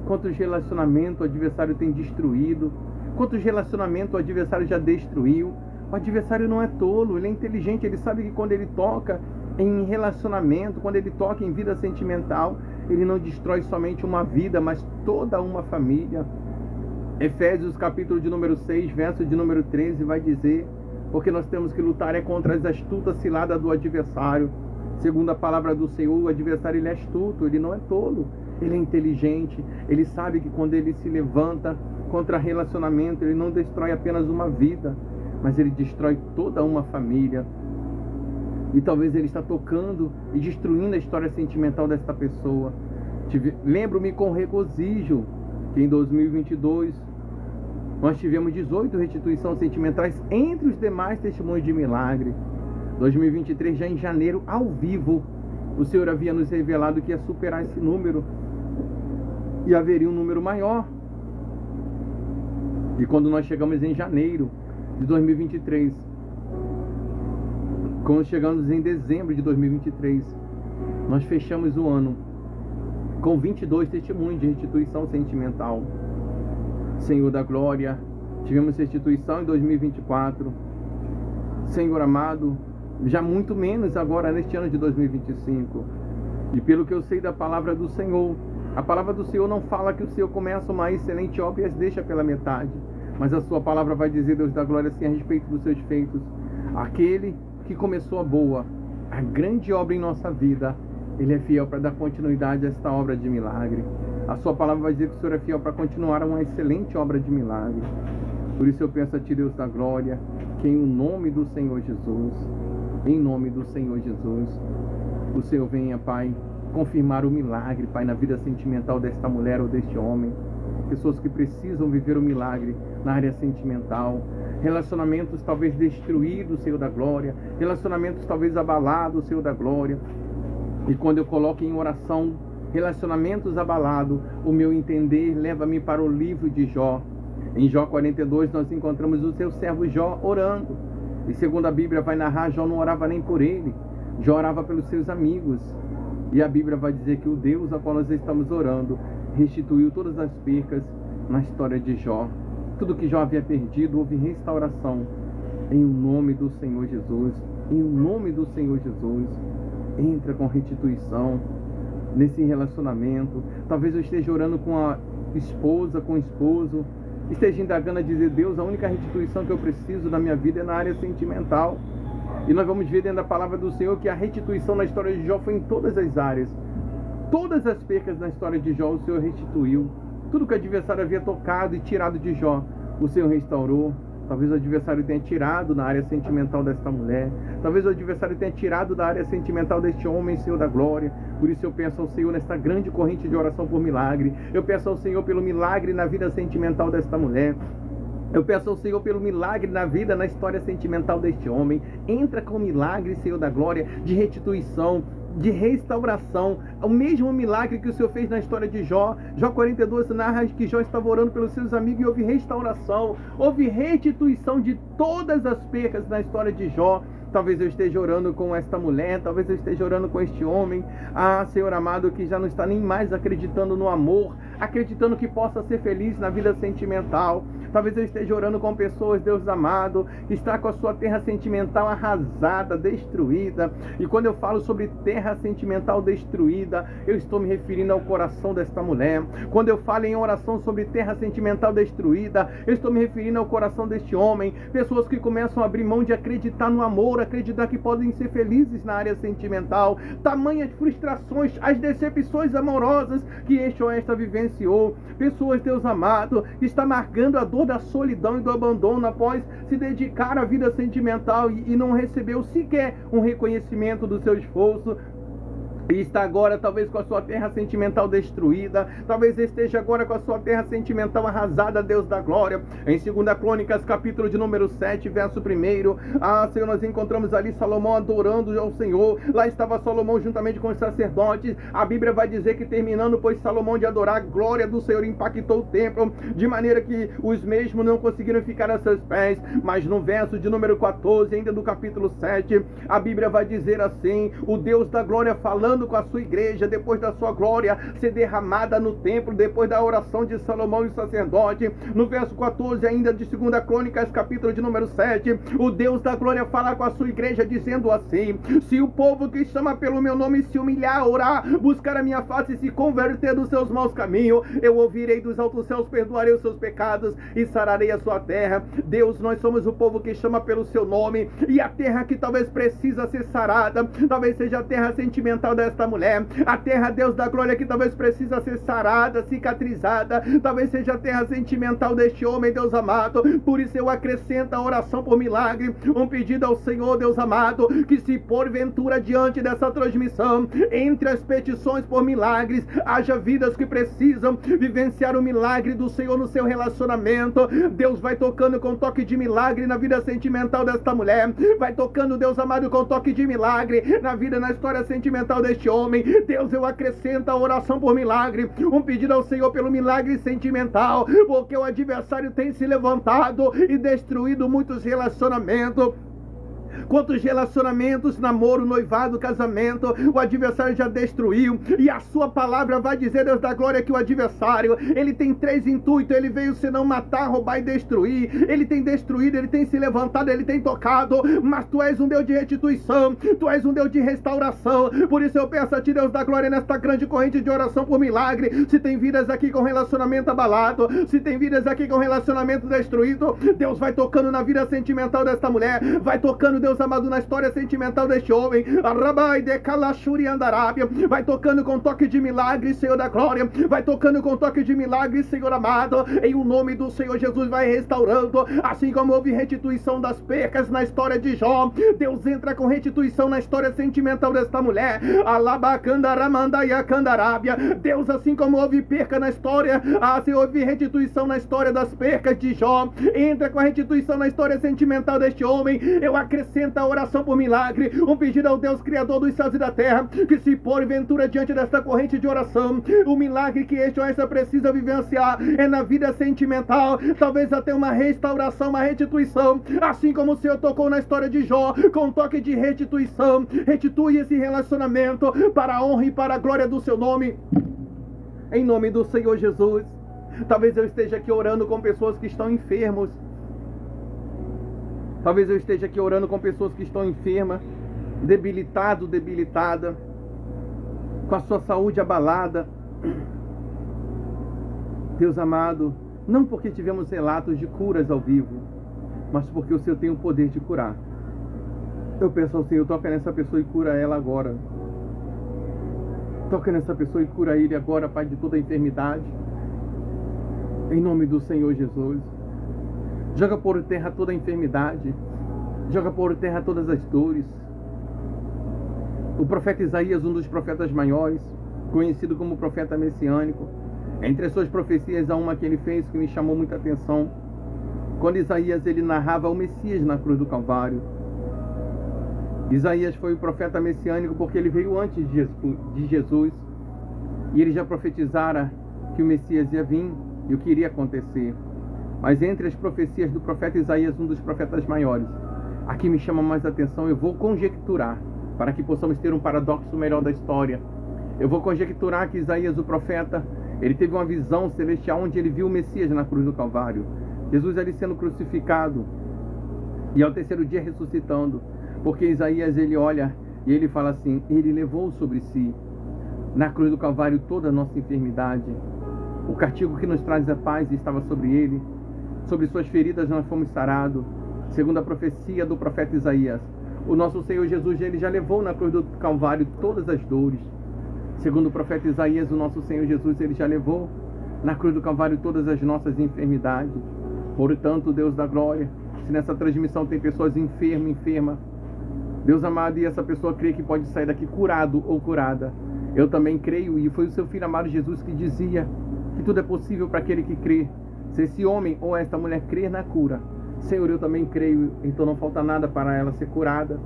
S2: Quantos relacionamentos o adversário tem destruído? Quantos relacionamentos o adversário já destruiu? O adversário não é tolo, ele é inteligente, ele sabe que quando ele toca em relacionamento, quando ele toca em vida sentimental, ele não destrói somente uma vida, mas toda uma família. Efésios capítulo de número 6, verso de número 13 vai dizer: porque nós temos que lutar contra as astutas ciladas do adversário. Segundo a palavra do Senhor, o adversário ele é astuto, ele não é tolo, ele é inteligente, ele sabe que quando ele se levanta contra relacionamento, ele não destrói apenas uma vida, mas ele destrói toda uma família. E talvez ele está tocando e destruindo a história sentimental desta pessoa. Lembro-me com regozijo que em 2022 nós tivemos 18 restituições sentimentais entre os demais testemunhos de milagre. 2023, já em janeiro, ao vivo, o Senhor havia nos revelado que ia superar esse número e haveria um número maior. E quando nós chegamos em janeiro de 2023, quando chegamos em dezembro de 2023, nós fechamos o ano com 22 testemunhos de restituição sentimental. Senhor da glória, tivemos restituição em 2024. Senhor amado, já muito menos agora neste ano de 2025. E pelo que eu sei da palavra do Senhor, a palavra do Senhor não fala que o Senhor começa uma excelente obra e as deixa pela metade. Mas a sua palavra vai dizer, Deus da glória, assim, a respeito dos seus feitos: aquele que começou a grande obra em nossa vida, ele é fiel para dar continuidade a esta obra de milagre. A sua palavra vai dizer que o Senhor é fiel para continuar uma excelente obra de milagre. Por isso eu peço a ti, Deus da glória, que em nome do Senhor Jesus, em nome do Senhor Jesus, o Senhor venha, Pai, confirmar o milagre, Pai, na vida sentimental desta mulher ou deste homem. Pessoas que precisam viver o milagre na área sentimental. Relacionamentos talvez destruídos, Senhor da glória. Relacionamentos talvez abalados, Senhor da glória. E quando eu coloco em oração relacionamentos abalados, o meu entender leva-me para o livro de Jó. Em Jó 42 nós encontramos o seu servo Jó orando. E segundo a Bíblia vai narrar, Jó não orava nem por ele. Jó orava pelos seus amigos. E a Bíblia vai dizer que o Deus a qual nós estamos orando restituiu todas as percas na história de Jó. Tudo que Jó havia perdido, houve restauração. Em nome do Senhor Jesus. Em nome do Senhor Jesus. Entra com restituição nesse relacionamento. Talvez eu esteja orando com a esposa, com o esposo. Esteja indagando a dizer: Deus, a única restituição que eu preciso na minha vida é na área sentimental. E nós vamos ver dentro da palavra do Senhor que a restituição na história de Jó foi em todas as áreas. Todas as percas na história de Jó, o Senhor restituiu. Tudo que o adversário havia tocado e tirado de Jó, o Senhor restaurou. Talvez o adversário tenha tirado na área sentimental desta mulher. Talvez o adversário tenha tirado da área sentimental deste homem, Senhor da glória. Por isso eu peço ao Senhor nesta grande corrente de oração por milagre. Eu peço ao Senhor pelo milagre na vida sentimental desta mulher. Eu peço ao Senhor pelo milagre na vida, na história sentimental deste homem. Entra com o milagre, Senhor da glória, de restituição, de restauração, o mesmo milagre que o Senhor fez na história de Jó. Jó 42 narra que Jó estava orando pelos seus amigos e houve restauração, houve restituição de todas as percas na história de Jó. Talvez eu esteja orando com esta mulher, talvez eu esteja orando com este homem, Senhor amado, que já não está nem mais acreditando no amor, acreditando que possa ser feliz na vida sentimental. Talvez eu esteja orando com pessoas, Deus amado, que está com a sua terra sentimental arrasada, destruída. E quando eu falo sobre terra sentimental destruída, eu estou me referindo ao coração desta mulher. Quando eu falo em oração sobre terra sentimental destruída, eu estou me referindo ao coração deste homem. Pessoas que começam a abrir mão de acreditar no amor, acreditar que podem ser felizes na área sentimental. Tamanhas frustrações, as decepções amorosas que este ou esta vivenciou. Pessoas, Deus amado, que está amargando a dor da solidão e do abandono após se dedicar à vida sentimental e não recebeu sequer um reconhecimento do seu esforço. E está agora talvez com a sua terra sentimental destruída, talvez esteja agora com a sua terra sentimental arrasada, Deus da glória. Em 2 Crônicas, capítulo de número 7, verso 1, Senhor, nós encontramos ali Salomão adorando ao Senhor. Lá estava Salomão juntamente com os sacerdotes. A Bíblia vai dizer que terminando, pois, Salomão de adorar, a glória do Senhor impactou o templo, de maneira que os mesmos não conseguiram ficar a seus pés. Mas no verso de número 14, ainda do capítulo 7, a Bíblia vai dizer assim: o Deus da glória falando com a sua igreja, depois da sua glória ser derramada no templo, depois da oração de Salomão e o sacerdote. No verso 14 ainda de 2 Crônicas, capítulo de número 7, o Deus da glória fala com a sua igreja dizendo assim: se o povo que chama pelo meu nome se humilhar, orar, buscar a minha face e se converter dos seus maus caminhos, eu ouvirei dos altos céus, perdoarei os seus pecados e sararei a sua terra. Deus, nós somos o povo que chama pelo seu nome, e a terra que talvez precisa ser sarada, talvez seja a terra sentimental desta mulher, a terra, Deus da glória, que talvez precisa ser sarada, cicatrizada, talvez seja a terra sentimental deste homem, Deus amado. Por isso eu acrescento a oração por milagre, um pedido ao Senhor, Deus amado, que se porventura diante dessa transmissão, entre as petições por milagres, haja vidas que precisam vivenciar o milagre do Senhor no seu relacionamento. Deus vai tocando com toque de milagre na vida sentimental desta mulher, vai tocando, Deus amado, com toque de milagre na vida, na história sentimental deste homem. Deus, eu acrescento a oração por milagre, um pedido ao Senhor pelo milagre sentimental, porque o adversário tem se levantado e destruído muitos relacionamentos. Quantos relacionamentos, namoro, noivado, casamento, o adversário já destruiu. E a sua palavra vai dizer, Deus da glória, que o adversário, ele tem 3 intuitos. Ele veio senão matar, roubar e destruir. Ele tem destruído, ele tem se levantado, ele tem tocado. Mas tu és um Deus de restituição, tu és um Deus de restauração. Por isso eu peço a ti, Deus da glória, nesta grande corrente de oração por milagre. Se tem vidas aqui com relacionamento abalado, se tem vidas aqui com relacionamento destruído, Deus vai tocando na vida sentimental desta mulher, vai tocando, Deus amado, na história sentimental deste homem. Rabai de Kalashuri Andarábia, vai tocando com toque de milagre, Senhor da glória, vai tocando com toque de milagre, Senhor amado. Em o nome do Senhor Jesus, vai restaurando, assim como houve restituição das percas na história de Jó. Deus entra com restituição na história sentimental desta mulher. Alabacandaramandaiacandarábia, Deus, assim como houve perca na história, assim houve restituição na história das percas de Jó, entra com a restituição na história sentimental deste homem. Eu acrescento acrescenta a oração por milagre, um pedido ao Deus Criador dos céus e da terra, que se porventura diante desta corrente de oração, o milagre que este ou esta precisa vivenciar é na vida sentimental, talvez até uma restauração, uma restituição, assim como o Senhor tocou na história de Jó, com um toque de restituição. Restitui esse relacionamento para a honra e para a glória do seu nome, em nome do Senhor Jesus. Talvez eu esteja aqui orando com pessoas que estão enfermos. Talvez eu esteja aqui orando com pessoas que estão enfermas, debilitado, debilitada, com a sua saúde abalada. Deus amado, não porque tivemos relatos de curas ao vivo, mas porque o Senhor tem o poder de curar. Eu peço ao Senhor, toca nessa pessoa e cura ela agora. Toca nessa pessoa e cura ele agora, Pai, de toda a enfermidade. Em nome do Senhor Jesus. Joga por terra toda a enfermidade. Joga por terra todas as dores. O profeta Isaías, um dos profetas maiores, conhecido como profeta messiânico, entre as suas profecias há uma que ele fez que me chamou muita atenção. Quando Isaías ele narrava o Messias na cruz do Calvário. Isaías foi o profeta messiânico porque ele veio antes de Jesus. E ele já profetizara que o Messias ia vir e o que iria acontecer. Mas entre as profecias do profeta Isaías, um dos profetas maiores, aqui me chama mais atenção, eu vou conjecturar, para que possamos ter um paradoxo melhor da história. Eu vou conjecturar que Isaías, o profeta, ele teve uma visão celestial onde ele viu o Messias na cruz do Calvário. Jesus ali sendo crucificado e ao terceiro dia ressuscitando. Porque Isaías ele olha e ele fala assim: ele levou sobre si na cruz do Calvário toda a nossa enfermidade. O castigo que nos traz a paz estava sobre ele. Sobre suas feridas nós fomos sarados. Segundo a profecia do profeta Isaías, o nosso Senhor Jesus ele já levou na cruz do Calvário todas as dores. Segundo o profeta Isaías, o nosso Senhor Jesus ele já levou na cruz do Calvário todas as nossas enfermidades. Portanto, Deus da glória, se nessa transmissão tem pessoas enfermas, Deus amado, e essa pessoa crê que pode sair daqui curado ou curada, eu também creio, e foi o seu Filho amado Jesus que dizia que tudo é possível para aquele que crê. Se esse homem ou esta mulher crer na cura, Senhor, eu também creio, então não falta nada para ela ser curada,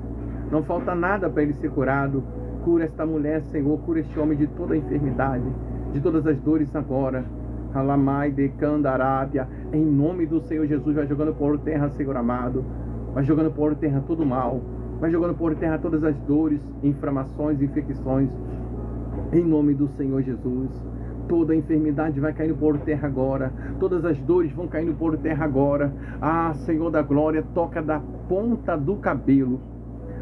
S2: não falta nada para ele ser curado. Cura esta mulher, Senhor, cura este homem de toda a enfermidade, de todas as dores agora. Alamai de Candarábia, em nome do Senhor Jesus, vai jogando por terra, Senhor amado, vai jogando por terra todo o mal, vai jogando por terra todas as dores, inflamações, infecções, em nome do Senhor Jesus. Toda a enfermidade vai caindo por terra agora, todas as dores vão caindo por terra agora. Ah, Senhor da glória, toca da ponta do cabelo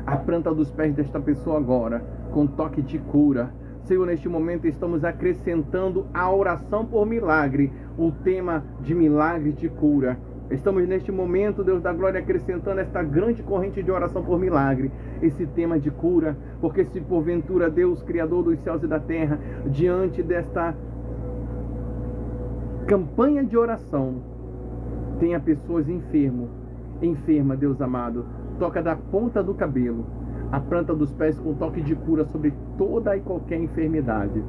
S2: a planta dos pés desta pessoa agora, com toque de cura. Senhor, neste momento estamos acrescentando a oração por milagre, o tema de milagre de cura. Estamos neste momento, Deus da glória, acrescentando esta grande corrente de oração por milagre, esse tema de cura, porque se porventura Deus, Criador dos céus e da terra, diante desta campanha de oração, tenha pessoas enferma, Deus amado, toca da ponta do cabelo a planta dos pés com toque de cura sobre toda e qualquer enfermidade.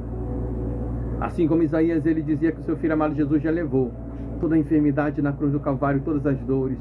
S2: Assim como Isaías ele dizia que o seu Filho amado Jesus já levou toda a enfermidade na cruz do Calvário, todas as dores,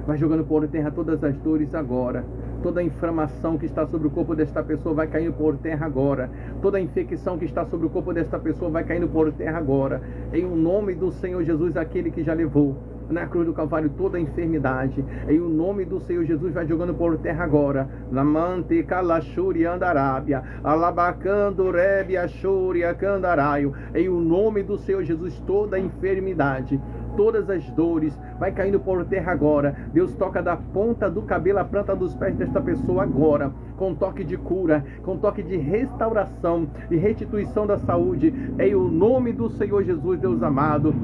S2: vai jogando por terra todas as dores agora. Toda a inflamação que está sobre o corpo desta pessoa vai caindo por terra agora. Toda a infecção que está sobre o corpo desta pessoa vai caindo por terra agora. Em o nome do Senhor Jesus, aquele que já levou na cruz do Calvário toda a enfermidade, em o nome do Senhor Jesus, vai jogando por terra agora. Lamante calachuri andarábia, alabacando rebia churia candaraio. Em o nome do Senhor Jesus, toda a enfermidade, todas as dores, vai caindo por terra agora. Deus toca da ponta do cabelo à planta dos pés desta pessoa agora, com toque de cura, com toque de restauração e restituição da saúde, em o nome do Senhor Jesus, Deus amado.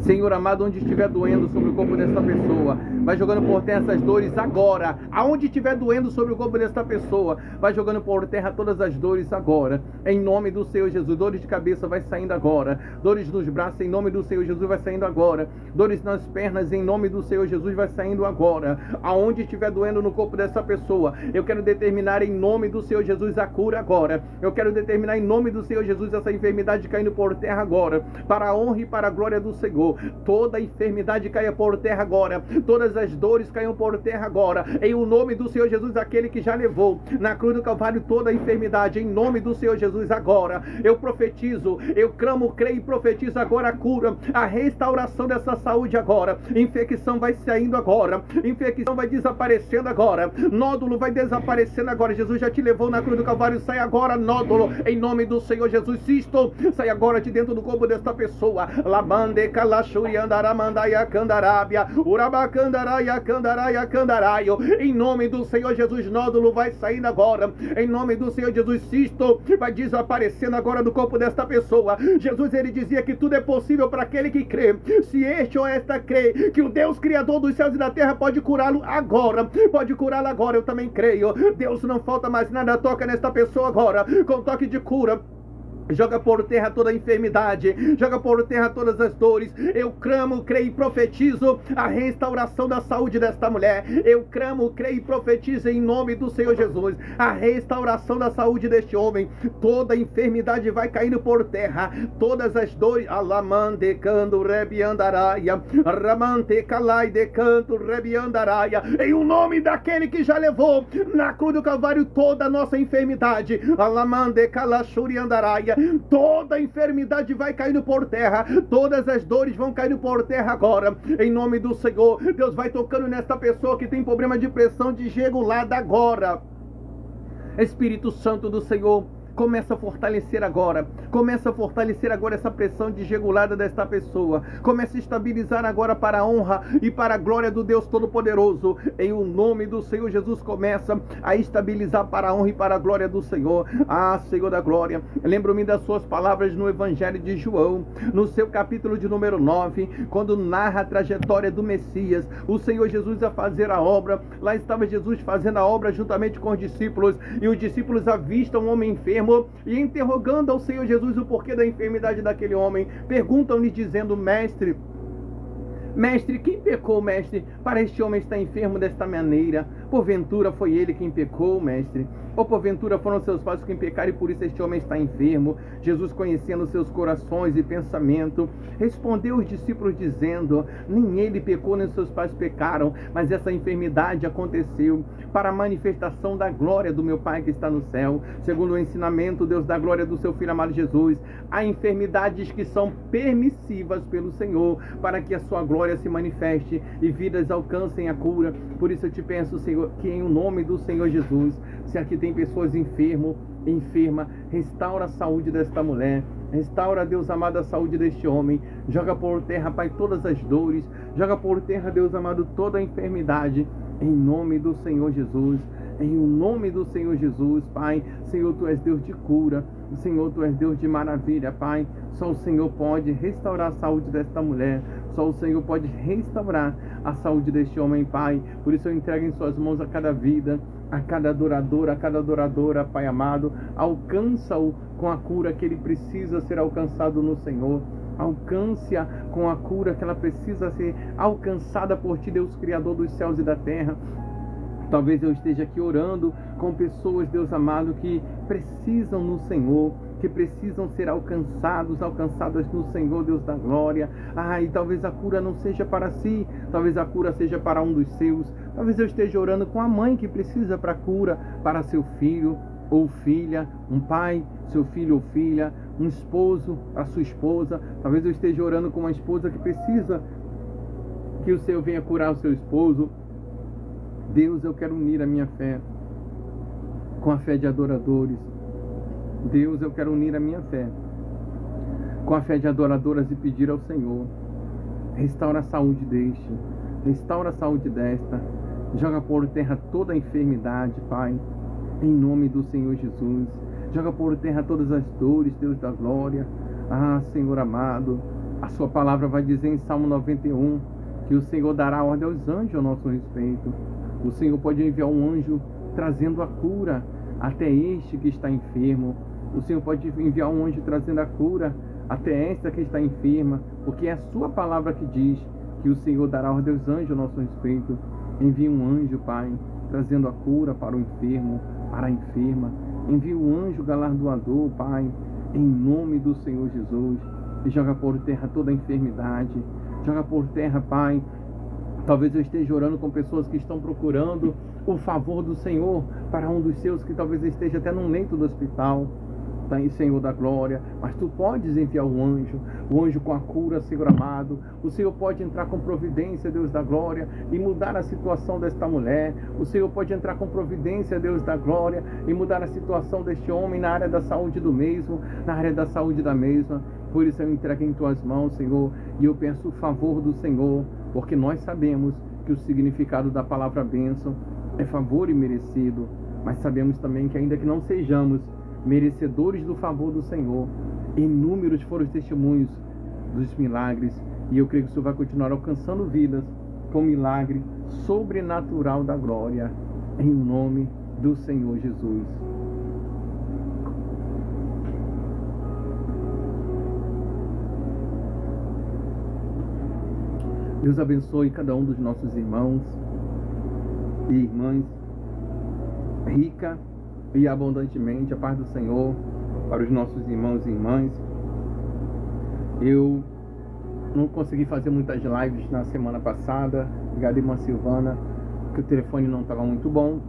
S2: Senhor amado, onde estiver doendo sobre o corpo desta pessoa, vai jogando por terra essas dores agora. Aonde estiver doendo sobre o corpo desta pessoa, vai jogando por terra todas as dores agora, em nome do Senhor Jesus. Dores de cabeça vai saindo agora, dores nos braços em nome do Senhor Jesus vai saindo agora, dores nas pernas em nome do Senhor Jesus vai saindo agora. Aonde estiver doendo no corpo dessa pessoa, eu quero determinar em nome do Senhor Jesus a cura agora. Eu quero determinar em nome do Senhor Jesus essa enfermidade caindo por terra agora, para a honra e para a glória do Senhor. Senhor. Toda enfermidade caia por terra agora, todas as dores caiam por terra agora, em o nome do Senhor Jesus, aquele que já levou na cruz do Calvário toda a enfermidade, em nome do Senhor Jesus agora. Eu profetizo, eu clamo, creio e profetizo agora a cura, a restauração dessa saúde agora. Infecção vai saindo agora, infecção vai desaparecendo agora, nódulo vai desaparecendo agora. Jesus já te levou na cruz do Calvário, sai agora nódulo, em nome do Senhor Jesus. Cisto, sai agora de dentro do corpo desta pessoa. Labande calachuri andaramandaya candarábia, urabacandaraia candaraia candaraio, em nome do Senhor Jesus. Nódulo vai saindo agora, em nome do Senhor Jesus. Cisto vai desaparecendo agora do corpo desta pessoa. Jesus, ele dizia que tudo é possível para aquele que crê. Se este ou esta crê que o Deus Criador dos céus e da terra pode curá-lo agora, pode curá-lo agora, eu também creio. Deus, não falta mais nada, toca nesta pessoa agora, com toque de cura. Joga por terra toda a enfermidade, joga por terra todas as dores. Eu clamo, creio e profetizo a restauração da saúde desta mulher. Eu clamo, creio e profetizo em nome do Senhor Jesus a restauração da saúde deste homem. Toda a enfermidade vai caindo por terra, todas as dores. Alamande canto rebiandaraia, ramante calai de canto rebiandaraia, em o nome daquele que já levou na cruz do Calvário toda a nossa enfermidade. Alamande calachuri andaraia. Toda a enfermidade vai caindo por terra, todas as dores vão caindo por terra agora, em nome do Senhor. Deus vai tocando nesta pessoa que tem problema de pressão desregulada agora. Espírito Santo do Senhor, começa a fortalecer agora. Começa a fortalecer agora essa pressão desregulada desta pessoa. Começa a estabilizar agora para a honra e para a glória do Deus Todo-Poderoso. Em o nome do Senhor Jesus, começa a estabilizar para a honra e para a glória do Senhor. Ah, Senhor da glória, lembro-me das suas palavras no Evangelho de João, no seu capítulo de número 9, quando narra a trajetória do Messias, o Senhor Jesus a fazer a obra. Lá estava Jesus fazendo a obra juntamente com os discípulos, e os discípulos avistam um homem enfermo, e interrogando ao Senhor Jesus o porquê da enfermidade daquele homem, perguntam-lhe dizendo: Mestre, quem pecou, mestre, para este homem estar enfermo desta maneira? Porventura foi ele quem pecou, mestre? Ou porventura foram seus pais quem pecaram e por isso este homem está enfermo? Jesus, conhecendo seus corações e pensamento, respondeu os discípulos dizendo: nem ele pecou, nem seus pais pecaram, mas essa enfermidade aconteceu para a manifestação da glória do meu Pai que está no céu. Segundo o ensinamento, Deus, da glória do seu Filho amado Jesus, há enfermidades que são permissivas pelo Senhor, para que a sua glória se manifeste e vidas alcancem a cura. Por isso eu te peço, Senhor, que em o nome do Senhor Jesus, se aqui tem pessoas enferma, restaura a saúde desta mulher, restaura, Deus amado, a saúde deste homem. Joga por terra, Pai, todas as dores, joga por terra, Deus amado, toda a enfermidade, em nome do Senhor Jesus. Em o nome do Senhor Jesus, Pai. Senhor, Tu és Deus de cura, Senhor, Tu és Deus de maravilha, Pai. Só o Senhor pode restaurar a saúde desta mulher, só o Senhor pode restaurar a saúde deste homem, Pai. Por isso eu entrego em Suas mãos a cada vida, a cada adoradora, Pai amado. Alcança-o com a cura que ele precisa ser alcançado no Senhor. Alcance-a com a cura que ela precisa ser alcançada por Ti, Deus Criador dos céus e da terra. Talvez eu esteja aqui orando com pessoas, Deus amado, que precisam no Senhor, que precisam ser alcançadas no Senhor, Deus da glória. E talvez a cura não seja para si, talvez a cura seja para um dos seus. Talvez eu esteja orando com a mãe que precisa para a cura, para seu filho ou filha, um pai, seu filho ou filha, um esposo, para sua esposa. Talvez eu esteja orando com uma esposa que precisa que o Senhor venha curar o seu esposo. Deus, eu quero unir a minha fé com a fé de adoradores. Deus, eu quero unir a minha fé com a fé de adoradoras e pedir ao Senhor: restaura a saúde deste, restaura a saúde desta, joga por terra toda a enfermidade, Pai, em nome do Senhor Jesus. Joga por terra todas as dores, Deus da glória. Senhor amado, a Sua palavra vai dizer em Salmo 91 que o Senhor dará ordem aos anjos a nosso respeito. O Senhor pode enviar um anjo trazendo a cura até este que está enfermo. O Senhor pode enviar um anjo trazendo a cura até esta que está enferma, porque é a Sua palavra que diz que o Senhor dará ordem aos anjos a nosso respeito. Envie um anjo, Pai, trazendo a cura para o enfermo, para a enferma. Envie um anjo galardoador, Pai, em nome do Senhor Jesus. e joga por terra toda a enfermidade. Joga por terra, Pai. Talvez eu esteja orando com pessoas que estão procurando o favor do Senhor para um dos seus que talvez esteja até num leito do hospital. Senhor da glória, mas tu podes enviar o anjo com a cura, Senhor amado. O Senhor pode entrar com providência, Deus da glória, e mudar a situação desta mulher. O Senhor pode entrar com providência, Deus da glória, e mudar a situação deste homem na área da saúde do mesmo, na área da saúde da mesma. Por isso eu entrego em tuas mãos, Senhor, e eu peço o favor do Senhor, porque nós sabemos que o significado da palavra bênção é favor e merecido, mas sabemos também que ainda que não sejamos merecedores do favor do Senhor, inúmeros foram os testemunhos dos milagres, e eu creio que o Senhor vai continuar alcançando vidas com milagre sobrenatural da glória, em nome do Senhor Jesus. Deus abençoe cada um dos nossos irmãos e irmãs, rica e abundantemente, a paz do Senhor para os nossos irmãos e irmãs. Eu não consegui fazer muitas lives na semana passada, ligado a irmã Silvana, que o telefone não estava muito bom,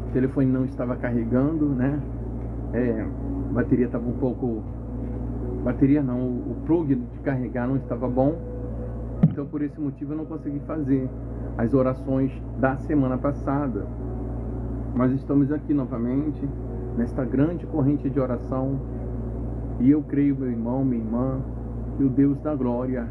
S2: o telefone não estava carregando, né? A bateria estava um pouco... Bateria não, o plug de carregar não estava bom, então por esse motivo eu não consegui fazer as orações da semana passada. Mas estamos aqui novamente, nesta grande corrente de oração, e eu creio, meu irmão, minha irmã, que o Deus da glória